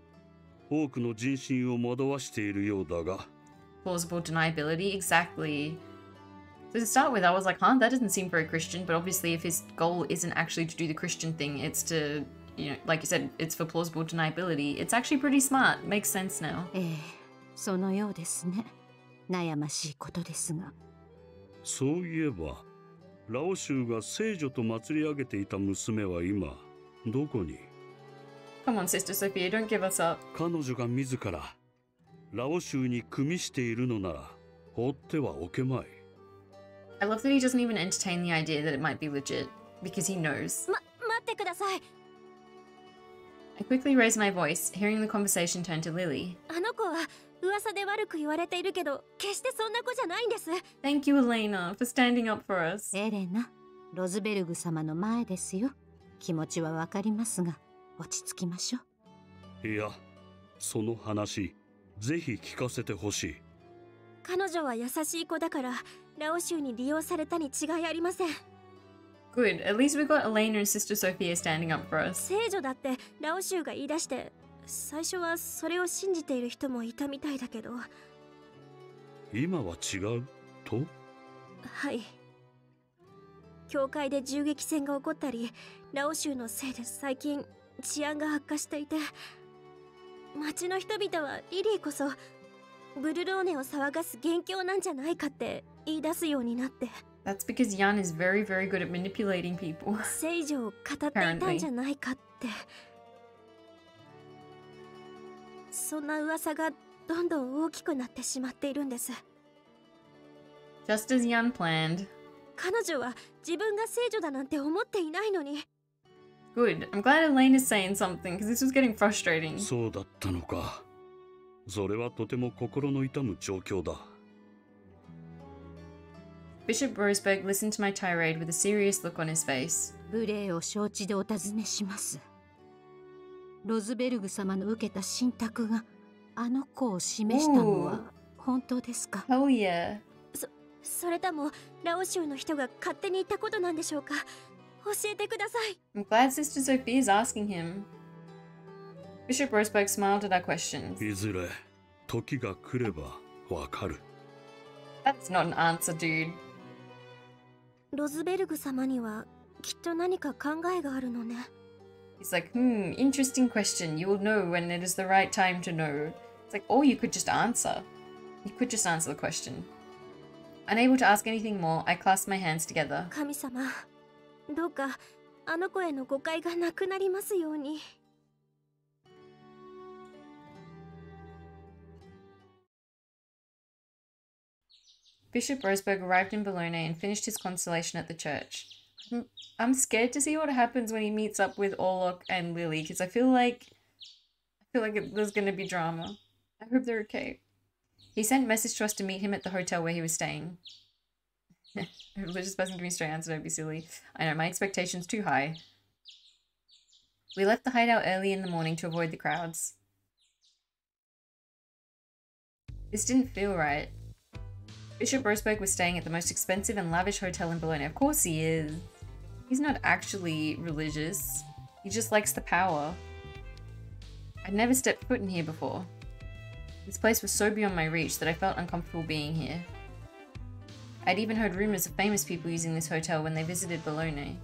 多くの人心を惑わしているようだが。 Plausible deniability, exactly. So to start with, I was like, huh, that doesn't seem very Christian, but obviously if his goal isn't actually to do the Christian thing, it's to, you know, like you said, it's for plausible deniability. It's actually pretty smart. Makes sense now. そのようですね。悩ましいことですが。そういえば、ラオ州が聖女と祭り上げていた娘は今どこに？ Come on, Sister Sophia, don't give us up. 彼女が自らラオ州に組みしているのなら放ってはおけまい。 I love that he doesn't even entertain the idea that it might be legit, because he knows. 待ってください。 I quickly raised my voice, hearing the conversation turn to Lily. あの子は噂で悪く言われているけど、決してそんな子じゃないんです。 Thank you, Elena, for standing up for us. エレナ、ロズベルグ様の前ですよ。気持ちはわかりますが、落ち着きましょう。いや、その話、ぜひ聞かせてほしい。彼女は優しい子だから、ラオ州に利用されたに違いありません。 Good, at least we got Elena and Sister Sophia standing up for us. 聖女だってラオ州が言い出して、最初はそれを信じている人もいたみたいだけど。今は違うと？はい。教会で銃撃戦が起こったり、ラオ州のせいで最近治安が悪化していて、町の人々はリリーこそブルローネを騒がす元凶なんじゃないかって言い出すようになって。That's because Jan is very, very good at manipulating people. 聖女を語っていたんじゃないかって。そんな噂がどんどん大きくなってしまっているんです。 Just as Jan planned. 彼女は自分が聖女だなんて思っていないのに。Good. I'm glad Elaine is saying something, because this was getting frustrating. そうだったのか。それはとても心の痛む状況だ。Bishop Roseberg listened to my tirade with a serious look on his face. 無礼を承知でお尋ねします。ロズベルグ様の受けた信託があの子を示したのは本当ですか？ Hell yeah. それともラオ州の人が勝手に言ったことなんでしょうか？教えてください。I'm glad Sister Sophie is asking him. Bishop Roseberg smiled at our questions. いずれ時が来ればわかる。 That's not an answer, dude. ロズベルグ様にはきっと何か考えがあるのね。He's like, interesting question. You will know when it is the right time to know. It's like, or you could just answer. You could just answer the question. Unable to ask anything more, I clasped my hands together. 神様、どうかあの子への誤解がなくなりますように。Bishop Roseberg arrived in Bologna and finished his consolation at the church. I'm scared to see what happens when he meets up with Orlok and Lily, because I feel like there's gonna be drama. I hope they're okay. He sent a message to us to meet him at the hotel where he was staying. Religious person give me a straight answer, don't be silly. I know, my expectations too high. We left the hideout early in the morning to avoid the crowds. This didn't feel right. Bishop Roseberg was staying at the most expensive and lavish hotel in Bologna. Of course he is. He's not actually religious. He just likes the power. I'd never stepped foot in here before. This place was so beyond my reach that I felt uncomfortable being here. I'd even heard rumors of famous people using this hotel when they visited Bologna.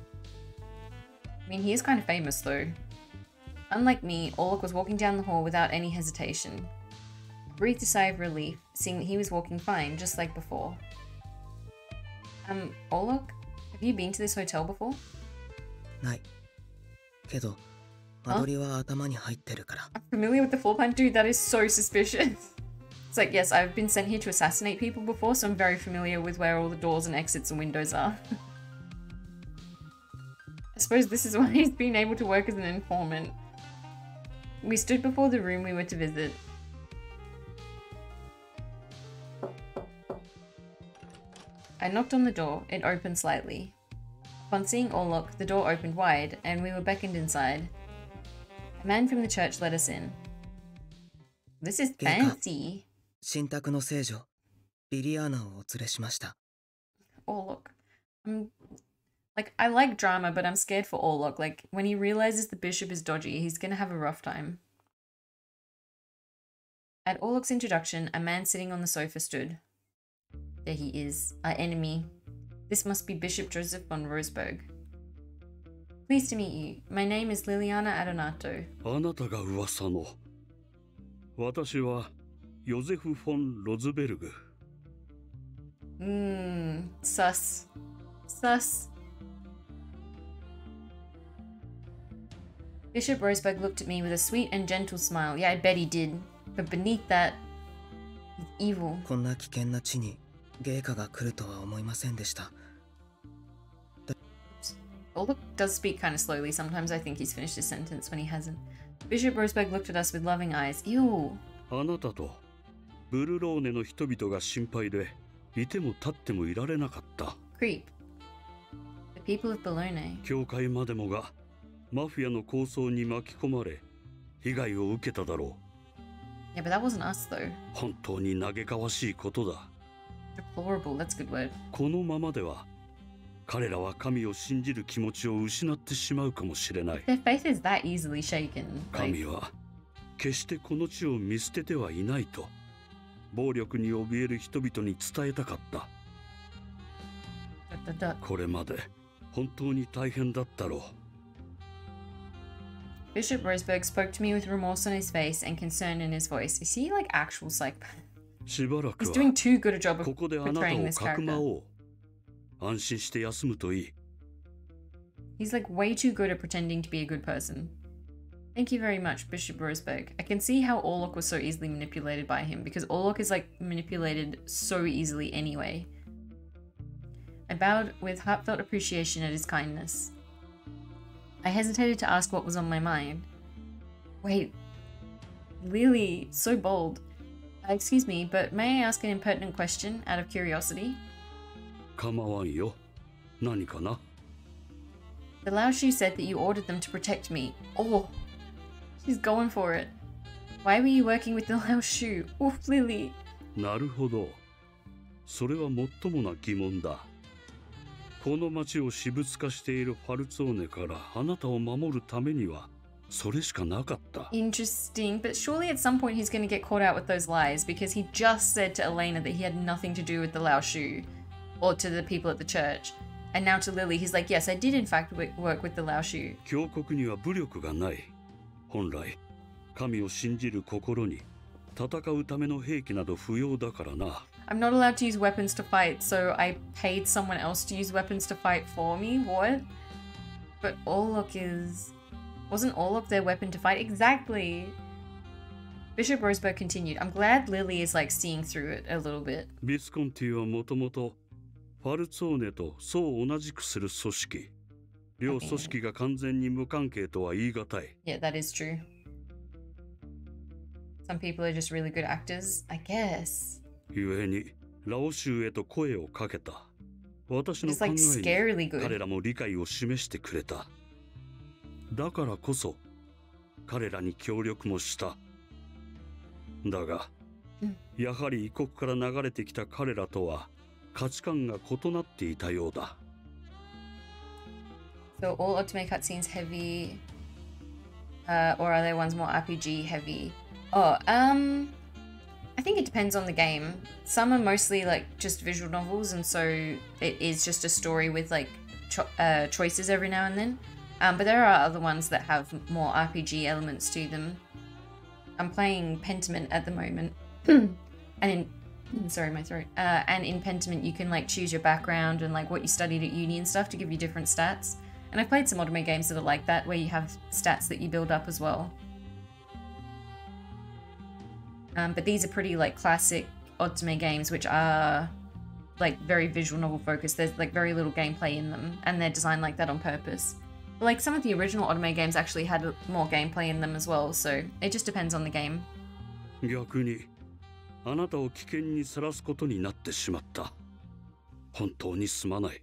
I mean, he is kind of famous though. Unlike me, Orlok was walking down the hall without any hesitation. I breathed a sigh of relief, seeing that he was walking fine, just like before. Orlok? Have you been to this hotel before? ない。けど、間取りは頭に入ってるから。I'm familiar with the floor plan? Dude, that is so suspicious. It's like, yes, I've been sent here to assassinate people before, so I'm very familiar with where all the doors and exits and windows are. I suppose this is why he's been able to work as an informant. We stood before the room we were to visit. I knocked on the door. It opened slightly. Upon seeing Orlok, the door opened wide, and we were beckoned inside. A man from the church let us in. This is fancy. 信託の聖女、リリアーナをお連れしました。Orlok. I like drama, but I'm scared for Orlok. Like, when he realizes the bishop is dodgy, he's gonna have a rough time. At Orlok's introduction, a man sitting on the sofa stood. There he is, our enemy. This must be Bishop Joseph von Roseberg. Pleased to meet you. My name is Liliana Adonato. あなたが噂の。私はヨゼフ・フォン・ロズベルグ。Sus. Sus. Bishop Roseberg looked at me with a sweet and gentle smile. Yeah, I bet he did. But beneath that, he's evil. こんな危険な地に芸家が来るとは思いませんでした。Orlok does speak kind of slowly. Sometimes I think he's finished his sentence when he hasn't. Bishop Roseberg looked at us with loving eyes. Ew. あなたとブルローネの人々が心配でいても立ってもいられなかった。Creep. The people of Bologna. 教会までもがマフィアの抗争に巻き込まれ被害を受けただろう。Yeah, but that wasn't us though. 本当に嘆かわしいことだ。Deplorable, that's a good word. このままでは彼らは神を信じる気持ちを失ってしまうかもしれない。Their faith is that easily shaken. 神は決してこの地を見捨ててはいないと暴力に怯える人々に伝えたかった。これまで本当に大変だったろう。Bishop Roseberg spoke to me with remorse on his face and concern in his voice. Is he like actual psychopath? しばらく He's は doing too good a job of ここであなた portraying を this かくま character. おう。安心して休むといい。He's like way too good at pretending to be a good person. Thank you very much, Bishop Roseberg. I can see how Orlok was so easily manipulated by him, because Orlok is like manipulated so easily anyway. I bowed with heartfelt appreciation at his kindness. I hesitated to ask what was on my mind. Wait, Lily, so bold. Excuse me, but may I ask an impertinent question out of curiosity? 構わんよ。何かな? The Laoshu said that you ordered them to protect me. Oh, she's going for it. Why were you working with the Laoshu? Oof, Lily. なるほど。それはもっともな疑問だ。この町を私物化しているファルツォーネからあなたを守るためにはそれしかなかった。Interesting, but surely at some point he's going to get caught out with those lies because he just said to Elena that he had nothing to do with the Laoshu or to the people at the church. And now to Lily, he's like, yes, I did in fact work with the Laoshu. 教国には武力がない。本来、神を信じる心に戦うための兵器など不要だからな。I'm not allowed to use weapons to fight, so I paid someone else to use weapons to fight for me? What? But Orlok is... Wasn't Orlok their weapon to fight? Exactly! Bishop Roseberg continued, I'm glad Lily is like seeing through it a little bit. ビスコンティはもともとファルツォーネとそう同じくする組織。両組織が完全に無関係とは言い難い。Yeah, that is true. Some people are just really good actors, I guess. 故にラオ州へと声をかけた。私の考えに彼らも理解を示してくれた。だからこそ彼らに協力もした。だが、やはり異国から流れてきた彼らとは価値観が異なっていたようだ。So all Otome cutscenes heavy, or are there ones more RPG heavy? Oh, I think it depends on the game. Some are mostly like just visual novels, and so it is just a story with like choices every now and then. But there are other ones that have more RPG elements to them. I'm playing Pentiment at the moment, and sorry, my throat. And in Pentiment, you can like choose your background and like what you studied at uni and stuff to give you different stats. And I've played some Otome games that are like that, where you have stats that you build up as well. But these are pretty like classic Otome games, which are like very visual novel focused. There's like very little gameplay in them, and they're designed like that on purpose. But like some of the original Otome games actually had more gameplay in them as well, so it just depends on the game. 逆にあなたを危険にさらすことになってしまった。本当にすまない。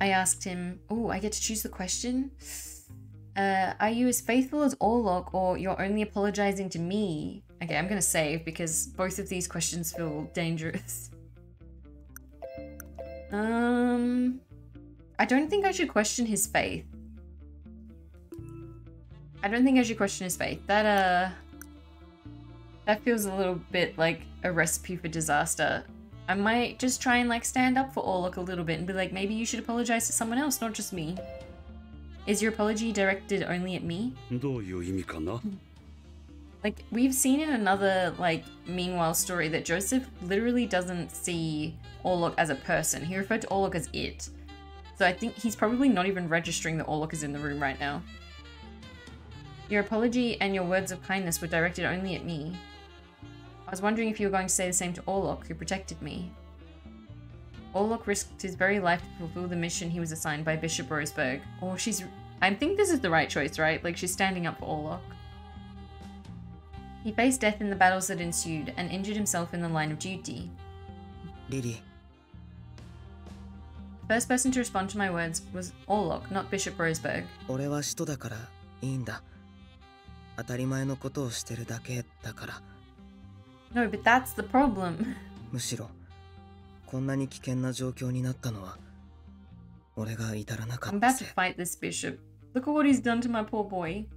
I asked him, oh, I get to choose the question? Are you as faithful as Orlok, or you're only apologizing to me? Okay, I'm gonna save because both of these questions feel dangerous. I don't think I should question his faith. I don't think I should question his faith. That feels a little bit like a recipe for disaster. I might just try and like stand up for Orlok a little bit and be like, maybe you should apologize to someone else, not just me. Is your apology directed only at me? どういう意味かな? Like, we've seen in another, like, Meanwhile story that Joseph literally doesn't see Orlok as a person. He referred to Orlok as it. So I think he's probably not even registering that Orlok is in the room right now. Your apology and your words of kindness were directed only at me. I was wondering if you were going to say the same to Orlok, who protected me. Orlok risked his very life to fulfill the mission he was assigned by Bishop Roseberg. Or she's... I think this is the right choice, right? Like, she's standing up for Orlok. He faced death in the battles that ensued and injured himself in the line of duty. Lily. The first person to respond to my words was Orlok, not Bishop Roseberg. 俺は使徒だからいいんだ。当たり前のことをしてるだけだから。No, but that's the problem. むしろこんなに危険な状況になったのは俺が至らなかった。I'm about to fight this bishop. Look at what he's done to my poor boy.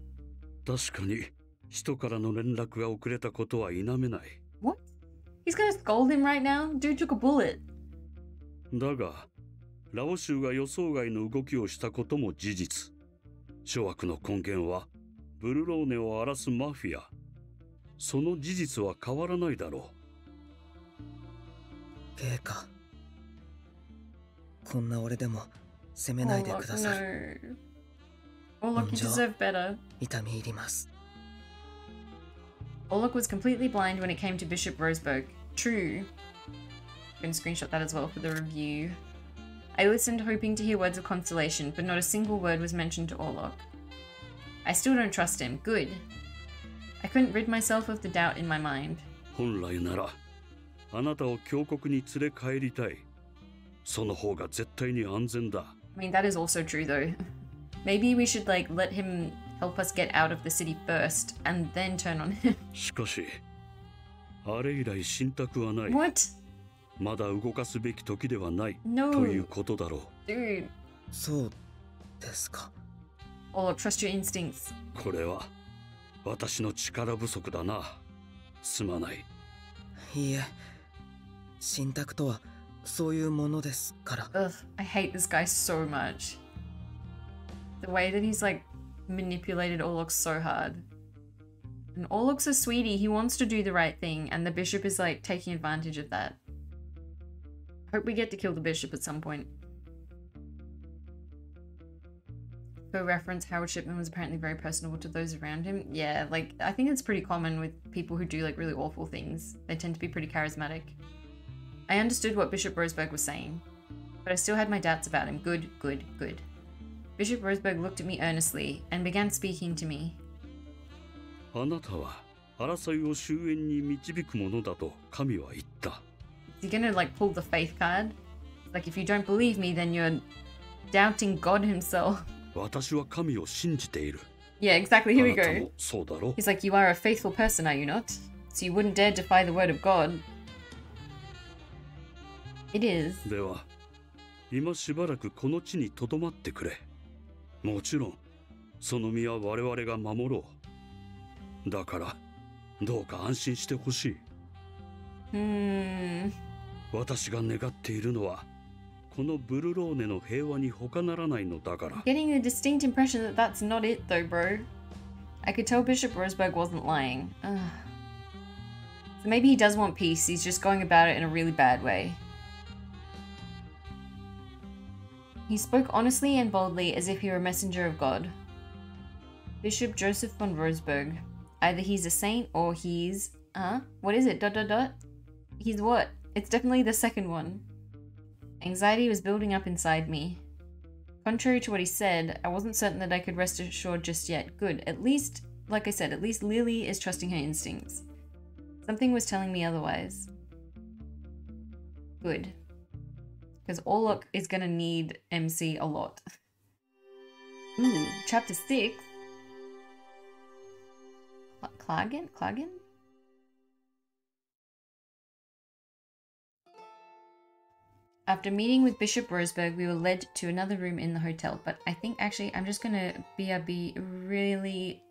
確かに使徒からの連絡が遅れたことは否めない。What? He's gonna scold him right now? Dude took a bullet. だが、ラオ州が予想外の動きをしたことも事実。諸悪の根源はブルローネを荒らすマフィア。その事実は変わらないだろう。陛下。こんな俺でも責めないでください。Orlok, you deserve better. 痛み入ります。Orlok was completely blind when it came to Bishop Roseberg. True. I'm going to screenshot that as well for the review. I listened, hoping to hear words of consolation, but not a single word was mentioned to Orlok. I still don't trust him. Good. I couldn't rid myself of the doubt in my mind. 本来ならあなたを峡谷に連れ帰りたい。その方が絶対に安全だ。I mean, that is also true though. Maybe we should like let him help us get out of the city first and then turn on him. しかし、あれ以来信託はない。 What? まだ動かすべき時ではない、 No. ということだろう。 Dude. そうですか。 Orlok, trust your instincts. これは私の力不足だな。すまない。いいえ、信託とはそういうものですから。 Ugh, I hate this guy so much. The way that he's like manipulated Orlok so hard. And Orlok's a sweetie, he wants to do the right thing, and the bishop is like taking advantage of that. Hope we get to kill the bishop at some point. For reference, Howard Shipman was apparently very personable to those around him. Yeah, like, I think it's pretty common with people who do like really awful things. They tend to be pretty charismatic. I understood what Bishop Roseberg was saying, but I still had my doubts about him. Good, good, good. Bishop Roseberg looked at me earnestly and began speaking to me. あなたは争いを終焉に導くものだと神は言った。Is he gonna like pull the faith card? Like if you don't believe me, then you're doubting God himself. 私は神を信じている。 Yeah, exactly. Here we あなた go. もそうだろ。 He's like, you are a faithful person, are you not? So you wouldn't dare defy the word of God. It is. では、今しばらくこの地に留まってくれ。もちろん、その身は我々が守ろう。だから、どうか安心してほしい。私が願っているのは、このブルローネの平和に他ならないのだから。Getting the distinct impression that that's not it though, bro. I could tell Bishop Roseberg wasn't lying. Ugh. So maybe he does want peace, he's just going about it in a really bad way. He spoke honestly and boldly as if he were a messenger of God. Bishop Joseph von Roseberg. Either he's a saint or he's... What is it? ... He's what? It's definitely the second one. Anxiety was building up inside me. Contrary to what he said, I wasn't certain that I could rest assured just yet. Good. At least, like I said, at least Lily is trusting her instincts. Something was telling me otherwise. Good. Because Orlok is gonna need MC a lot. Ooh, chapter 6. Klagen? Klagen? After meeting with Bishop Roseberg, we were led to another room in the hotel, but I think actually I'm just gonna BRB really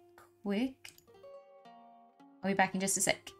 quick. I'll be back in just a sec.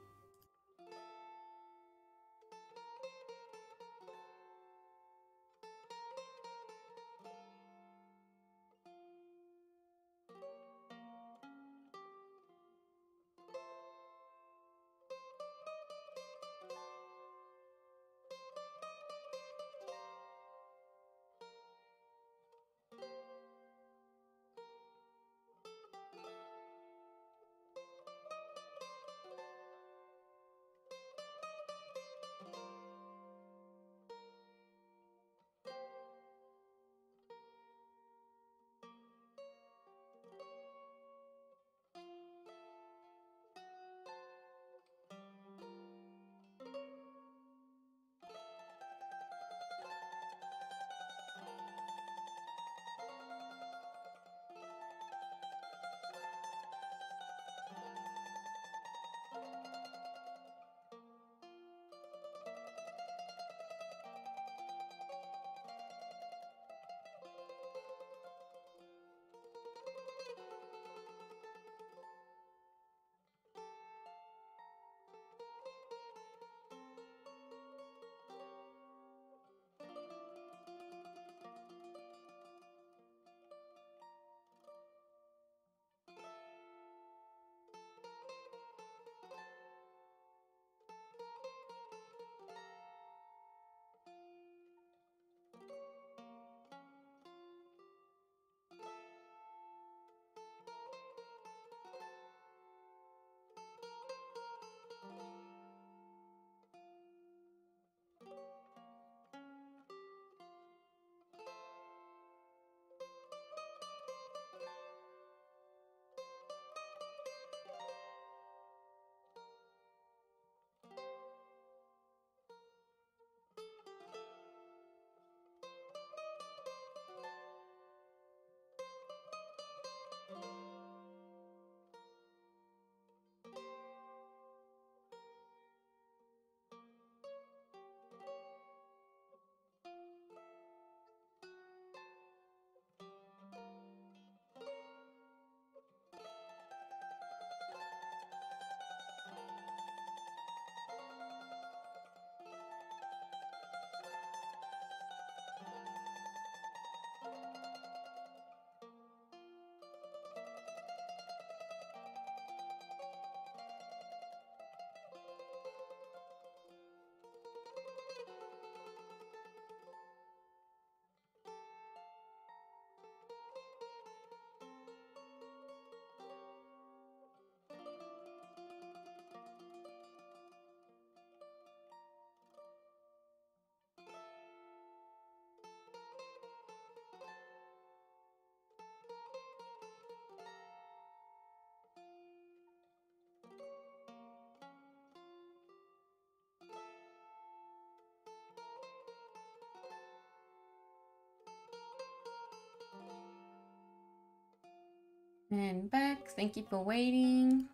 And back. Thank you for waiting.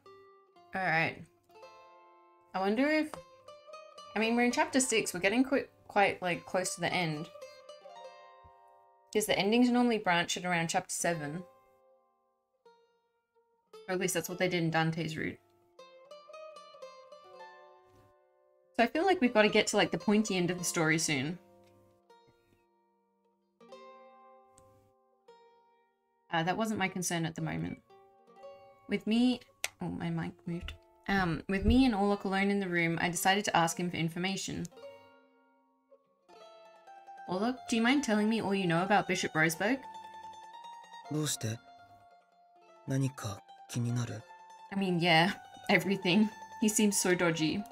Alright. I wonder if... I mean, we're in chapter 6. We're getting quite like, close to the end. Because the endings normally branch at around chapter 7. Or at least that's what they did in Dante's route. So I feel like we've got to get to, like, the pointy end of the story soon. That wasn't my concern at the moment. With me... Oh, my mic moved. With me and Orlok alone in the room, I decided to ask him for information. Orlok, do you mind telling me all you know about Bishop Roseberg? どうして？何か気になる？ I mean, yeah, everything. He seems so dodgy.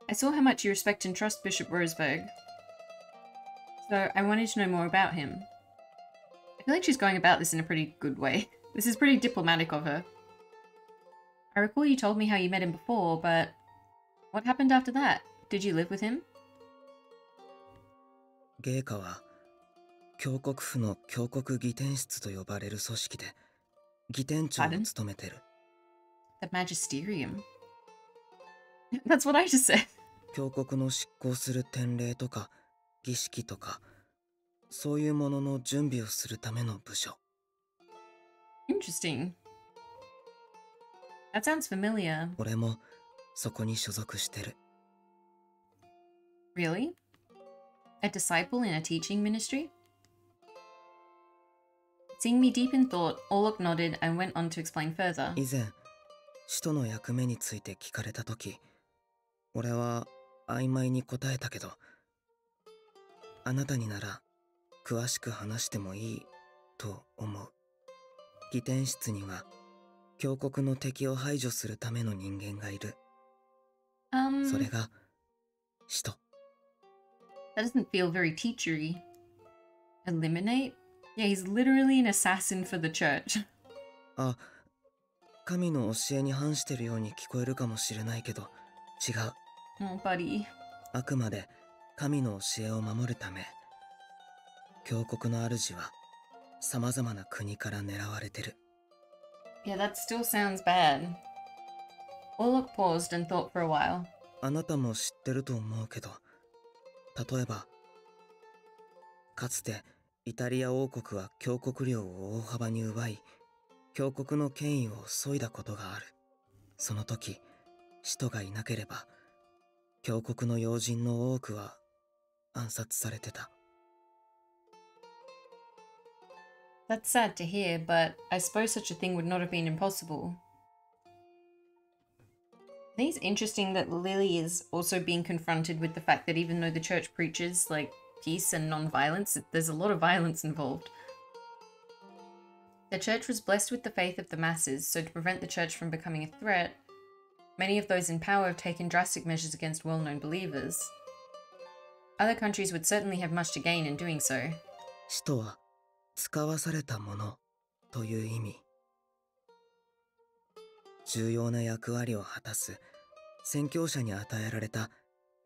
I saw how much you respect and trust Bishop Roseberg. So, I wanted to know more about him. I feel like she's going about this in a pretty good way. This is pretty diplomatic of her. I recall you told me how you met him before, but what happened after that? Did you live with him? 芸家は教国府の教国儀典室と呼ばれる組織で儀典長を務めてる。The Magisterium. That's what I just said. 教国の執行する典礼とか儀式とかそういうものの準備をするための部署。Interesting. That sounds familiar. 俺もそこに所属してる。Really? A disciple in a teaching ministry? Seeing me deep in thought, Orlok nodded and went on to explain further. 以前使徒の役目について聞かれたとき、俺は曖昧に答えたけど、あなたになら詳しく話してもいいと思う。儀典室には教国の敵を排除するための人間がいる。それが使徒。That doesn't feel very teachery. Eliminate? Yeah, he's literally an assassin for the church. あ、神の教えに反してるように聞こえるかもしれないけど、違う。Oh, buddy. あくまで神の教えを守るため、教国の主は様々な国から狙われてる。Yeah, that still sounds bad. Orlok paused and thought for a while. あなたも知ってると思うけど、例えば、かつてイタリア王国は教国領を大幅に奪い、教国の権威を削いだことがある。その時、使徒がいなければ、教国の要人の多くは暗殺されてた。That's sad to hear, but I suppose such a thing would not have been impossible. I think it's interesting that Lily is also being confronted with the fact that even though the church preaches, like, peace and non-violence, there's a lot of violence involved. The church was blessed with the faith of the masses, so to prevent the church from becoming a threat, many of those in power have taken drastic measures against well-known believers. Other countries would certainly have much to gain in doing so. 使徒は使わされたものという意味。重要な役割を果たす宣教者に与えられた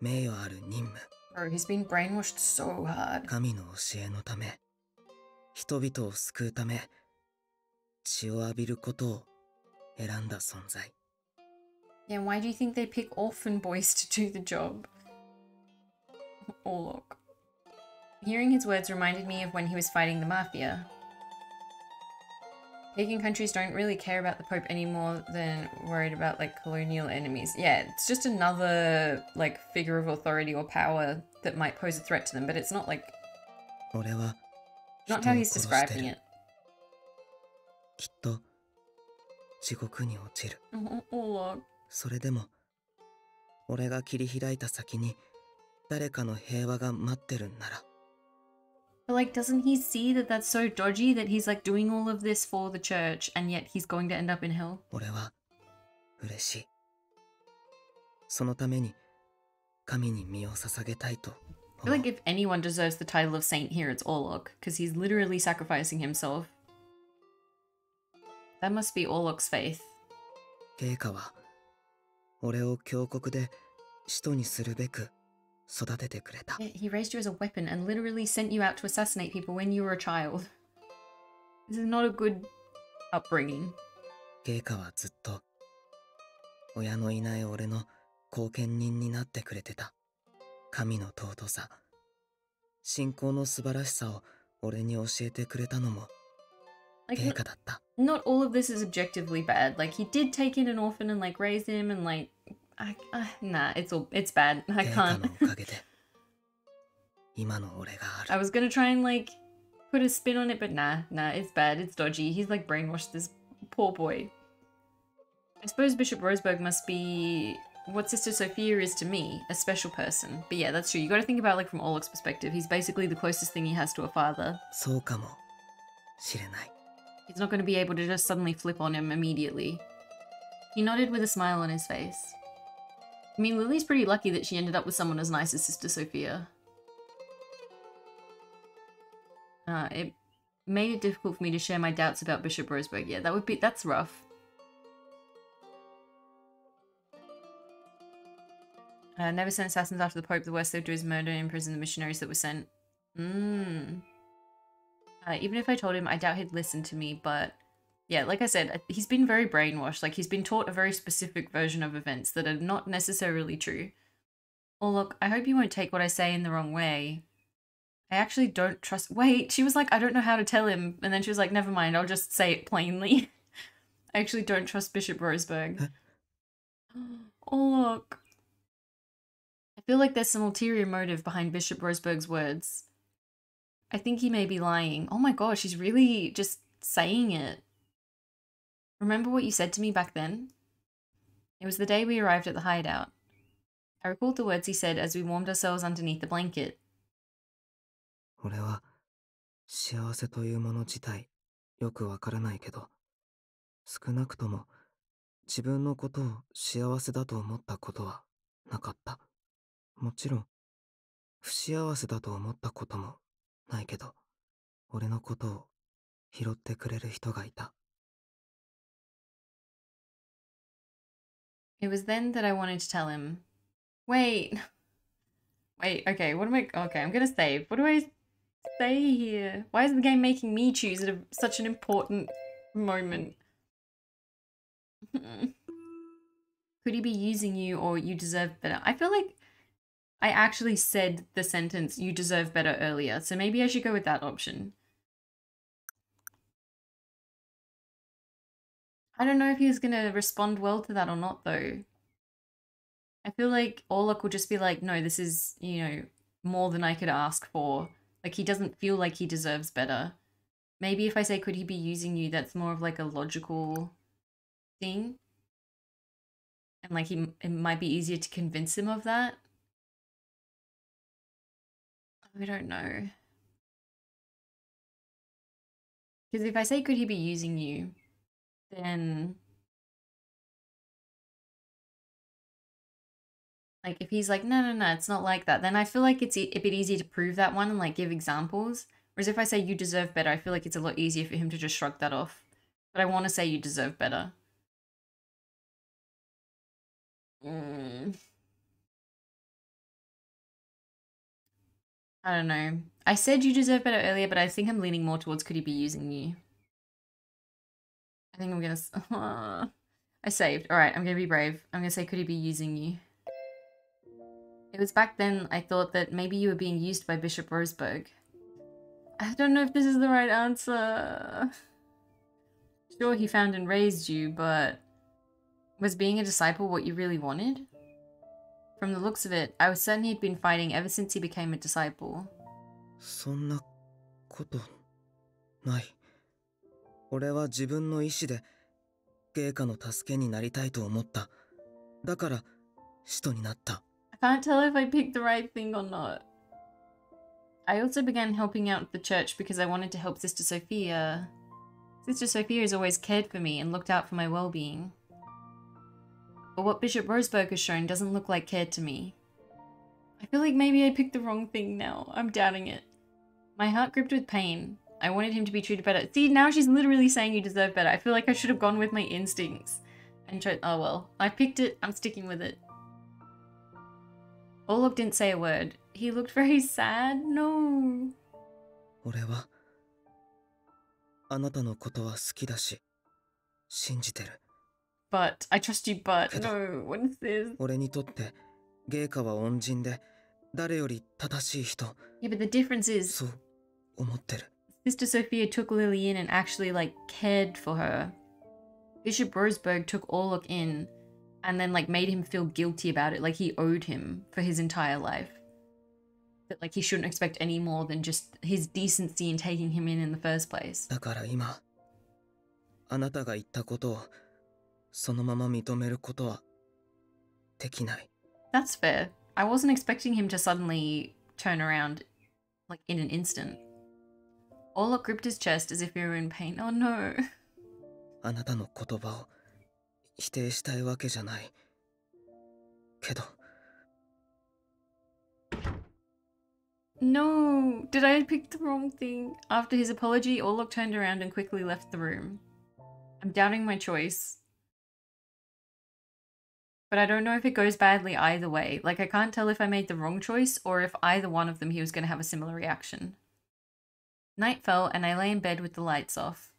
名誉ある任務。Bro, he's been brainwashed so hard. 神の教えのため、人々を救うため、血を浴びることを選んだ存在。Yeah, why do you think they pick orphan boys to do the job? Orlok. Hearing his words reminded me of when he was fighting the Mafia. Pagan countries don't really care about the Pope any more than worried about, like, colonial enemies. Yeah, it's just another, like, figure of authority or power that might pose a threat to them, but it's not, like... 俺は Not how he's describing it. きっと地獄に落ちる。Orlok. それでも俺が切り開いた先に誰かの平和が待ってるんなら。But, like, doesn't he see that that's so dodgy that he's, like, doing all of this for the church and yet he's going to end up in hell? 俺は嬉しい。そのために神に身を捧げたいと。I feel like if anyone deserves the title of saint here, it's Orlok, because he's literally sacrificing himself. That must be Orlok's faith. 陛下は俺を教国で使徒にするべく育ててくれた。Yeah, he raised you as a weapon and literally sent you out to assassinate people when you were a child. This is not a good upbringing. ゲイカはずっと親のいない俺の後見人になってくれてた。神の尊さ、信仰の素晴らしさを俺に教えてくれたのもゲイカだった。Not all of this is objectively bad. Like, he did take in an orphan and, like, raise him and, like, nah, it's bad. I ゲイカ can't. のおかげで今の俺がある。I was gonna try and, like, put a spin on it, but nah, it's bad. It's dodgy. He's, like, brainwashed this poor boy. I suppose Bishop Roseberg must be what Sister Sophia is to me, a special person. But yeah, that's true. You gotta think about, like, from Orlok's perspective. He's basically the closest thing he has to a father. そうかもしれない。He's not gonna be able to just suddenly flip on him immediately. He nodded with a smile on his face. I mean, Lily's pretty lucky that she ended up with someone as nice as Sister Sophia. It made it difficult for me to share my doubts about Bishop Roseberg. Yeah, that's rough. Never sent assassins after the Pope. The worst they would do is murder and imprison the missionaries that were sent. Even if I told him, I doubt he'd listen to me, but yeah, like I said, he's been very brainwashed. Like, he's been taught a very specific version of events that are not necessarily true. Or look, I hope you won't take what I say in the wrong way. I actually don't trust— wait, she was like, I don't know how to tell him, and then she was like, never mind, I'll just say it plainly. I actually don't trust Bishop Roseberg. Oh, look. I feel like there's some ulterior motive behind Bishop Roseberg's words. I think he may be lying. Oh my gosh, he's really just saying it. Remember what you said to me back then? It was the day we arrived at the hideout. I recalled the words he said as we warmed ourselves underneath the blanket. 俺は幸せというもの自体よくわからないけど、少なくとも自分のことを幸せだと思ったことはなかった。もちろん不幸せだと思ったこともないけど、俺のことを拾ってくれる人がいた。It was then that I wanted to tell him. Wait, okay, what am I— okay, I'm gonna save. What do I say here? Why is the game making me choose at such an important moment? Could he be using you, or you deserve better? I feel like I actually said the sentence, you deserve better, earlier, so maybe I should go with that option. I don't know if he's gonna respond well to that or not, though. I feel like Orlok will just be like, no, this is, you know, more than I could ask for. Like, he doesn't feel like he deserves better. Maybe if I say, could he be using you, that's more of like a logical thing. And like, it might be easier to convince him of that. I don't know. Because if I say, could he be using you, then like, if he's like, no, it's not like that, then I feel like it's a bit easier to prove that one and like give examples. Whereas if I say you deserve better, I feel like it's a lot easier for him to just shrug that off. But I want to say you deserve better. I don't know. I said you deserve better earlier, but I think I'm leaning more towards could he be using you. I think I'm gonna— I saved. Alright, I'm gonna be brave. I'm gonna say could he be using you. It was back then I thought that maybe you were being used by Bishop Roseberg. I don't know if this is the right answer. Sure, he found and raised you, but was being a disciple what you really wanted? From the looks of it, I was certain he'd been fighting ever since he became a disciple. そんなことない。俺は自分の意志でゲイカの助けになりたいと思った。だから使徒になった。I can't tell if I picked the right thing or not. I also began helping out the church because I wanted to help Sister Sophia. Sister Sophia has always cared for me and looked out for my well-being. But what Bishop Roseberg has shown doesn't look like care to me. I feel like maybe I picked the wrong thing now. I'm doubting it. My heart gripped with pain. I wanted him to be treated better. See, now she's literally saying you deserve better. I feel like I should have gone with my instincts. And tried— oh well. I picked it. I'm sticking with it. Orlok didn't say a word. He looked very sad. No. 俺はあなたのことは好きだし、信じてる。 But I trust you, but けど、 no, what is this? 俺にとってゲイカは恩人で誰より正しい人。 Yeah, but the difference is そう思ってる。 Sister Sophia took Lily in and actually like cared for her. Bishop Roseberg took Orlok in and then like made him feel guilty about it, like he owed him for his entire life. That like he shouldn't expect any more than just his decency in taking him in the first place. だから今、あなたが言ったことをそのまま認めることはできない。 That's fair. I wasn't expecting him to suddenly turn around like in an instant. Orlok gripped his chest as if he were in pain. Oh no. あなたの言葉を否定したいわけじゃない。けど、 No! Did I pick the wrong thing? After his apology, Orlok turned around and quickly left the room. I'm doubting my choice. But I don't know if it goes badly either way. Like, I can't tell if I made the wrong choice or if either one of them he was going to have a similar reaction. Night fell and I lay in bed with the lights off.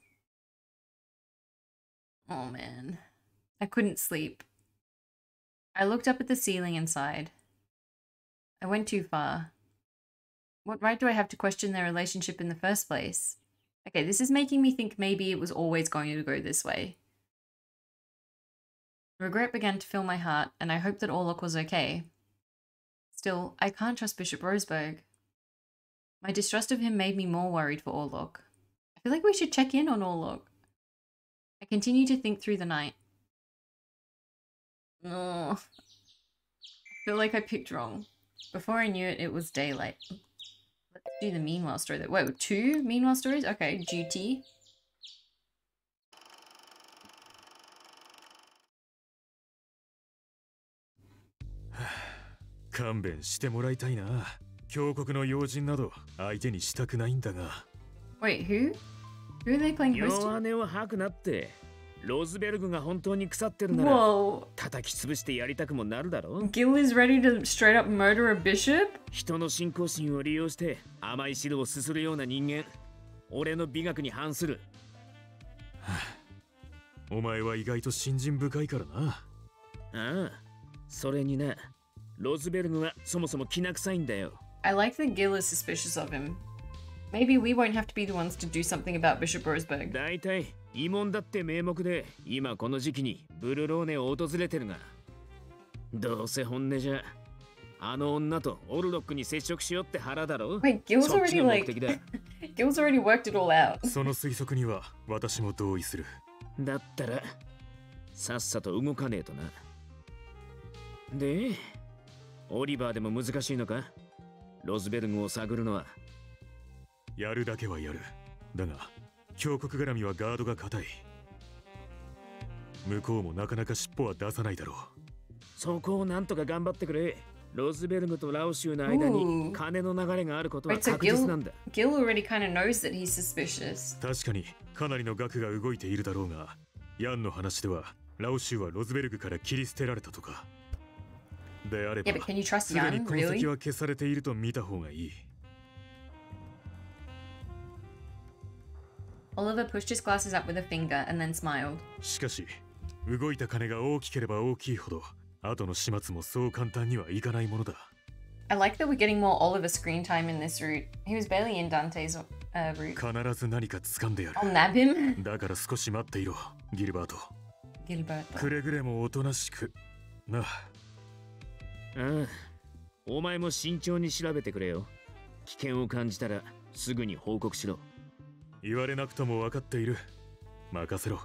Oh man. I couldn't sleep. I looked up at the ceiling and sighed. I went too far. What right do I have to question their relationship in the first place? Okay, this is making me think maybe it was always going to go this way. Regret began to fill my heart, and I hoped that Orlok was okay. Still, I can't trust Bishop Roseberg. My distrust of him made me more worried for Orlok. I feel like we should check in on Orlok. I continued to think through the night. Oh, I feel like I picked wrong. Before I knew it, it was daylight. Let's do the meanwhile story. Whoa, 2 meanwhile stories? Okay, duty. Wait, who? Who are they playing host to? 弱音を吐くなって。ロズベルグが本当に腐ってるなら Whoa. 叩き潰してやりたくもなるだろ Gil is ready to straight up murder a bishop? 人の信仰心を利用して甘い汁をすするような人間俺の美学に反するお前は意外と信心深いからな。ああそれになロズベルグはそもそもきな臭いんだよ I like that Gil is suspicious of him. Maybe we won't have to be the ones to do something about Bishop Roseberg. だいたい慰問だって名目で今この時期にブルローネを訪れてるがどうせ本音じゃあの女とオルロックに接触しようって腹だろ Wait, Gil's already like Gil's already worked it all out. その推測には私も同意する。だったらさっさと動かねえとなでオリバーでも難しいのかロズベルグを探るのはやるだけはやる。だが峡谷絡みはガードが固い。向こうもなかなか尻尾は出さないだろう。そこをなんとか頑張ってくれ。ロズベルグとラオシュの間に金の流れがあることは確実なんだ。Gil already kind of knows that he's suspicious. 確かにかなりの額が動いているだろうが、ヤンの話ではラオシュはロズベルグから切り捨てられたとか。であれば、 Yeah, but can you trust すでに Jan? 痕跡 Really? は消されていると見た方がいい。Oliver pushed his glasses up with a finger and then smiled. しかし、動いた金が大きければ大きいほど、後の始末もそう簡単にはいかないものだ。I like that we're getting more Oliver screen time in this route. He was barely in Dante's route. 必ず何か掴んでやる。 I'll nab him. だから少し待っていろ、ギルバート。 Gilberto. くれぐれもおとなしく。な。ああ、お前も慎重に調べてくれよ。危険を感じたらすぐに報告しろ。言われなくとも分かっている。任せろ。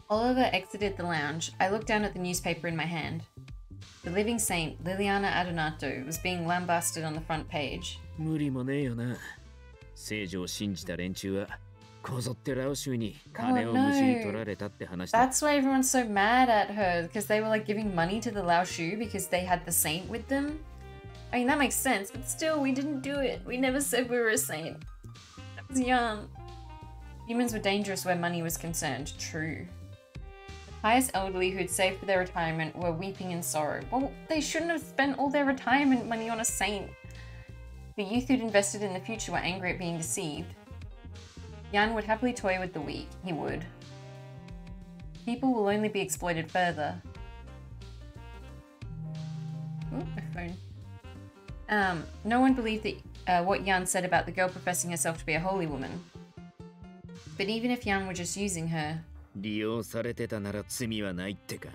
Oliver exited the lounge. I looked down at the newspaper in my hand. The living saint, Liliana Adonato, was being lambasted on the front page. 無理もねえよな。聖女を信じた連中はこぞってラオシュに金を無事に取られたって話だ。That's why everyone's so mad at her, because they were like giving money to the Lao Shu because they had the saint with them. I mean, that makes sense, but still, we didn't do it. We never said we were a saint. I was young. Humans were dangerous where money was concerned. True. The pious elderly who'd saved for their retirement were weeping in sorrow. Well, they shouldn't have spent all their retirement money on a saint. The youth who'd invested in the future were angry at being deceived. Jan would happily toy with the weak. He would. People will only be exploited further. Ooh, my phone. No one believed that what Jan said about the girl professing herself to be a holy woman. But even if Jan were just using her... 利用されてたなら罪はないってか？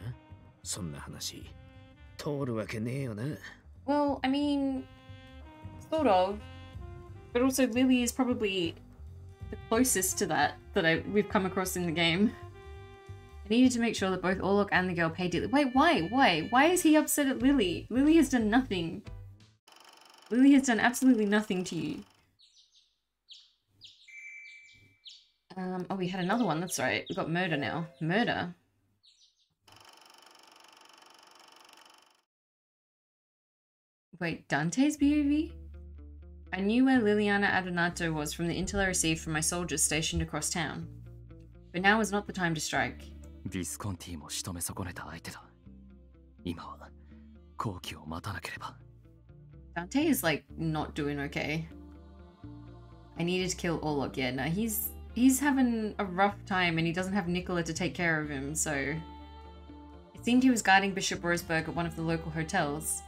そんな話通るわけねえよな。Well, I mean, sort of. But also Lily is probably the closest to that we've come across in the game. I needed to make sure that both Orlok and the girl paid dearly. Wait, why? Why? Why is he upset at Lily? Lily has done nothing. Lily has done absolutely nothing to you. Oh, we had another one. That's right. We've got murder now. Murder? Wait, Dante's POV? I knew where Liliana Adonato was from the intel I received from my soldiers stationed across town. But now is not the time to strike. Visconti も仕留め損ねた相手だ。今は好機を待たなければ。Dante is like not doing okay. I needed to kill Orlok. Yeah, no, he's having a rough time and he doesn't have Nicola to take care of him, so... It seemed he was guarding Bishop Roseberg at one of the local hotels.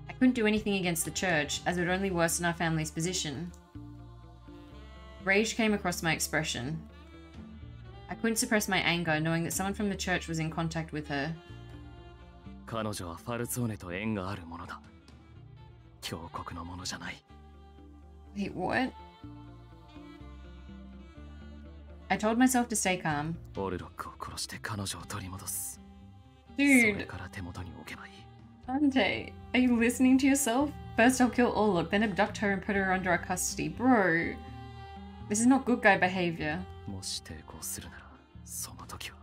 I couldn't do anything against the church, as it would only worsen our family's position. Rage came across my expression. I couldn't suppress my anger, knowing that someone from the church was in contact with her. 彼女はファルツォーネと縁があるものだ。強国のものじゃない。Wait, what? I told myself to stay calm. オルロックを殺して彼女を取り戻す。Dude. それから手元に置けばいい。Dante, are you listening to yourself? First I'll kill Orlok, then abduct her and put her under our custody. Bro, this is not good guy behavior. もし抵抗するなら、その時は。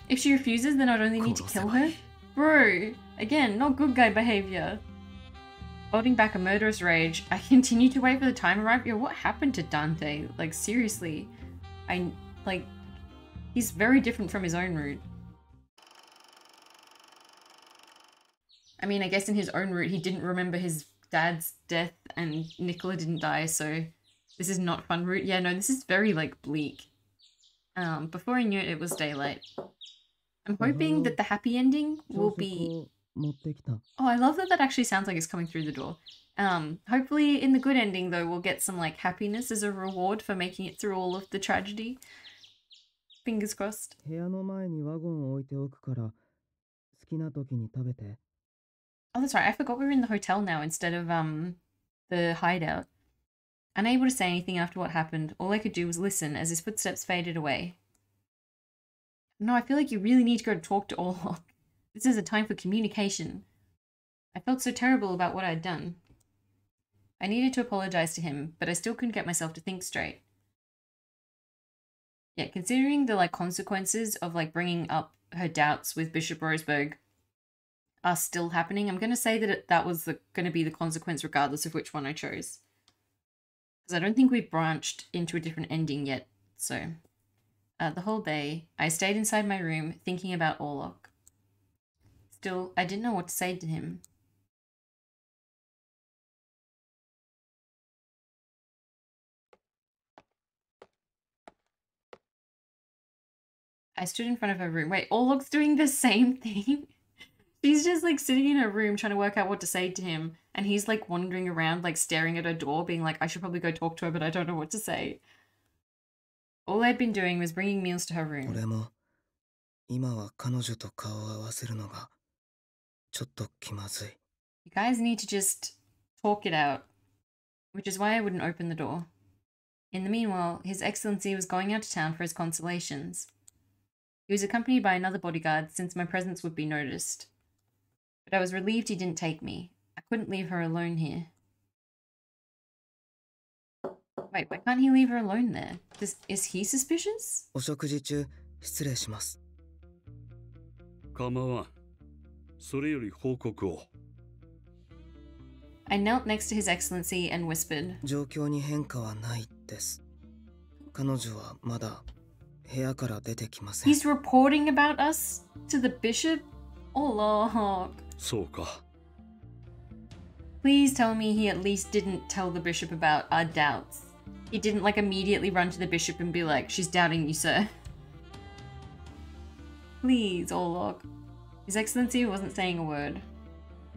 If she refuses, then I'd only need to kill her? Bro, again, not good guy behavior. Holding back a murderous rage, I continue to wait for the time to arrive. Yo, what happened to Dante? Like, seriously. He's very different from his own route. I mean, I guess in his own route, he didn't remember his dad's death and Nicola didn't die, so this is not fun route. Yeah, no, this is very, like, bleak. Before I knew it, it was daylight. I'm hoping that the happy ending will be... Oh, I love that that actually sounds like it's coming through the door. Hopefully in the good ending, though, we'll get some, like, happiness as a reward for making it through all of the tragedy. Fingers crossed. Oh, that's right. I forgot we were in the hotel now instead of, the hideout. Unable to say anything after what happened, all I could do was listen as his footsteps faded away. No, I feel like you really need to go talk to Orlok. This is a time for communication. I felt so terrible about what I'd done. I needed to apologize to him, but I still couldn't get myself to think straight. Yeah, considering the, like, consequences of, like, bringing up her doubts with Bishop Roseberg are still happening, I'm going to say that that was going to be the consequence regardless of which one I chose. Because I don't think we've branched into a different ending yet, so... the whole day, I stayed inside my room thinking about Orlok. Still, I didn't know what to say to him. I stood in front of her room. Wait, Orlok's doing the same thing? She's just like sitting in her room trying to work out what to say to him. And he's like wandering around, like staring at her door, being like, I should probably go talk to her, but I don't know what to say. All I'd been doing was bringing meals to her room. You guys need to just talk it out. Which is why I wouldn't open the door. In the meanwhile, His Excellency was going out of town for his consolations. He was accompanied by another bodyguard since my presence would be noticed. But I was relieved he didn't take me. I couldn't leave her alone here. Wait, why can't he leave her alone there? Is he suspicious? I knelt next to His Excellency and whispered. He's reporting about us to the bishop? Orlok. Please tell me he at least didn't tell the bishop about our doubts. He didn't like immediately run to the bishop and be like, she's doubting you, sir. Please, Orlok. His Excellency wasn't saying a word.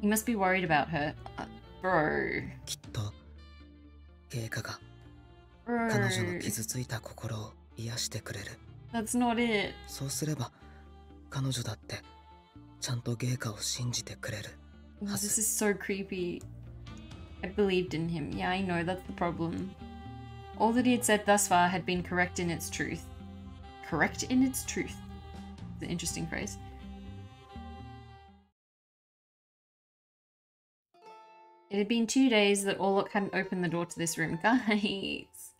He must be worried about her. Bro. きっと経過が彼女の傷ついた心を癒してくれる。That's not it. そうすれば彼女だってちゃんと芸家を信じてくれるは This ず。 is so creepy. I believed in him. Yeah, I know, that's the problem. All that he had said thus far had been correct in its truth. Correct in its truth. It's an interesting phrase. It had been 2 days that Orlok hadn't opened the door to this room. Guys!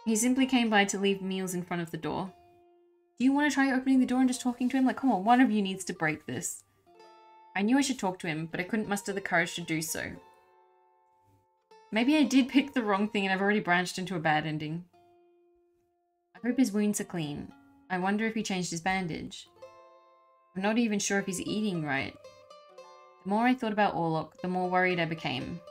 He simply came by to leave meals in front of the door. Do you want to try opening the door and just talking to him? Like, come on, one of you needs to break this. I knew I should talk to him, but I couldn't muster the courage to do so. Maybe I did pick the wrong thing and I've already branched into a bad ending. I hope his wounds are clean. I wonder if he changed his bandage. I'm not even sure if he's eating right. The more I thought about Orlok, the more worried I became.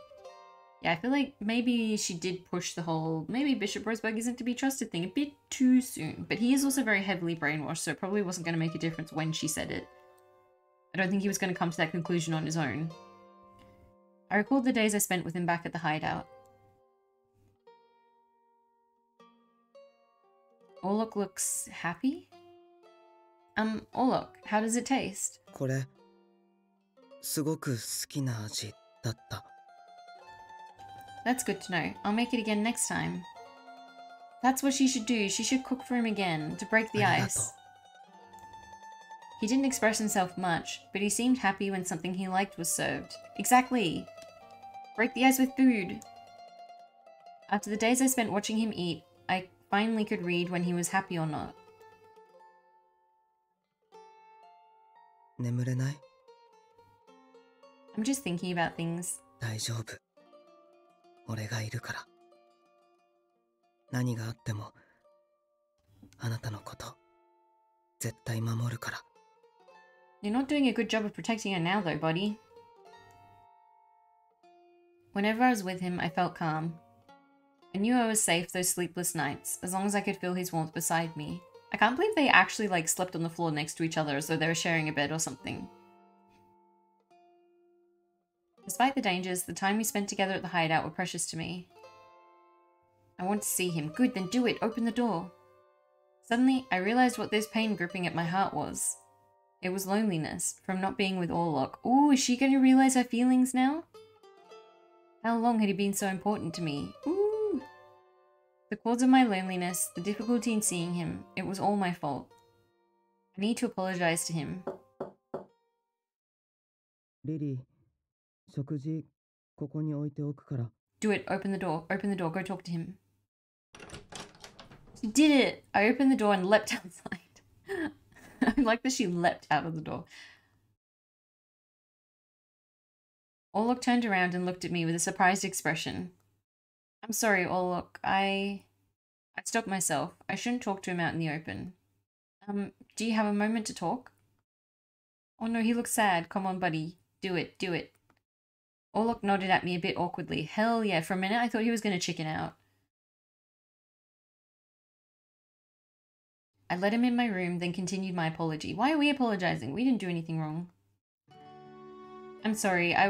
Yeah, I feel like maybe she did push the whole maybe Bishop Roseberg isn't to be trusted thing a bit too soon. But he is also very heavily brainwashed, so it probably wasn't going to make a difference when she said it. I don't think he was going to come to that conclusion on his own. I recalled the days I spent with him back at the hideout. Orlok looks happy? Orlok, how does it taste? これすごく好きな味だった。 That's good to know. I'll make it again next time. That's what she should do. She should cook for him again, to break the ice. He didn't express himself much, but he seemed happy when something he liked was served. Exactly! Break the ice with food! After the days I spent watching him eat, I finally could read when he was happy or not. 眠れない？ I'm just thinking about things. 大丈夫。俺がいるから。何があってもあなたのこと絶対守るから。 You're not doing a good job of protecting her now though, buddy. Whenever I was with him, I felt calm. I knew I was safe those sleepless nights, as long as I could feel his warmth beside me. I can't believe they actually like slept on the floor next to each other as though they were sharing a bed or something. Despite the dangers, the time we spent together at the hideout were precious to me. I want to see him. Good, then do it. Open the door. Suddenly, I realized what this pain gripping at my heart was. It was loneliness, from not being with Orlok. Ooh, is she going to realize her feelings now? How long had he been so important to me? Ooh. The cause of my loneliness, the difficulty in seeing him, it was all my fault. I need to apologize to him. リリー、食事ここに置いておくから。 Do it. Open the door. Open the door. Go talk to him. She did it! I opened the door and leapt outside. I like that she leapt out of the door. Orlok turned around and looked at me with a surprised expression. I'm sorry, Orlok. I stopped myself. I shouldn't talk to him out in the open. Do you have a moment to talk? Oh no, he looks sad. Come on, buddy. Do it. Do it. Orlok nodded at me a bit awkwardly. Hell yeah, for a minute I thought he was going to chicken out. I let him in my room, then continued my apology. Why are we apologizing? We didn't do anything wrong. I'm sorry, I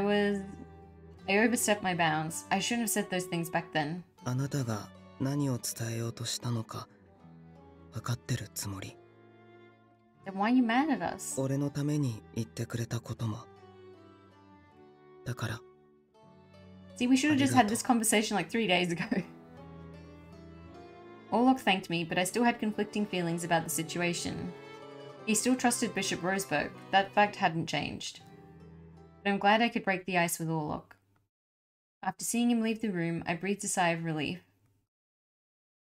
overstepped my bounds. I shouldn't have said those things back then. あなたが何を伝えようとしたのか分かってるつもり。 Then why are you mad at us? 俺のために言ってくれたことも。だから。 See, we should have just had this conversation like 3 days ago. Orlok thanked me, but I still had conflicting feelings about the situation. He still trusted Bishop Roseberg. That fact hadn't changed. But I'm glad I could break the ice with Orlok. After seeing him leave the room, I breathed a sigh of relief.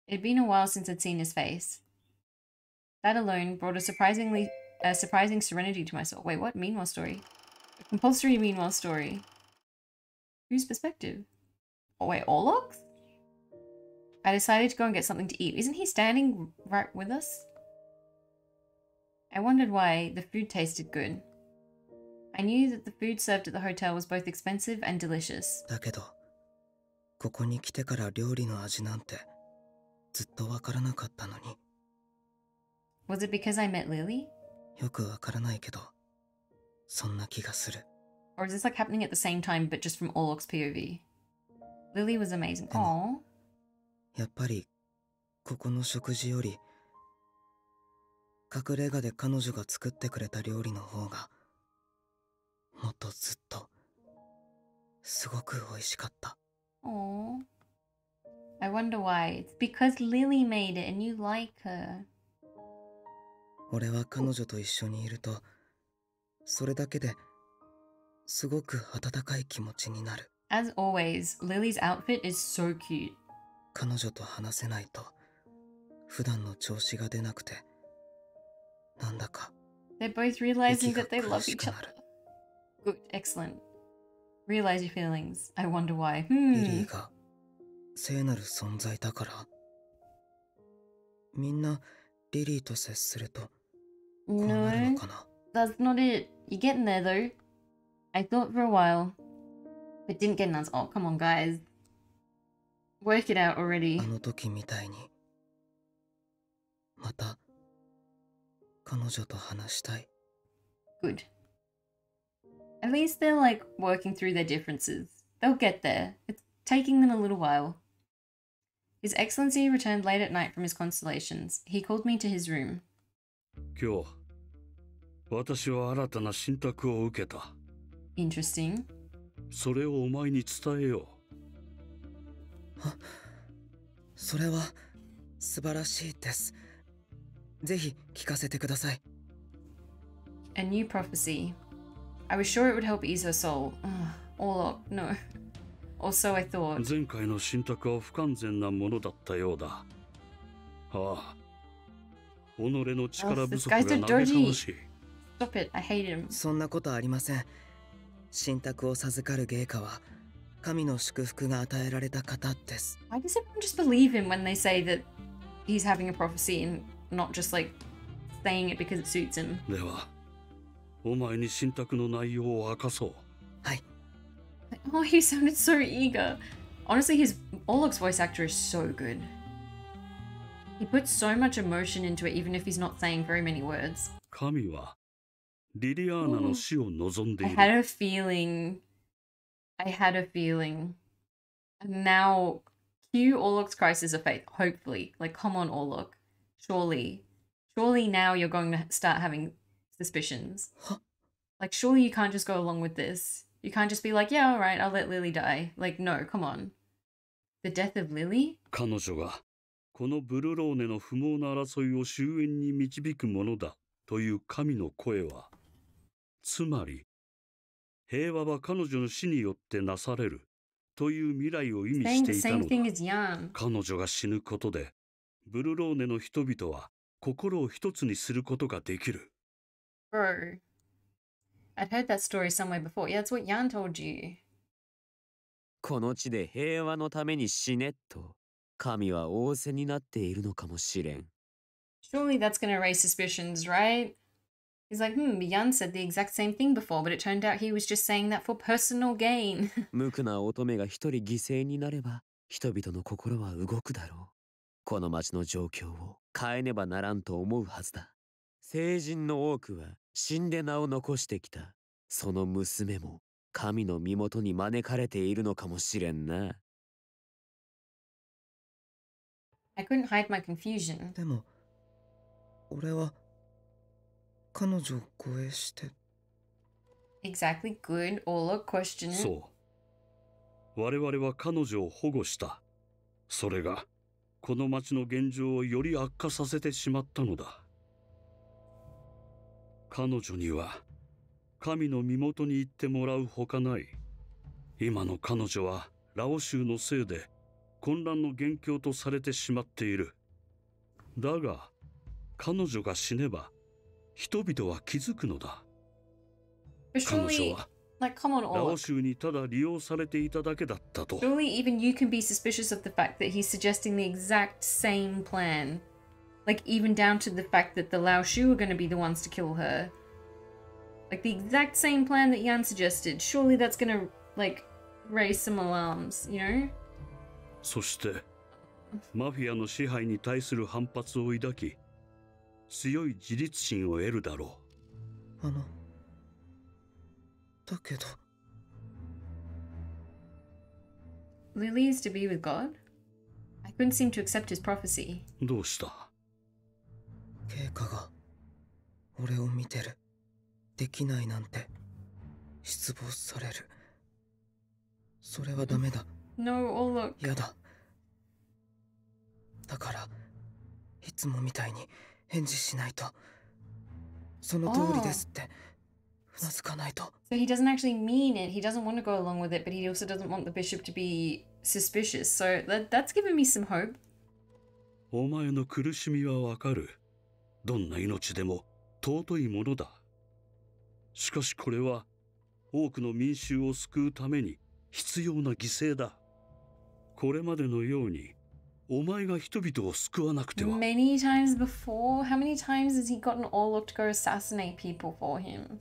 It had been a while since I'd seen his face. That alone brought a surprising serenity to my soul. Wait, what? Meanwhile story? A compulsory meanwhile story. Whose perspective? Oh wait, Orlok's? I decided to go and get something to eat. Isn't he standing right with us? I wondered why the food tasted good. I knew that the food served at the hotel was both expensive and delicious. だけどここに来てから料理の味なんてずっとわからなかったのに。Was it because I met Lily? よくわからないけど、そんな気がする。Or is this like happening at the same time but just from Orlok's POV? Lily was amazing. Aww. やっぱりここの食事より隠れ家で彼女が作ってくれた料理の方がもっとずっとすごく美味しかった。Aww. I wonder why. It's because Lily made it and you like her. 俺は彼女と一緒にいるとそれだけですごく温かい気持ちになる。As always, Lily's outfit is so cute. 彼女と話せないと普段の調子が出なくてなんだか They're both realizing that they love each other. Good, excellent. Realize your feelings. I wonder why. リリーが聖なる存在だからみんなリリーと接するとこうなるのかな。 That's not it. You're getting there though. I thought for a while, but didn't get an answer. Oh, come on, guys. Work it out already. あの時みたいにまた彼女と話したい。 Good. At least they're like working through their differences. They'll get there. It's taking them a little while. His Excellency returned late at night from his constellations. He called me to his room. 今日、私は新たな信託を受けた。Interesting. それをお前に伝えよう。それは素晴らしいです。ぜひ聞かせてください。A new prophecy. I was sure it would help ease her soul. Orlok, no. Or so I thought. 前回の信託は不完全なものだったようだ。ああ。己の力不足が嘆かわしい。Stop it, I hate him. そんなことありません。信託を授かる芸家は神の祝福が与えられた方です。Why does everyone just believe him when they say that he's having a prophecy and not just like saying it because it suits him? では、お前に信託の内容を明かそう。はい。Oh, he sounded so eager. Honestly, Orlok's voice actor is so good. He puts so much emotion into it, even if he's not saying very many words. 神はリリアーナの死を望んでいる。I had a feeling. And now, cue Orlok's crisis of faith. Hopefully, like, come on, Orlok. Surely now you're going to start having suspicions. Like, surely you can't just go along with this. You can't just be like, yeah, all right, I'll let Lily die. Like, no, come on. The death of Lily? 彼女がこのブルローネの不毛な争いを終焉に導くものだという神の声は、つまり平和は彼女の死によってなされるという未来を意味していたのだ。彼女が死ぬことでブルローネの人々は心を一つにすることができる。Bro, I'd heard that story somewhere before. Yeah, that's what Jan told you. この地で平和のために死ねと神は仰せになっているのかもしれん。Surely that's going to raise suspicions, right? He's like, Jan said the exact same thing before, but it turned out he was just saying that for personal gain. 無垢な乙女が一人犠牲になれば人々の心は動くだろう。この町の状況を変えねばならんと思うはずだ。聖人の多くは死んで名を残してきた。その娘も神の身元に招かれているのかもしれんな。I couldn't hide my confusion. でも俺は彼女を護衛して。 Exactly, good. Orlok, question it. そう。我々は彼女を保護した。それがこの町の現状をより悪化させてしまったのだ。彼女には神の身元に行ってもらうほかない。今の彼女はラオ州のせいで混乱の元凶とされてしまっている。だが彼女が死ねば人々は気づくのだ。彼女はラオ州にただ利用されていただけだったと。Surely even you can be suspicious of the fact that he's suggesting the exact same plan. Like even down to the fact that the Lao Shu are going to be the ones to kill her. Like the exact same plan that Jan suggested. Surely that's going to like raise some alarms, you know? そしてマフィアの支配に対する反発を抱き、強い自立心を得るだろう。だけど Lily is to be with God? I couldn't seem to accept his prophecy. どうした？経過が俺を見てる。できないなんて失望される。それはダメだ。No, Orlok. やだ。だからいつもみたいに返事しないと。その通りですってうなずかないと。So he doesn't actually mean it. He doesn't want to go along with it, but he also doesn't want the bishop to be suspicious. So that's given me some hope. お前の苦しみはわかる。どんな命でも尊いものだ。しかしこれは多くの民衆を救うために必要な犠牲だ。これまでのようにお前が人々を救わなくては。Many times before? How many times has he gotten Orlok to go assassinate people for him?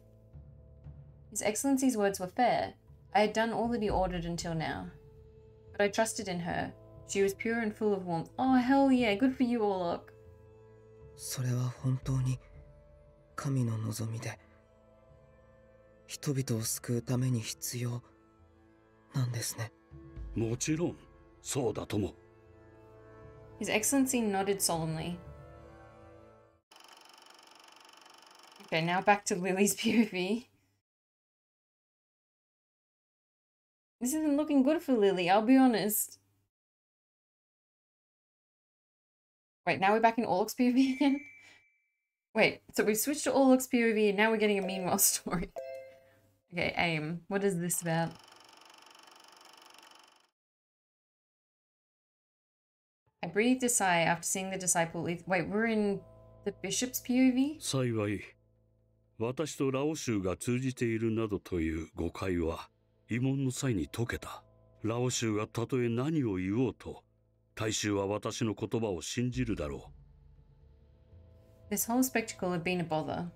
His Excellency's words were fair. I had done all that he ordered until now. But I trusted in her. She was pure and full of warmth. Oh, hell yeah. Good for you, Orlok. それは本当に神の望みで、人々を救うために必要なんですね。もちろん、そうだとも。His Excellency nodded solemnly. Okay, now back to Lily's POV. This isn't looking good for Lily, I'll be honest. Wait, now we're back in Orlok's POV again? Wait, so we've switched to Orlok's POV and now we're getting a meanwhile story. Okay, aim. What is this about? I breathed a sigh after seeing the disciple leave. Wait, we're in the bishop's POV? 幸い、私とラオ州が通じているなどという誤解は慰問の際に解けた。ラオ州がたとえ何を言おうと、大衆は私の言葉を信じるだろう。This whole spectacle had been a bother.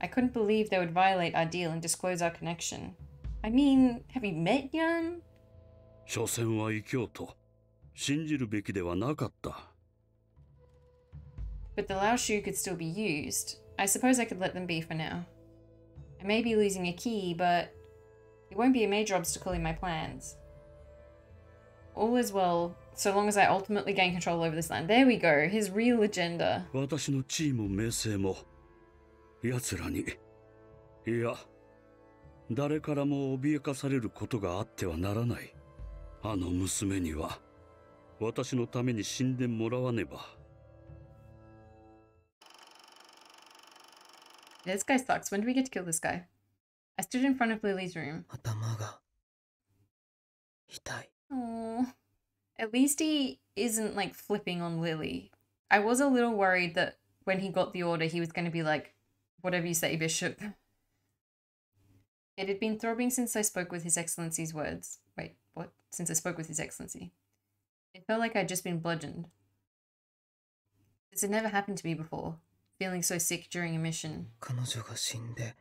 I couldn't believe they would violate our deal and disclose our connection. I mean, have you met Yan? 所詮は異教徒。信じるべきではなかった。But the Lao Shu could still be used. I suppose I could let them be for now. I may be losing a key, but it won't be a major obstacle in my plans. All is well, so long as I ultimately gain control over this land. There we go, his real agenda. 私の地位も名声も、奴らに、いや、誰からも脅かされることがあってはならない。あの娘には、私のために死んでもらわねば。This guy sucks. When do we get to kill this guy? I stood in front of Lily's room. 頭が痛い。Oh, at least he isn't like flipping on Lily. I was a little worried that when he got the order, he was going to be like, whatever you say, Bishop. It had been throbbing since I spoke with His Excellency's words. Wait, what? Since I spoke with His Excellency. It felt like I'd just been bludgeoned. This had never happened to me before, feeling so sick during a mission. 彼女が死んで、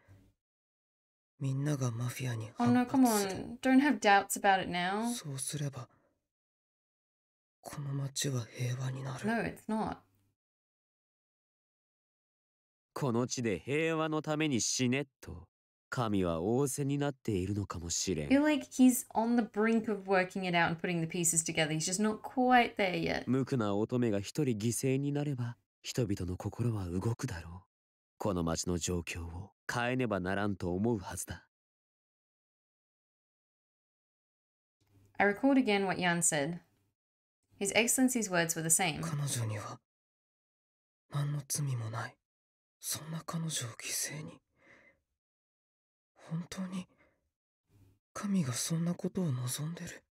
みんながマフィアに Oh no, 反 come 発する。 on. Don't have doubts about it now. そうすれば、この町は平和になる。 No, it's not. この地で平和のために死ねと神は仰せになっているのかもしれ I ん。 feel like he's on the brink of working it out and putting the pieces together. He's just not quite there yet. 無垢な乙女が一人犠牲になれば人々の心は動くだろう。この町の状況を変えねばならんと思うはずだ。I recalled again what Yan said. His Excellency's words were the same. 彼女には何の罪もない。そんな彼女を犠牲に。本当に神がそんなことを望んでる。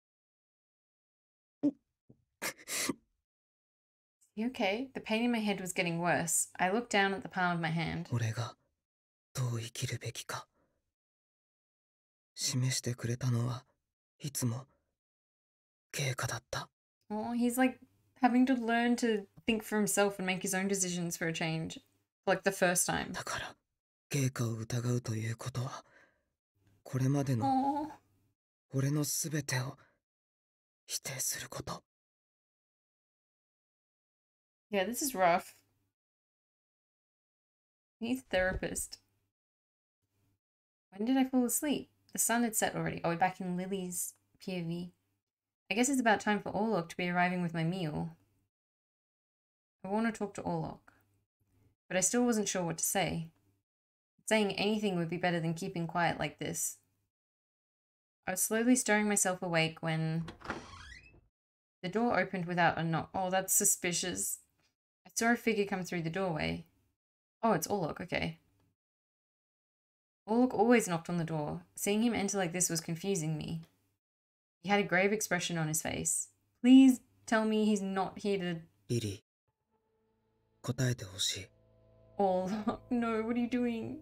You okay? The pain in my head was getting worse. I looked down at the palm of my hand. 俺がどう生きるべきか示してくれたのはいつも経過だった。 Oh, he's like having to learn to think for himself and make his own decisions for a change. Like the first time. だから経過を疑うということはこれまでの Oh. 俺のすべてを否定すること。 Yeah, this is rough. He's a therapist. When did I fall asleep? The sun had set already. Oh, we're back in Lily's POV. I guess it's about time for Orlok to be arriving with my meal. I want to talk to Orlok, but I still wasn't sure what to say. Saying anything would be better than keeping quiet like this. I was slowly stirring myself awake when the door opened without a knock. Oh, that's suspicious. I saw a figure come through the doorway. Oh, it's Orlok, okay. Orlok always knocked on the door. Seeing him enter like this was confusing me. He had a grave expression on his face. Please tell me he's not here to... リリー、答えてほしい。 Orlok, no, what are you doing?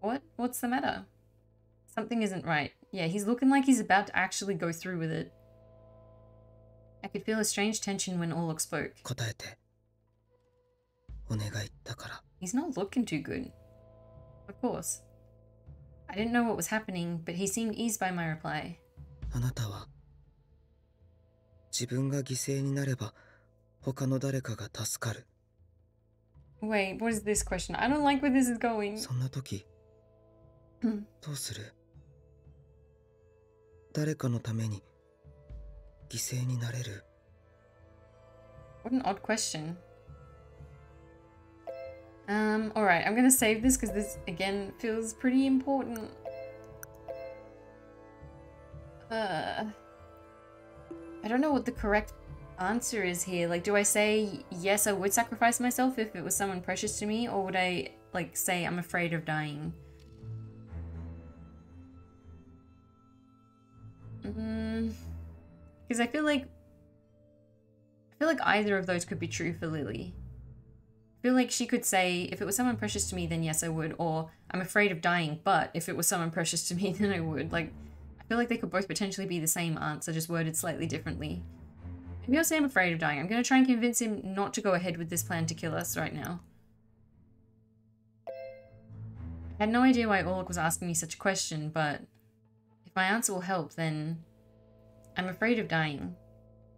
What? What's the matter? Something isn't right. Yeah, he's looking like he's about to actually go through with it. I could feel a strange tension when Orlok spoke. 答えて。お願いだから。 He's not looking too good. Of course. I didn't know what was happening, but he seemed eased by my reply. あなたは自分が犠牲になれば他の誰かが助かる。 Wait, what is this question? I don't like where this is going. そんな時どうする？誰かのために犠牲になれる？ What an odd question. Alright, I'm gonna save this because this, again, feels pretty important. I don't know what the correct answer is here. Like, do I say, yes, I would sacrifice myself if it was someone precious to me, or would I, like, say I'm afraid of dying? Because I feel like either of those could be true for Lily. I feel like she could say, if it was someone precious to me, then yes, I would, or I'm afraid of dying, but if it was someone precious to me, then I would. Like, I feel like they could both potentially be the same answer, just worded slightly differently. Maybe I'll say I'm afraid of dying. I'm going to try and convince him not to go ahead with this plan to kill us right now. I had no idea why Orlok was asking me such a question, but if my answer will help, then I'm afraid of dying.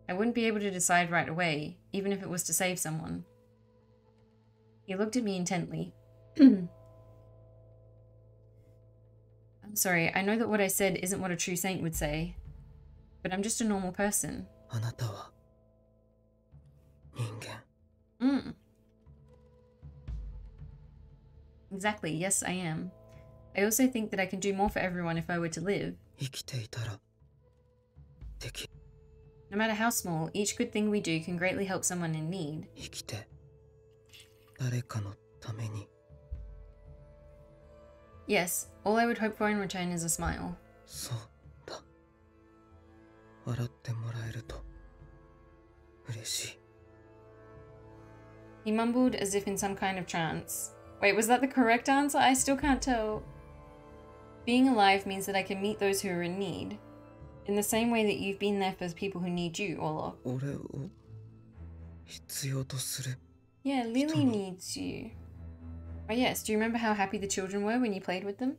I wouldn't be able to decide right away, even if it was to save someone. He looked at me intently. I'm sorry, I know that what I said isn't what a true saint would say, but I'm just a normal person. あなたは人間。 Exactly, yes, I am. I also think that I can do more for everyone if I were to live. 生きていたらでき No matter how small, each good thing we do can greatly help someone in need. 生きて誰かのために。 Yes, all I would hope for in return is a smile. そうだ。笑ってもらえると嬉しい。 He mumbled as if in some kind of trance. Wait, was that the correct answer? I still can't tell. Being alive means that I can meet those who are in need. In the same way that you've been there for the people who need you, Orlok. 俺を必要とする。 Yeah, Lily needs you. Oh yes, do you remember how happy the children were when you played with them?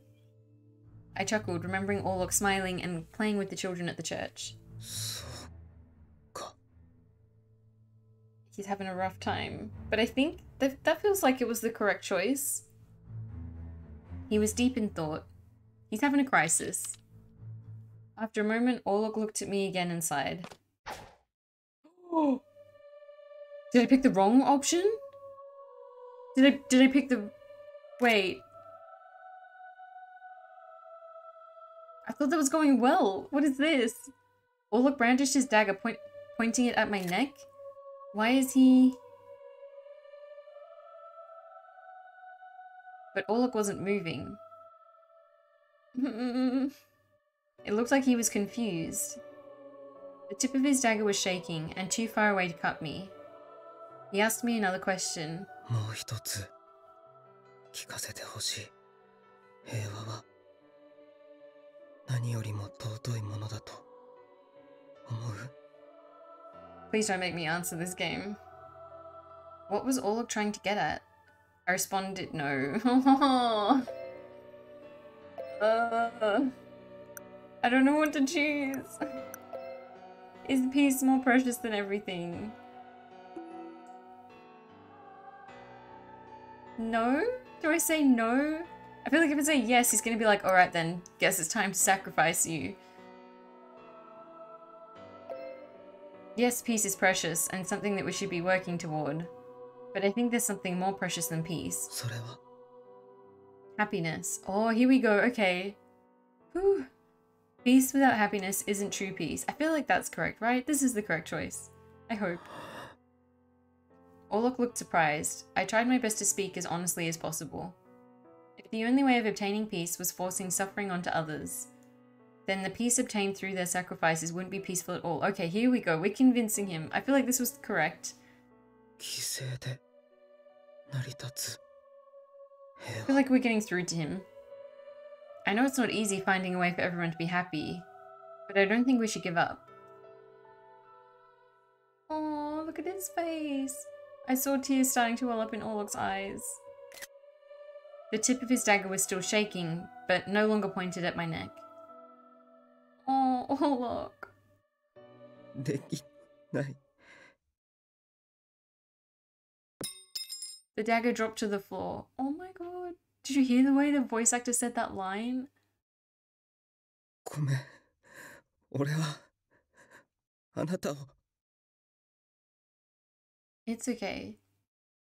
I chuckled, remembering Orlok smiling and playing with the children at the church. そうか。 He's having a rough time. But I think that feels like it was the correct choice. He was deep in thought. He's having a crisis. After a moment, Orlok looked at me again and sighed. Oh! Did I pick the wrong option? Did I pick the... Wait. I thought that was going well. What is this? Orlok brandished his dagger, pointing it at my neck. Why is he... But Orlok wasn't moving. It looked like he was confused. The tip of his dagger was shaking and too far away to cut me. He asked me another question. もう一つ聞かせてほしい。平和は何よりも尊いものだと思う？ Please don't make me answer this game. What was Orlok trying to get at? I responded, no. I don't know what to choose. Is peace more precious than everything? No? Do I say no? I feel like if I say yes, he's gonna be like, alright then, guess it's time to sacrifice you. Yes, peace is precious and something that we should be working toward. But I think there's something more precious than peace. Happiness. Oh, here we go. Okay. Whew. Peace without happiness isn't true peace. I feel like that's correct, right? This is the correct choice. I hope. Orlok looked surprised. I tried my best to speak as honestly as possible. If the only way of obtaining peace was forcing suffering onto others, then the peace obtained through their sacrifices wouldn't be peaceful at all. Okay, here we go. We're convincing him. I feel like this was correct. I feel like we're getting through to him. I know it's not easy finding a way for everyone to be happy, but I don't think we should give up. Oh, look at his face. I saw tears starting to well up in Orlok's eyes. The tip of his dagger was still shaking, but no longer pointed at my neck. Oh, Orlok. The dagger dropped to the floor. Oh my god. Did you hear the way the voice actor said that line? It's okay.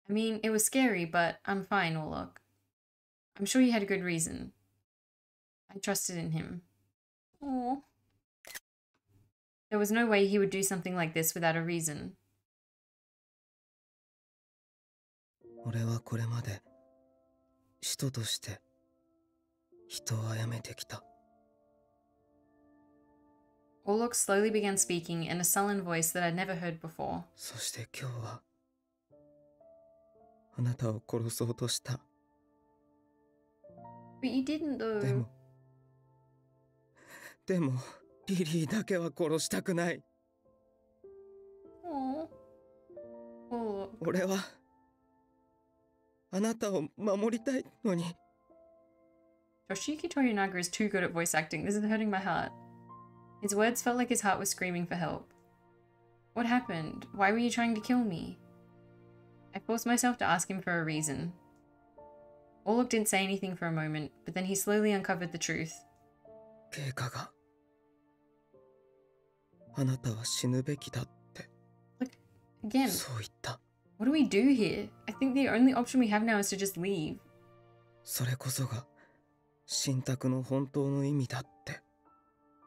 I mean, it was scary, but I'm fine, Orlok. I'm sure you had a good reason. I trusted in him. Oh. There was no way he would do something like this without a reason. Orlok slowly began speaking in a sullen voice that I'd never heard before. But you didn't though. でもリリーだけは殺したくない。俺はあなたを守りたいのに。Toshiki Torinaga is too good at voice acting. This is hurting my heart. His words felt like his heart was screaming for help. What happened? Why were you trying to kill me? I forced myself to ask him for a reason. Orlok didn't say anything for a moment, but then he slowly uncovered the truth. 経過があなたは死ぬべきだって。Again, そう言った。What do we do here? I think the only option we have now is to just leave. それこそが信託の本当の意味だって。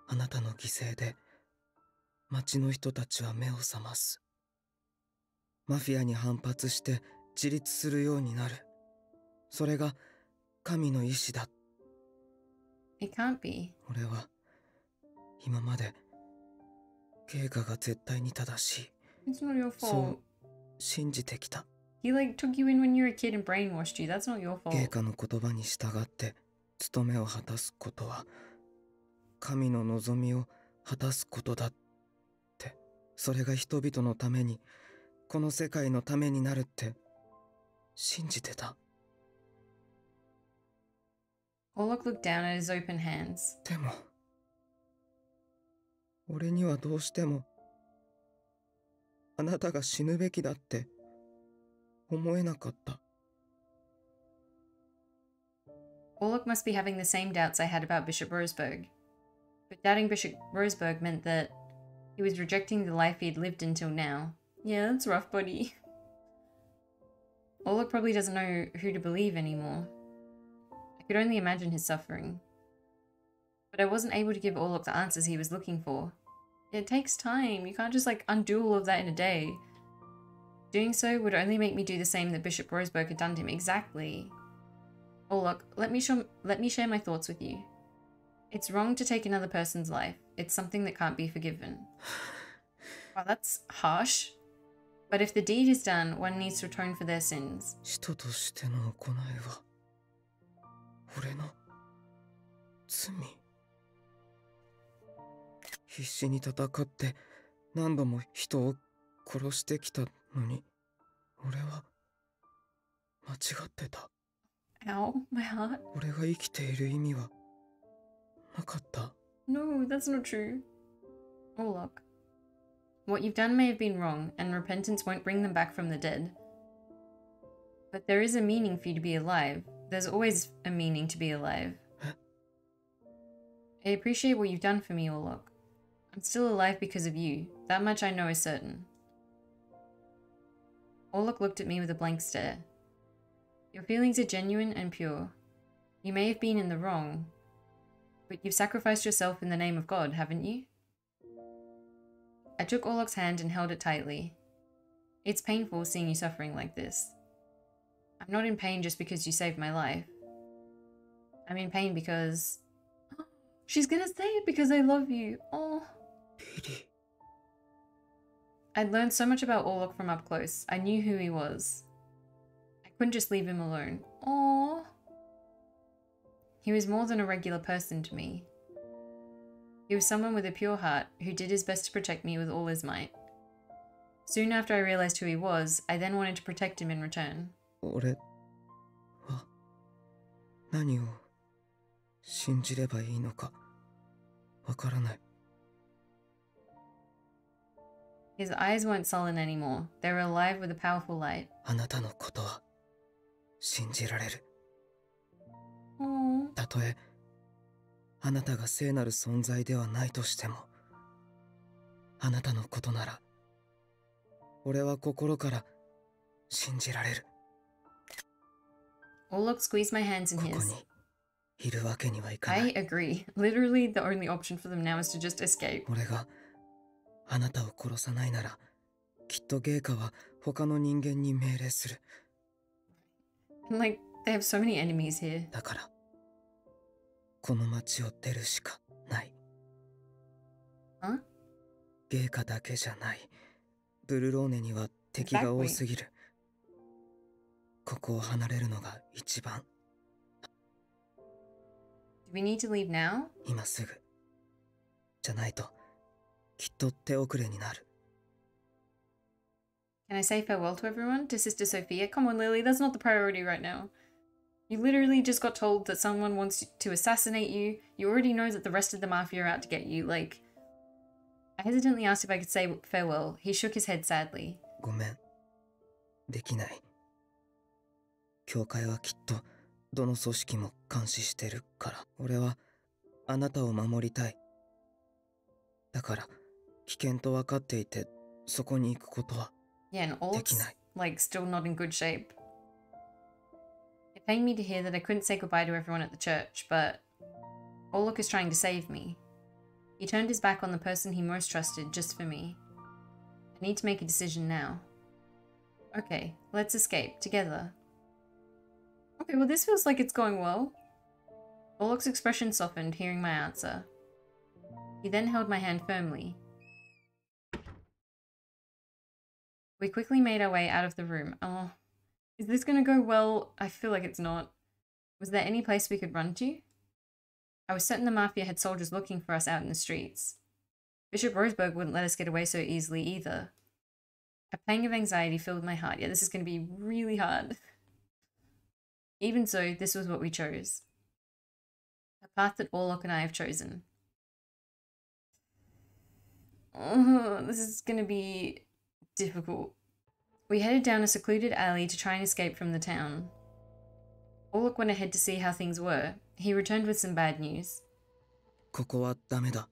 あなたの犠牲で町の人たちは目を覚ます。マフィアに反発して自立するようになる。それが神の意志だ。It can't be. 俺は今まで経過が絶対に正しい。It's not your fault. そう信じてきた。He like took you in when you were a kid and brainwashed you. That's not your fault. 経過の言葉に従って務めを果たすことは神の望みを果たすことだって。それが人々のためにこの世界のためになるって信じてた。Orlok looked down at his open hands. でも俺にはどうしてもあなたが死ぬべきだって思えなかった。Orlok must be having the same doubts I had about Bishop Roseberg. But doubting Bishop Roseberg meant that he was rejecting the life he had lived until now. Yeah, that's rough, buddy. Orlok probably doesn't know who to believe anymore. I could only imagine his suffering. But I wasn't able to give Orlok the answers he was looking for. It takes time. You can't just like undo all of that in a day. Doing so would only make me do the same that Bishop Roseberg had done to him. Exactly. Orlok, let me share my thoughts with you. It's wrong to take another person's life. It's something that can't be forgiven. Wow, that's harsh. But if the deed is done, one needs to atone for their sins. 人としての行いは俺の罪。必死に戦って何度も人を殺してきたのに俺は間違ってた。Ow, my heart. 俺が生きている意味はなかった。 No, that's not true. Orlok, What you've done may have been wrong, and repentance won't bring them back from the dead. But there is a meaning for you to be alive. There's always a meaning to be alive. I appreciate what you've done for me, Orlok. I'm still alive because of you. That much I know is certain. Orlok looked at me with a blank stare. Your feelings are genuine and pure. You may have been in the wrong, but you've sacrificed yourself in the name of God, haven't you? I took Orlok's hand and held it tightly. It's painful seeing you suffering like this. I'm not in pain just because you saved my life. I'm in pain because... She's gonna say it because I love you. Oh. Lily. I'd learned so much about Orlok from up close. I knew who he was. I couldn't just leave him alone. Oh. He was more than a regular person to me. He was someone with a pure heart who did his best to protect me with all his might. Soon after I realized who he was, I then wanted to protect him in return. 俺は何を信じればいいのかわからない。 His eyes weren't sullen anymore. They were alive with a powerful light. あなたのことは信じられる。 Aww. たとえあなたが聖なる存在ではないとしても、あなたのことなら俺は心から信じられる。 Orlok squeezed my hands in ここ his. にいるわけにはいかな I い。 agree. Literally, the only option for them now is to just escape. 俺があなたを殺さないなら、きっとゲイカは他の人間に命令する。 Like, they have so many enemies here. だからこの町を出るしかない。 Huh? ゲイカだけじゃない。ブルローネには敵が多すぎる。ここを離れるのが一番。 Do we need to leave now? 今すぐ。じゃないときっと手遅れになる。 Can I say farewell to everyone? To Sister Sophia? Come on, Lily, that's not the priority right now. You literally just got told that someone wants to assassinate you. You already know that the rest of the Mafia are out to get you. Like, I hesitantly asked if I could say farewell. He shook his head sadly. ごめん。できない。教会はきっとどの組織も監視してるから。俺はあなたを守りたい。だから危険と分かっていてそこに行くことは Yeah, and でき Orlok's, ない。 like, still not in good shape. It pained me to hear that I couldn't say goodbye to everyone at the church, but Orlok is trying to save me. He turned his back on the person he most trusted just for me. I need to make a decision now. Okay, let's escape, together. Okay, well this feels like it's going well. Orlok's expression softened, hearing my answer. He then held my hand firmly. We quickly made our way out of the room. Oh, is this gonna go well? I feel like it's not. Was there any place we could run to? I was certain the Mafia had soldiers looking for us out in the streets. Bishop Roseburg wouldn't let us get away so easily either. A pang of anxiety filled my heart. Yeah, this is gonna be really hard. Even so, this was what we chose. A path that Orlok and I have chosen. Oh, this is gonna be difficult. We headed down a secluded alley to try and escape from the town. Orlok went ahead to see how things were. He returned with some bad news. ここはダメだ。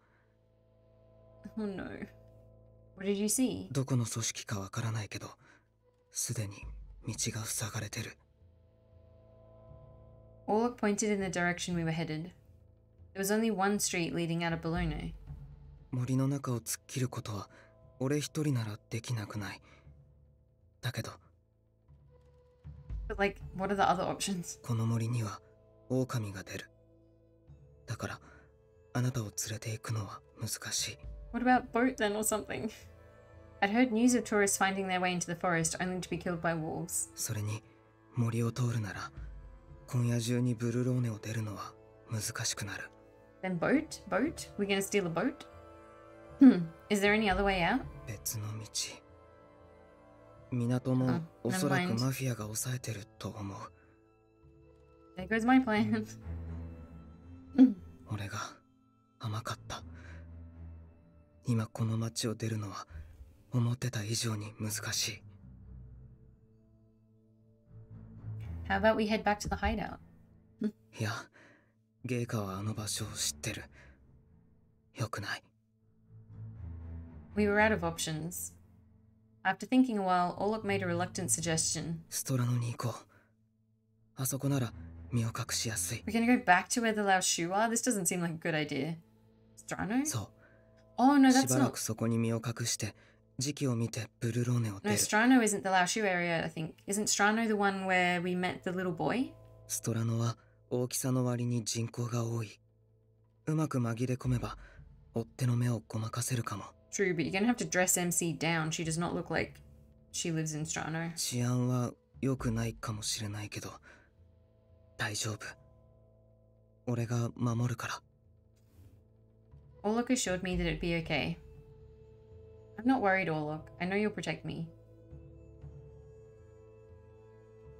Oh no. What did you see? どこの組織かわからないけど、すでに道が塞がれてる。 Orlok pointed in the direction we were headed. There was only one street leading out of Bologna. 森の中を突っ切ることは俺一人ならできなくない。だけど But like, what are the other options? この森には狼が出る。だからあなたを連れて行くのは難しい。 What about boat then or something? I'd heard news of tourists finding their way into the forest only to be killed by wolves. それに森を通るなら今夜中にブルローネを出るのは難しくなる。 Then boat? Boat? We're gonna steal a boat? Is there any other way out? 別の道。港もおそらくマフィアが抑えてると思う。 There goes my plan. 俺が甘かった。今この町を出るのは思ってた以上に難しい。 How about we head back to the hideout? いや、ゲイカはあの場所を知ってる。よくない。 We were out of options. After thinking a while, Orlok made a reluctant suggestion. ストラノに行こう。あそこなら身を隠しやすい。 We're gonna go back to where the Lao Shu are? This doesn't seem like a good idea. Strano? そう。 Oh no, し that's ばら not... くそこに身を隠して時期を見てブルローネを出 No, る。 Strano isn't the Lao Shu area, I think. Isn't Strano the one where we met the little boy? ストラノは大きさの割に人口が多い。うまく紛れ込めば追っ手の目をごまかせるかも。 True, but you're gonna have to dress MC down. She does not look like she lives in Strano. 治安は良くないかもしれないけど大丈夫。俺が守るから。 Orlok assured me that it'd be okay. I'm not worried, Orlok. I know you'll protect me.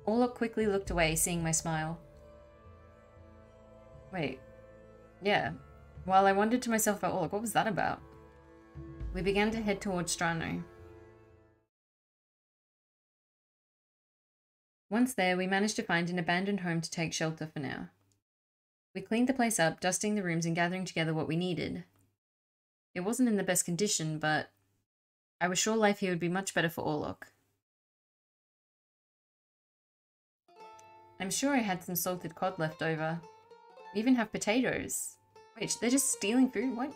Orlok quickly looked away, seeing my smile. Wait. Yeah. While I wondered to myself about Orlok, what was that about? We began to head towards Strano. Once there, we managed to find an abandoned home to take shelter for now. We cleaned the place up, dusting the rooms and gathering together what we needed. It wasn't in the best condition, but I was sure life here would be much better for Orlok. I'm sure I had some salted cod left over. We even have potatoes. Wait, they're just stealing food? What?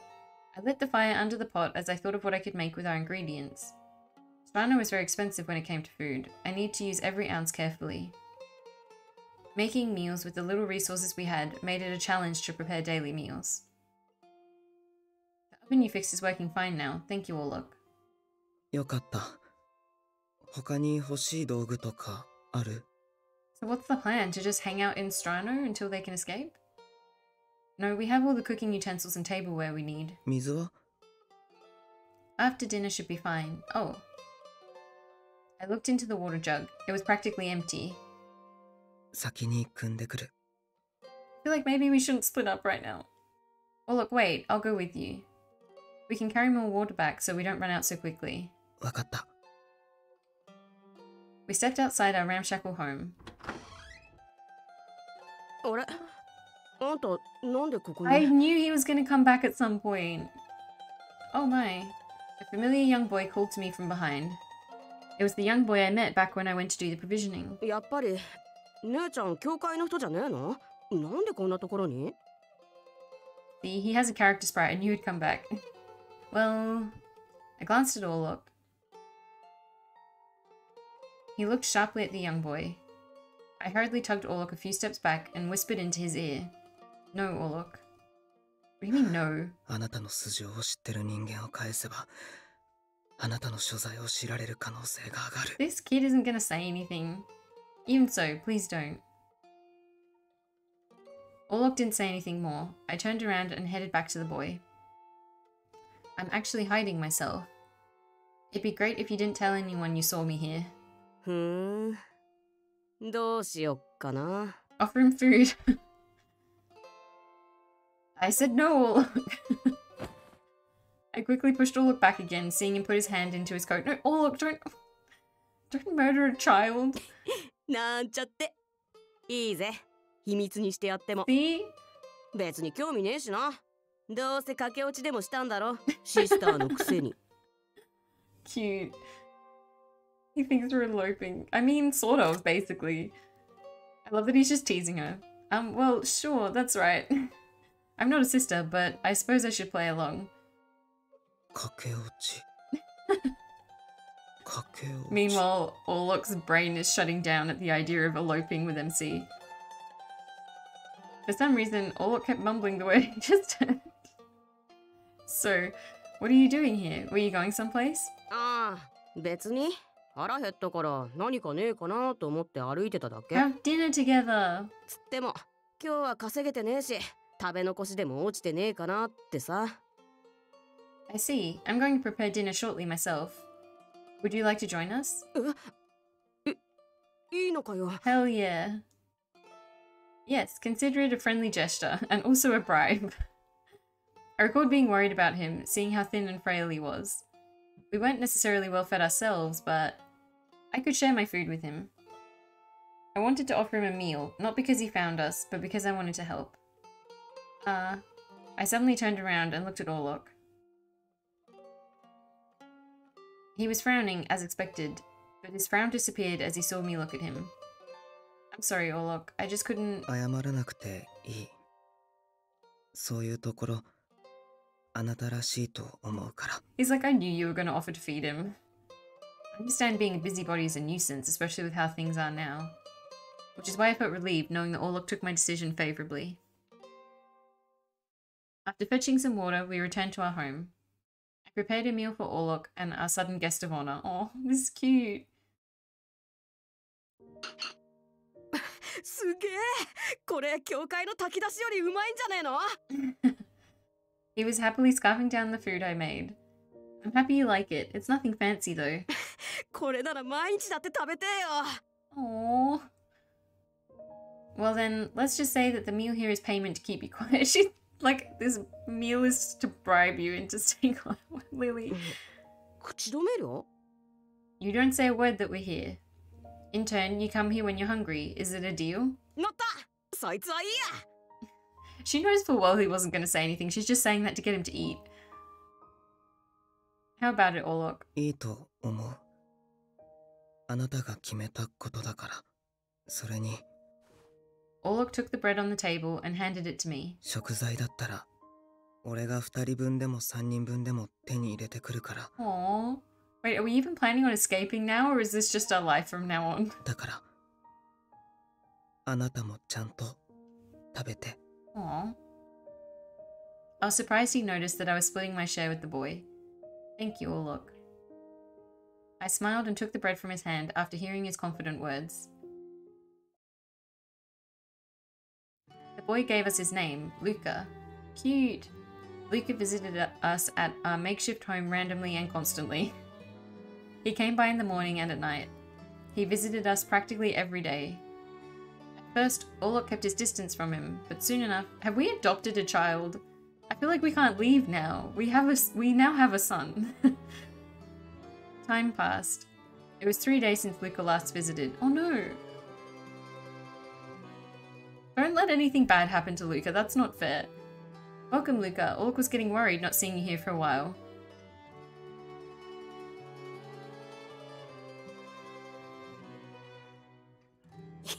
I lit the fire under the pot as I thought of what I could make with our ingredients. Strano was very expensive when it came to food. I need to use every ounce carefully. Making meals with the little resources we had made it a challenge to prepare daily meals. The oven you fixed is working fine now. Thank you, Orlok. よかった。他に欲しい道具とかある？ So what's the plan? To just hang out in Strano until they can escape? No, we have all the cooking utensils and tableware we need. 水は？ After dinner should be fine. Oh. I looked into the water jug. It was practically empty. 先に汲んでくる。 I feel like maybe we shouldn't split up right now. Or look, wait, I'll go with you. We can carry more water back so we don't run out so quickly. わかった。 We stepped outside our ramshackle home. あれ？あんたなんでここに？ I knew he was going to come back at some point. Oh my. A familiar young boy called to me from behind. It was the young boy I met back when I went to do the provisioning. やっぱり姉ちゃん教会の人じゃねえの？なんでこんなところに？ See, he has a character sprite. I knew he'd come back. Well, I glanced at Orlok. He looked sharply at the young boy. I hurriedly tugged Orlok a few steps back and whispered into his ear. No, Orlok. What do you mean, no? あなたの素性を知ってる人間を返せば、あなたの所在を知られる可能性が上がる。 This kid isn't gonna say anything. Even so, please don't. Orlok didn't say anything more. I turned around and headed back to the boy. I'm actually hiding myself. It'd be great if you didn't tell anyone you saw me here. どうしよっかな。 Offer him food. I said no, Orlok. I quickly pushed Orlok back again, seeing him put his hand into his coat. No, Orlok, don't murder a child. なんちゃって。いいぜ。秘密にしてやっても。 See? 別に興味ねえしな。どうせ駆け落ちでもしたんだろ。シスターのくせに。Cute. He thinks we're eloping. I mean, sort of, basically. I love that he's just teasing her. Well, sure, that's right. I'm not a sister, but I suppose I should play along. 駆け落ち。駆け落ち。 Meanwhile, Orlok's brain is shutting down at the idea of eloping with MC. For some reason, Orlok kept mumbling the word he just heard. So, what are you doing here? Were you going someplace? ああ、別に。腹減ったから何かねえかなと思って歩いてただけ。Have dinner together. つっても、今日は稼げてねえし、食べ残しでも落ちてねえかなってさ。I see. I'm going to prepare dinner shortly myself. Would you like to join us? いいのかよ。 Hell yeah. Yes, consider it a friendly gesture, and also a bribe. I recalled being worried about him, seeing how thin and frail he was. We weren't necessarily well fed ourselves, but I could share my food with him. I wanted to offer him a meal, not because he found us, but because I wanted to help. I suddenly turned around and looked at Orlok. He was frowning, as expected, but his frown disappeared as he saw me look at him. I'm sorry, Orlok. I just couldn't... 謝らなくていい。そういうところ、あなたらしいと思うから。 He's like, I knew you were going to offer to feed him. I understand being a busybody is a nuisance, especially with how things are now. Which is why I felt relieved knowing that Orlok took my decision favourably. After fetching some water, we returned to our home. I prepared a meal for Orlok and our sudden guest of honour. Oh, this is cute. すげえ、これ教会の炊き出しよりうまいんじゃねえの？ He was happily scarfing down the food I made. I'm happy you like it. It's nothing fancy though. これなら毎日だって食べてえよ。 Aww. Well then, let's just say that the meal here is payment to keep you quiet. She, like, this meal is to bribe you into staying quiet. Lily. 口止め料？ You don't say a word that we're here. In turn, you come here when you're hungry. Is it a deal? 乗った。そいつはいいや。 She knows full well he wasn't going to say anything. She's just saying that to get him to eat. How about it, Orlok? いいと思う。あなたが決めたことだから。それに。 Orlok took the bread on the table and handed it to me. 食材だったら、俺が2人分でも3人分でも手に入れてくるから。Aww. Wait, are we even planning on escaping now, or is this just our life from now on? だから、あなたもちゃんと食べて。 Aww. I was surprised he noticed that I was splitting my share with the boy. Thank you, Orlok. I smiled and took the bread from his hand after hearing his confident words. The boy gave us his name, Luca. Cute. Luca visited us at our makeshift home randomly and constantly. He came by in the morning and at night. He visited us practically every day. At first, Orlok kept his distance from him, but soon enough, have we adopted a child? I feel like we can't leave now. We now have a son. Time passed. It was 3 days since Luca last visited. Oh no! Don't let anything bad happen to Luca, that's not fair. Welcome, Luca. Orlok was getting worried not seeing you here for a while.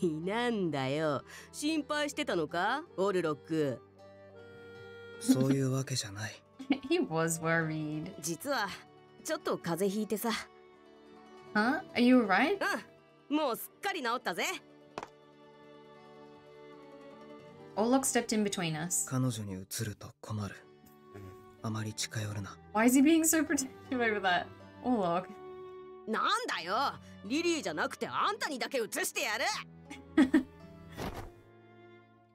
なんだよ。心配してたのか、オルロック。そういうわけじゃない。He was worried. 実はちょっと風邪ひいてさ。Huh? Are you alright? うん。もうすっかり治ったぜ。Orlok stepped in between us. 彼女に移ると困る。あまり近寄るな。Why is he being so protective over that? Orlok. なんだよ。リリーじゃなくてあんたにだけ移してやる。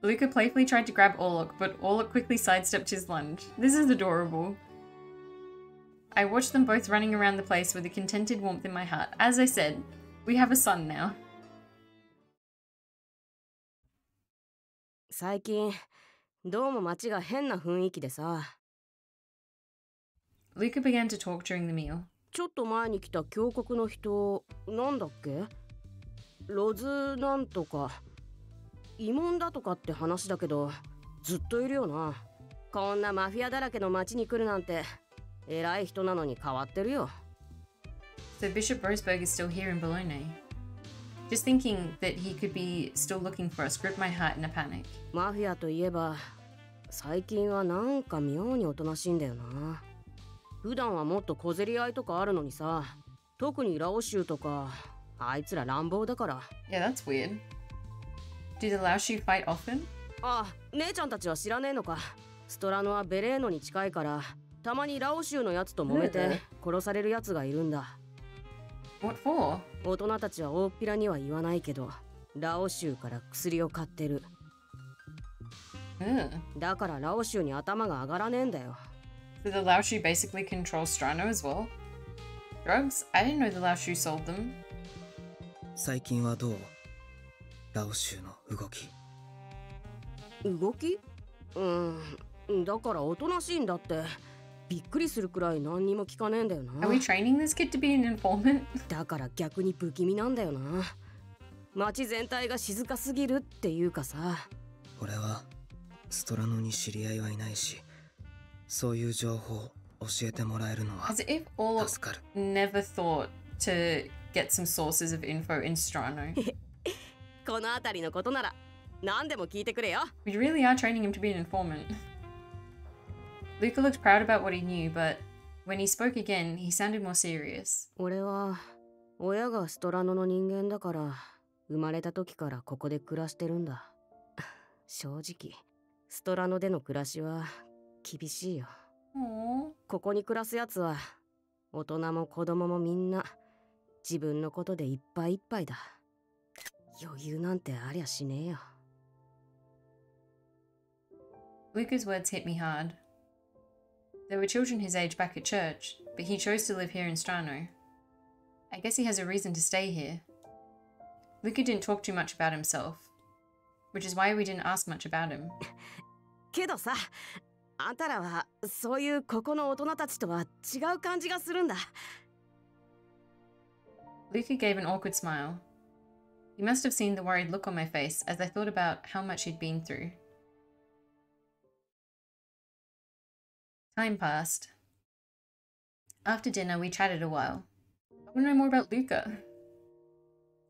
Luca playfully tried to grab Orlok, but Orlok quickly sidestepped his lunge. This is adorable. I watched them both running around the place with a contented warmth in my heart. As I said, we have a son now. 最近どうも街が変な雰囲気でさ。Luca began to talk during the meal. ちょっと前に来た峡谷の人、なんだっけ？ロズなんとか。慰問だとかって話だけど、ずっといるよな。こんなマフィアだらけの街に来るなんて、偉い人なのに変わってるよ。So Bishop Roseberg is still here in Bologna. Just thinking that he could be still looking for us gripped my heart in a panic. マフィアといえば、最近はなんか妙におとなしいんだよな。普段はもっと小競り合いとかあるのにさ、特にラオ州とか、あいつら乱暴だから。Yeah, that's weird. Do the Laoshu fight often? ああ、姉ちゃんたちは知らねえのか。ストラノはベレーノに近いから、たまにラオ州のやつと揉めて殺されるやつがいるんだ。What for? 大人たちは大っぴらには言わないけど、ラオ州から薬を買ってる。だからラオ州に頭が上がらねえんだよ。So the Laoshu basically control Strano as well? Drugs? I didn't know the Laoshu sold them. 最近はどう？ラオ州の動き。動き？だからおとなしいんだって。びっくりするくらい何にも聞かねえんだよな。 Are we training this kid to be an informant? だから逆に不気味なんだよな。街全体が静かすぎるっていうかさ。俺はストラノに知り合いはいないし、そういう情報を教えてもらえるのは As if Orlok 助かる。 never thought to get some sources of info in Strano. この辺りのことなら何でも聞いてくれよ。 We really are training him to be an informant. Luca looked proud about what he knew, but when he spoke again, he sounded more serious. 俺は親がストラノの人間だから生まれた時からここで暮らしてるんだ。正直ストラノでの暮らしは厳しいよ。 Aww. ここに暮らすやつは大人も子供もみんな自分のことでいっぱいいっぱいだ。余裕なんてありゃしねえよ。 Luca's words hit me hard. There were children his age back at church, but he chose to live here in Strano. I guess he has a reason to stay here. Luca didn't talk too much about himself, which is why we didn't ask much about him. けどさ、あんたらはそういうここの大人たちとは違う感じがするんだ。 Luca gave an awkward smile. He must have seen the worried look on my face as I thought about how much he'd been through. Time passed. After dinner, we chatted a while. I want to know more about Luca.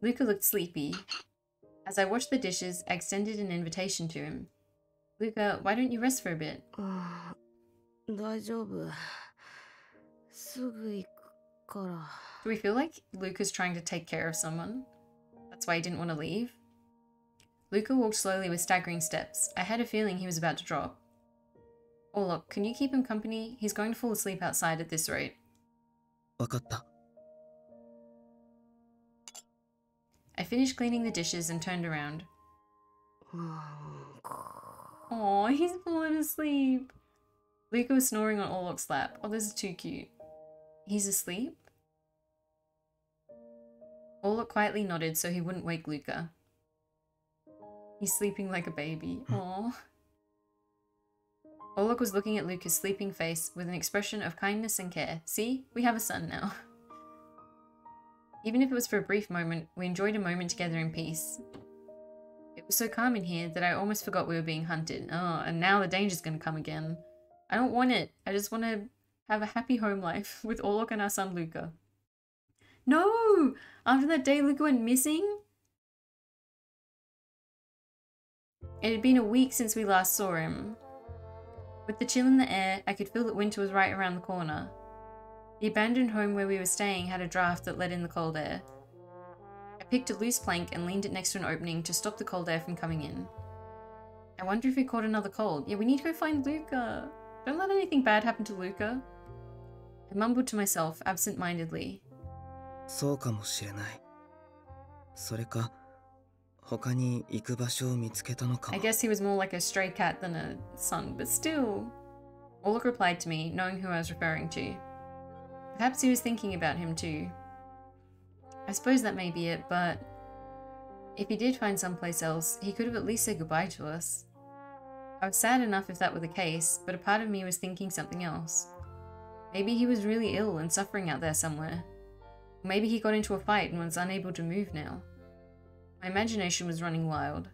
Luca looked sleepy. As I washed the dishes, I extended an invitation to him. Luca, why don't you rest for a bit? 大丈夫。すぐ行くから。 Do we feel like Luca's trying to take care of someone? That's why he didn't want to leave? Luca walked slowly with staggering steps. I had a feeling he was about to drop. Orlok, can you keep him company? He's going to fall asleep outside at this rate. わかった。 I finished cleaning the dishes and turned around. Oh, he's fallen asleep. Luca was snoring on Orlok's lap. Oh, this is too cute. He's asleep? Orlok quietly nodded so he wouldn't wake Luca. He's sleeping like a baby. Aww. Orlok was looking at Luca's sleeping face with an expression of kindness and care. See, we have a son now. Even if it was for a brief moment, we enjoyed a moment together in peace. It was so calm in here that I almost forgot we were being hunted. Oh, and now the danger's gonna come again. I don't want it. I just want to have a happy home life with Orlok and our son Luca. No! After that day Luca went missing? It had been a week since we last saw him. With the chill in the air, I could feel that winter was right around the corner. The abandoned home where we were staying had a draft that let in the cold air. I picked a loose plank and leaned it next to an opening to stop the cold air from coming in. I wonder if we caught another cold. Yeah, we need to go find Luca. Don't let anything bad happen to Luca. I mumbled to myself absent-mindedly. そうかもしれない。それか、他に行く場所を見つけたのかも。 I guess he was more like a stray cat than a son, but still. Orlok replied to me, knowing who I was referring to. Perhaps he was thinking about him too. I suppose that may be it, but if he did find someplace else, he could have at least said goodbye to us. I was sad enough if that were the case, but a part of me was thinking something else. Maybe he was really ill and suffering out there somewhere. Or maybe he got into a fight and was unable to move now. My imagination was running wild.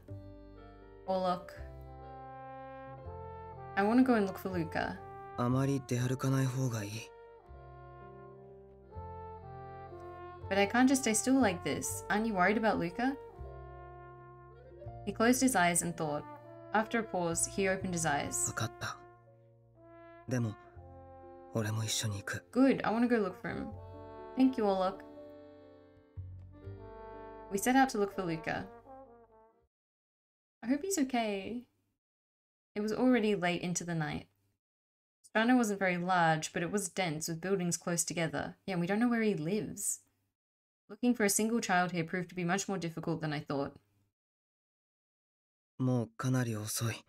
Orlok. I want to go and look for Luca. あまり出歩かない方がいい。 But I can't just stay still like this. Aren't you worried about Luca? He closed his eyes and thought. After a pause, he opened his eyes. わかった。でも、俺も一緒に行く。 Good, I want to go look for him. Thank you, Orlok. We set out to look for Luca. I hope he's okay. It was already late into the night. Strano wasn't very large, but it was dense with buildings close together. Yeah, and we don't know where he lives. Looking for a single child here proved to be much more difficult than I thought. もうかなり遅い。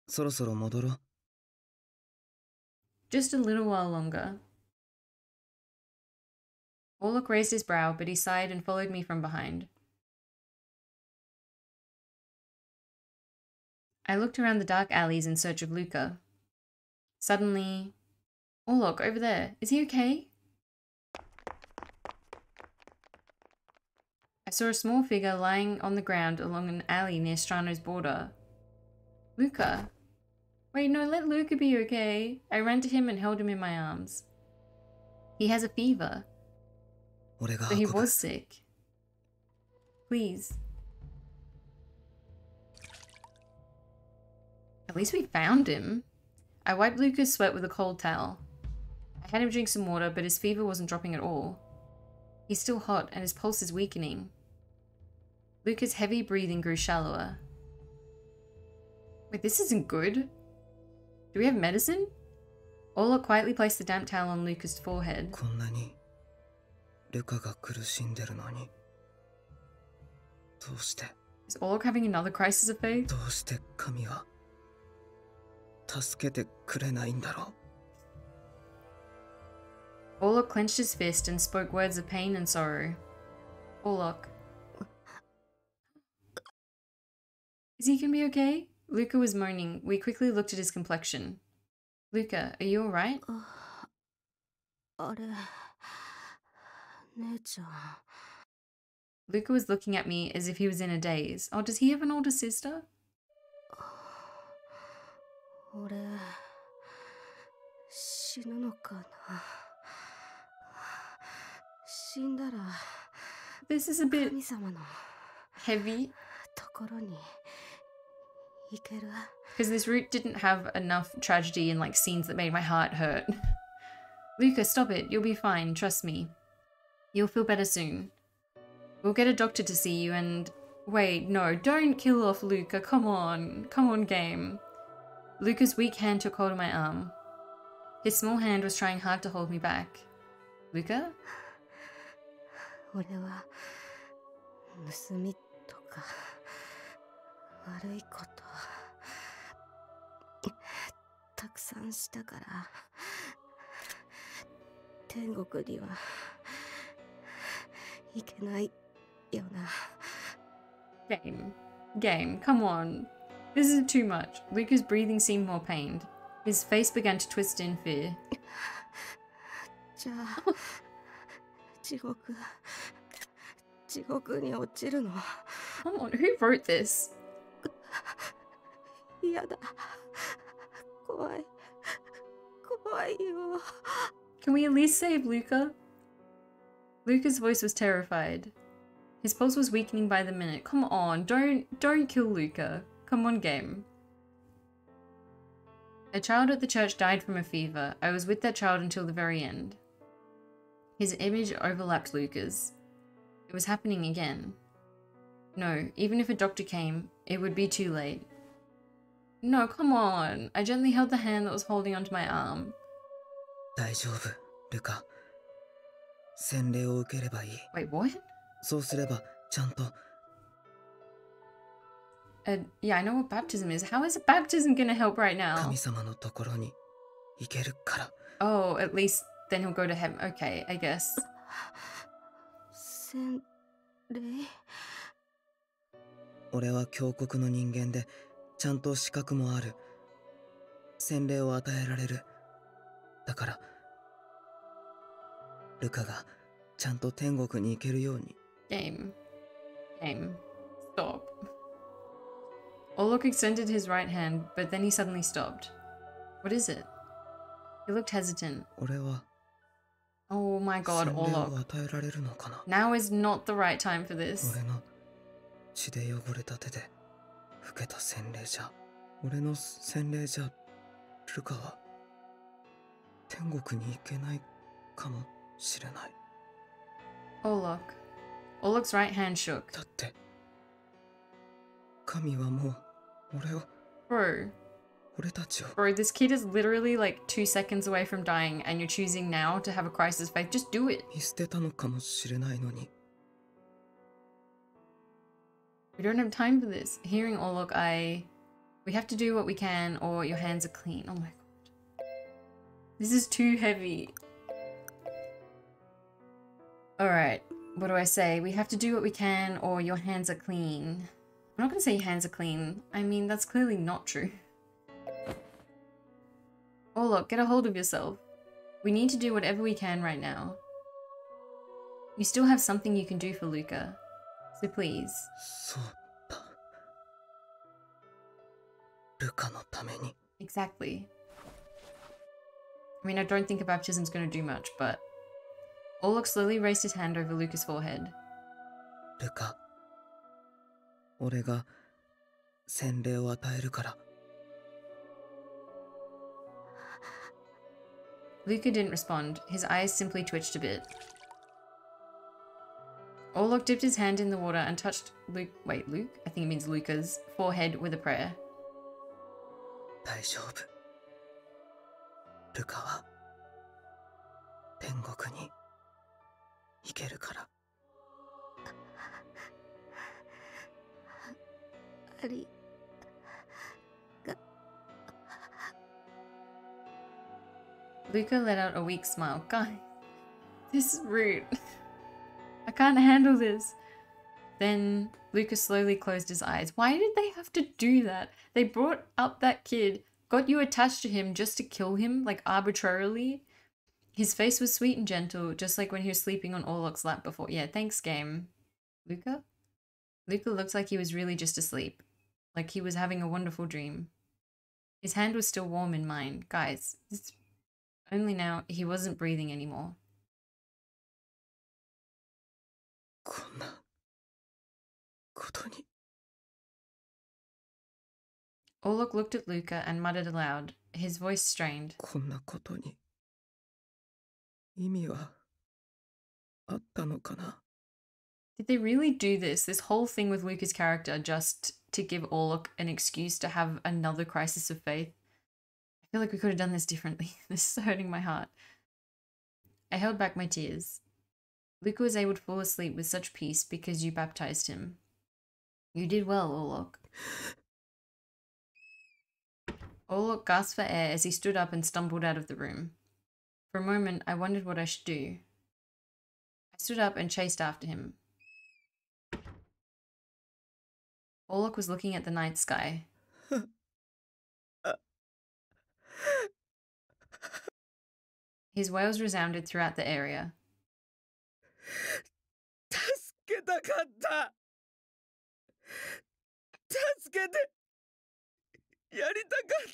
そろそろ戻ろう。 Just a little while longer. Orlok raised his brow, but he sighed and followed me from behind. I looked around the dark alleys in search of Luca. Suddenly, Orlok, over there. Is he okay? I saw a small figure lying on the ground along an alley near Strano's border. Luca. Wait, no, let Luca be okay. I ran to him and held him in my arms. He has a fever. So he was sick. Please. At least we found him. I wiped Luca's sweat with a cold towel. I had him drink some water, but his fever wasn't dropping at all. He's still hot and his pulse is weakening. Luca's heavy breathing grew shallower. Wait, this isn't good. Do we have medicine? Orlok quietly placed the damp towel on Luca's forehead. Is Orlok having another crisis of faith? Orlok clenched his fist and spoke words of pain and sorrow. Orlok. Is he gonna be okay? Luca was moaning. We quickly looked at his complexion. Luca, are you alright? Luca was looking at me as if he was in a daze. Oh, does he have an older sister? This is a bit heavy. Because this route didn't have enough tragedy and like scenes that made my heart hurt. Luca, stop it. You'll be fine. Trust me. You'll feel better soon. We'll get a doctor to see you and... Wait, no, don't kill off Luca. Come on. Come on, game. Luca's weak hand took hold of my arm. His small hand was trying hard to hold me back. Luca? Game, come on. This is too much. Luca's breathing seemed more pained. His face began to twist in fear. Come on, who wrote this? Can we at least save Luca? Luca's voice was terrified. His pulse was weakening by the minute. Come on, don't kill Luca. Come on, game. A child at the church died from a fever. I was with that child until the very end. His image overlapped Luca's. It was happening again. No, even if a doctor came, it would be too late. No, come on. I gently held the hand that was holding onto my arm. Wait, what? Yeah, I know what baptism is. How is a baptism gonna help right now? Oh, at least then he'll go to heaven. Okay, I guess. Game. Stop. Orlok extended his right hand, but then he suddenly stopped. What is it? He looked hesitant. Oh my god, Orlok. Now is not the right time for this. Orlok's right hand shook. Bro, this kid is literally like 2 seconds away from dying and you're choosing now to have a crisis of faith. Just do it. We don't have time for this. Hearing Orlok, we have to do what we can or your hands are clean. Oh my god. This is too heavy. Alright, what do I say? We have to do what we can or your hands are clean. I'm not gonna say your hands are clean. I mean, that's clearly not true. Orlok, get a hold of yourself. We need to do whatever we can right now. You still have something you can do for Luca. So please. そうだ。ルカのために。 Exactly. I mean, I don't think a baptism's gonna do much, but... Orlok slowly raised his hand over Luca's forehead. ルカ、俺が洗礼を与えるから。 Luca didn't respond. His eyes simply twitched a bit. Orlok dipped his hand in the water and touched Luke... Wait, Luke? I think it means Luca's forehead with a prayer. 大丈夫。ルカは天国に行けるから。ありが。Luca let out a weak smile. God, this is rude. I can't handle this. Then Luca slowly closed his eyes. Why did they have to do that? They brought up that kid, got you attached to him just to kill him, like arbitrarily. His face was sweet and gentle, just like when he was sleeping on Orlok's lap before. Yeah, thanks, game. Luca? Luca looked like he was really just asleep. Like he was having a wonderful dream. His hand was still warm in mine. Guys, only now he wasn't breathing anymore. こんなことに。 Orlok looked at Luca and muttered aloud, his voice strained. こんなことに意味はあったのかな。 Did they really do this whole thing with Luca's character just to give Orlok an excuse to have another crisis of faith? I feel like we could have done this differently. This is hurting my heart. I held back my tears. Luca was able to fall asleep with such peace because you baptized him. You did well, Orlok. Orlok gasped for air as he stood up and stumbled out of the room. For a moment, I wondered what I should do. I stood up and chased after him. Orlok was looking at the night sky. His wails resounded throughout the area. 助けたかった。助けてやりたかっ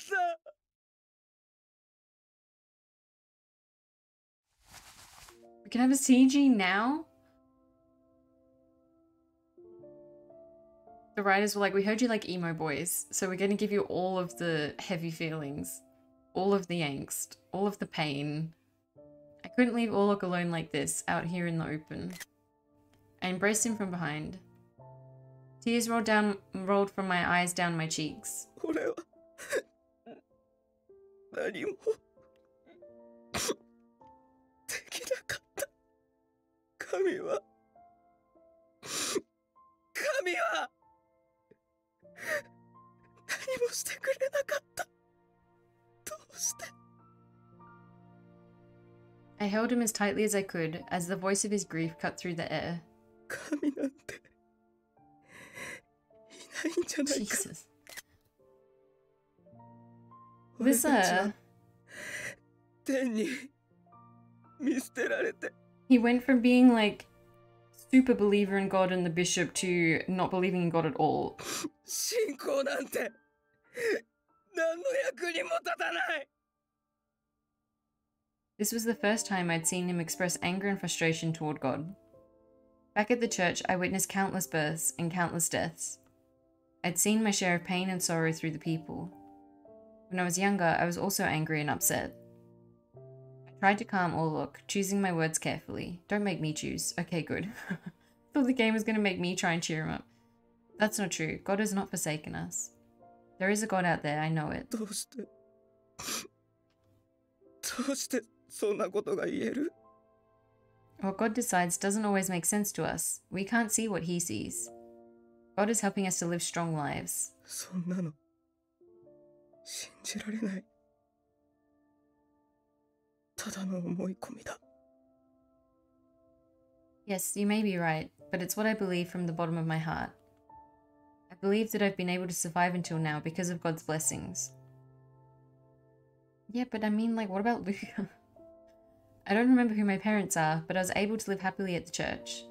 た。 We can have a CG now? The writers were like, we heard you like emo boys, so we're going to give you all of the heavy feelings, all of the angst, all of the pain. I couldn't leave Orlok alone like this, out here in the open. I embraced him from behind. Tears rolled from my eyes down my cheeks. 俺は何もできなかった。神は何もしてくれなかった。どうして。 I held him as tightly as I could as the voice of his grief cut through the air. 神なんていないんじゃないか。 Jesus. Lisa. 天に見捨てられて。 He went from being like super believer in God and the bishop to not believing in God at all. 信仰なんて何の役にも立たない。 This was the first time I'd seen him express anger and frustration toward God. Back at the church, I witnessed countless births and countless deaths. I'd seen my share of pain and sorrow through the people. When I was younger, I was also angry and upset. I tried to calm Orlok, choosing my words carefully. Don't make me choose. Okay, good. Thought the game was going to make me try and cheer him up. That's not true. God has not forsaken us. There is a God out there, I know it. どうしてそんなことが言える？ What God decides doesn't always make sense to us. We can't see what he sees. God is helping us to live strong lives. そんなの信じられない。ただの思い込みだ。 Yes, you may be right, but it's what I believe from the bottom of my heart. I believe that I've been able to survive until now because of God's blessings. Yeah, but I mean, like, what about Luca? I don't remember who my parents are, but I was able to live happily at the church.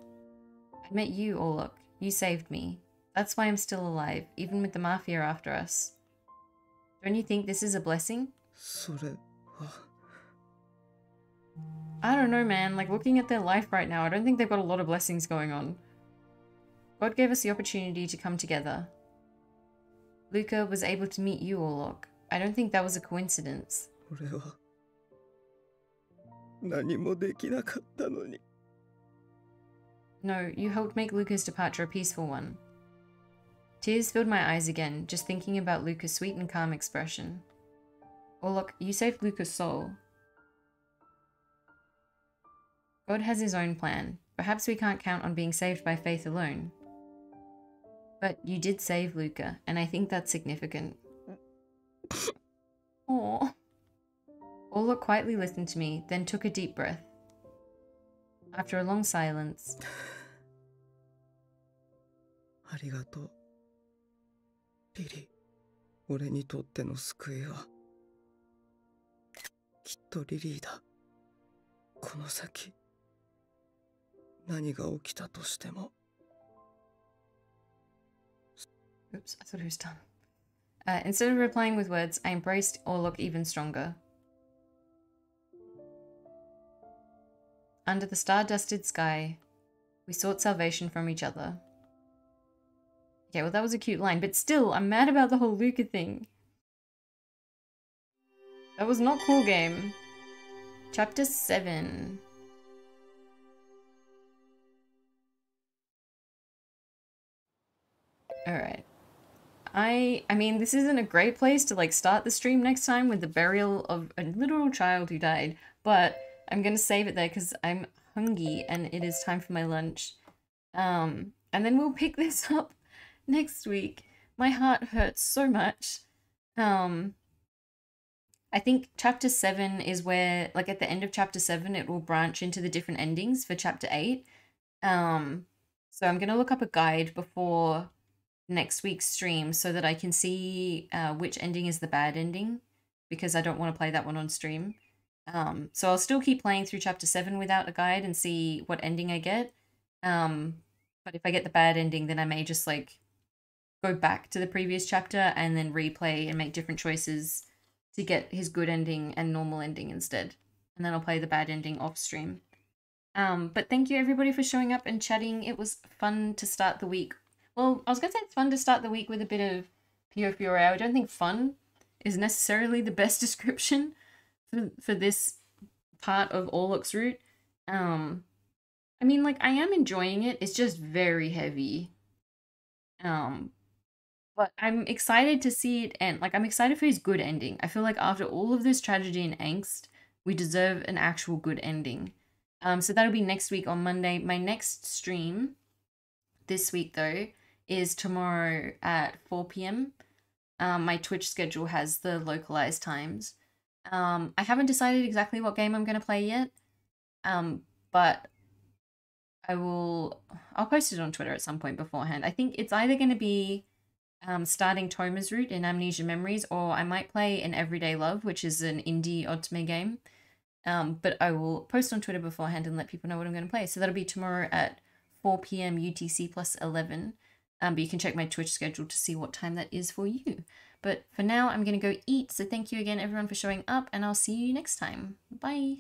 I met you, Orlok. You saved me. That's why I'm still alive, even with the Mafia after us. Don't you think this is a blessing? それは I don't know, man. Like, looking at their life right now, I don't think they've got a lot of blessings going on. God gave us the opportunity to come together. Luca was able to meet you, Orlok. I don't think that was a coincidence. 俺は何もできなかったのに。 No, you helped make Luca's departure a peaceful one. Tears filled my eyes again, just thinking about Luca's sweet and calm expression. Orlok, you saved Luca's soul. God has his own plan. Perhaps we can't count on being saved by faith alone. But you did save Luca, and I think that's significant. Aww. Orlok quietly listened to me, then took a deep breath. After a long silence, ありがとう。リリー、俺にとっての救いはきっとリリーだ。この先何が起きたとしても。 Oops, I thought it was done. Instead of replying with words, I embraced Orlok even stronger. Under the star-dusted sky, we sought salvation from each other. Okay, well that was a cute line, but still, I'm mad about the whole Luca thing. That was not cool, game. Chapter 7. Alright. I mean, this isn't a great place to like start the stream next time with the burial of a literal child who died, but I'm gonna save it there because I'm hungry and it is time for my lunch. And then we'll pick this up next week. My heart hurts so much. I think chapter 7 is where, like at the end of chapter 7, it will branch into the different endings for chapter 8. So I'm gonna look up a guide before next week's stream so that I can see which ending is the bad ending, because I don't want to play that one on stream. So I'll still keep playing through chapter 7 without a guide and see what ending I get. But if I get the bad ending, then I may just like go back to the previous chapter and then replay and make different choices to get his good ending and normal ending instead. And then I'll play the bad ending off stream. But thank you everybody for showing up and chatting. It was fun to start the week. Well, I was going to say it's fun to start the week with a bit of Piofiore. I don't think fun is necessarily the best description for this part of Orlok's route. I mean, like, I am enjoying it. It's just very heavy. But I'm excited to see it end. Like, I'm excited for his good ending. I feel like after all of this tragedy and angst, we deserve an actual good ending. So that'll be next week on Monday. My next stream this week, though, is tomorrow at 4 p.m. My Twitch schedule has the localized times. I haven't decided exactly what game I'm going to play yet, but I'll post it on Twitter at some point beforehand. I think it's either going to be starting Toma's route in Amnesia Memories, or I might play an Everyday Love, which is an indie otome game. But I will post on Twitter beforehand and let people know what I'm going to play. So that'll be tomorrow at 4 p.m. UTC plus 11. But you can check my Twitch schedule to see what time that is for you. But for now, I'm going to go eat. So thank you again, everyone, for showing up, and I'll see you next time. Bye.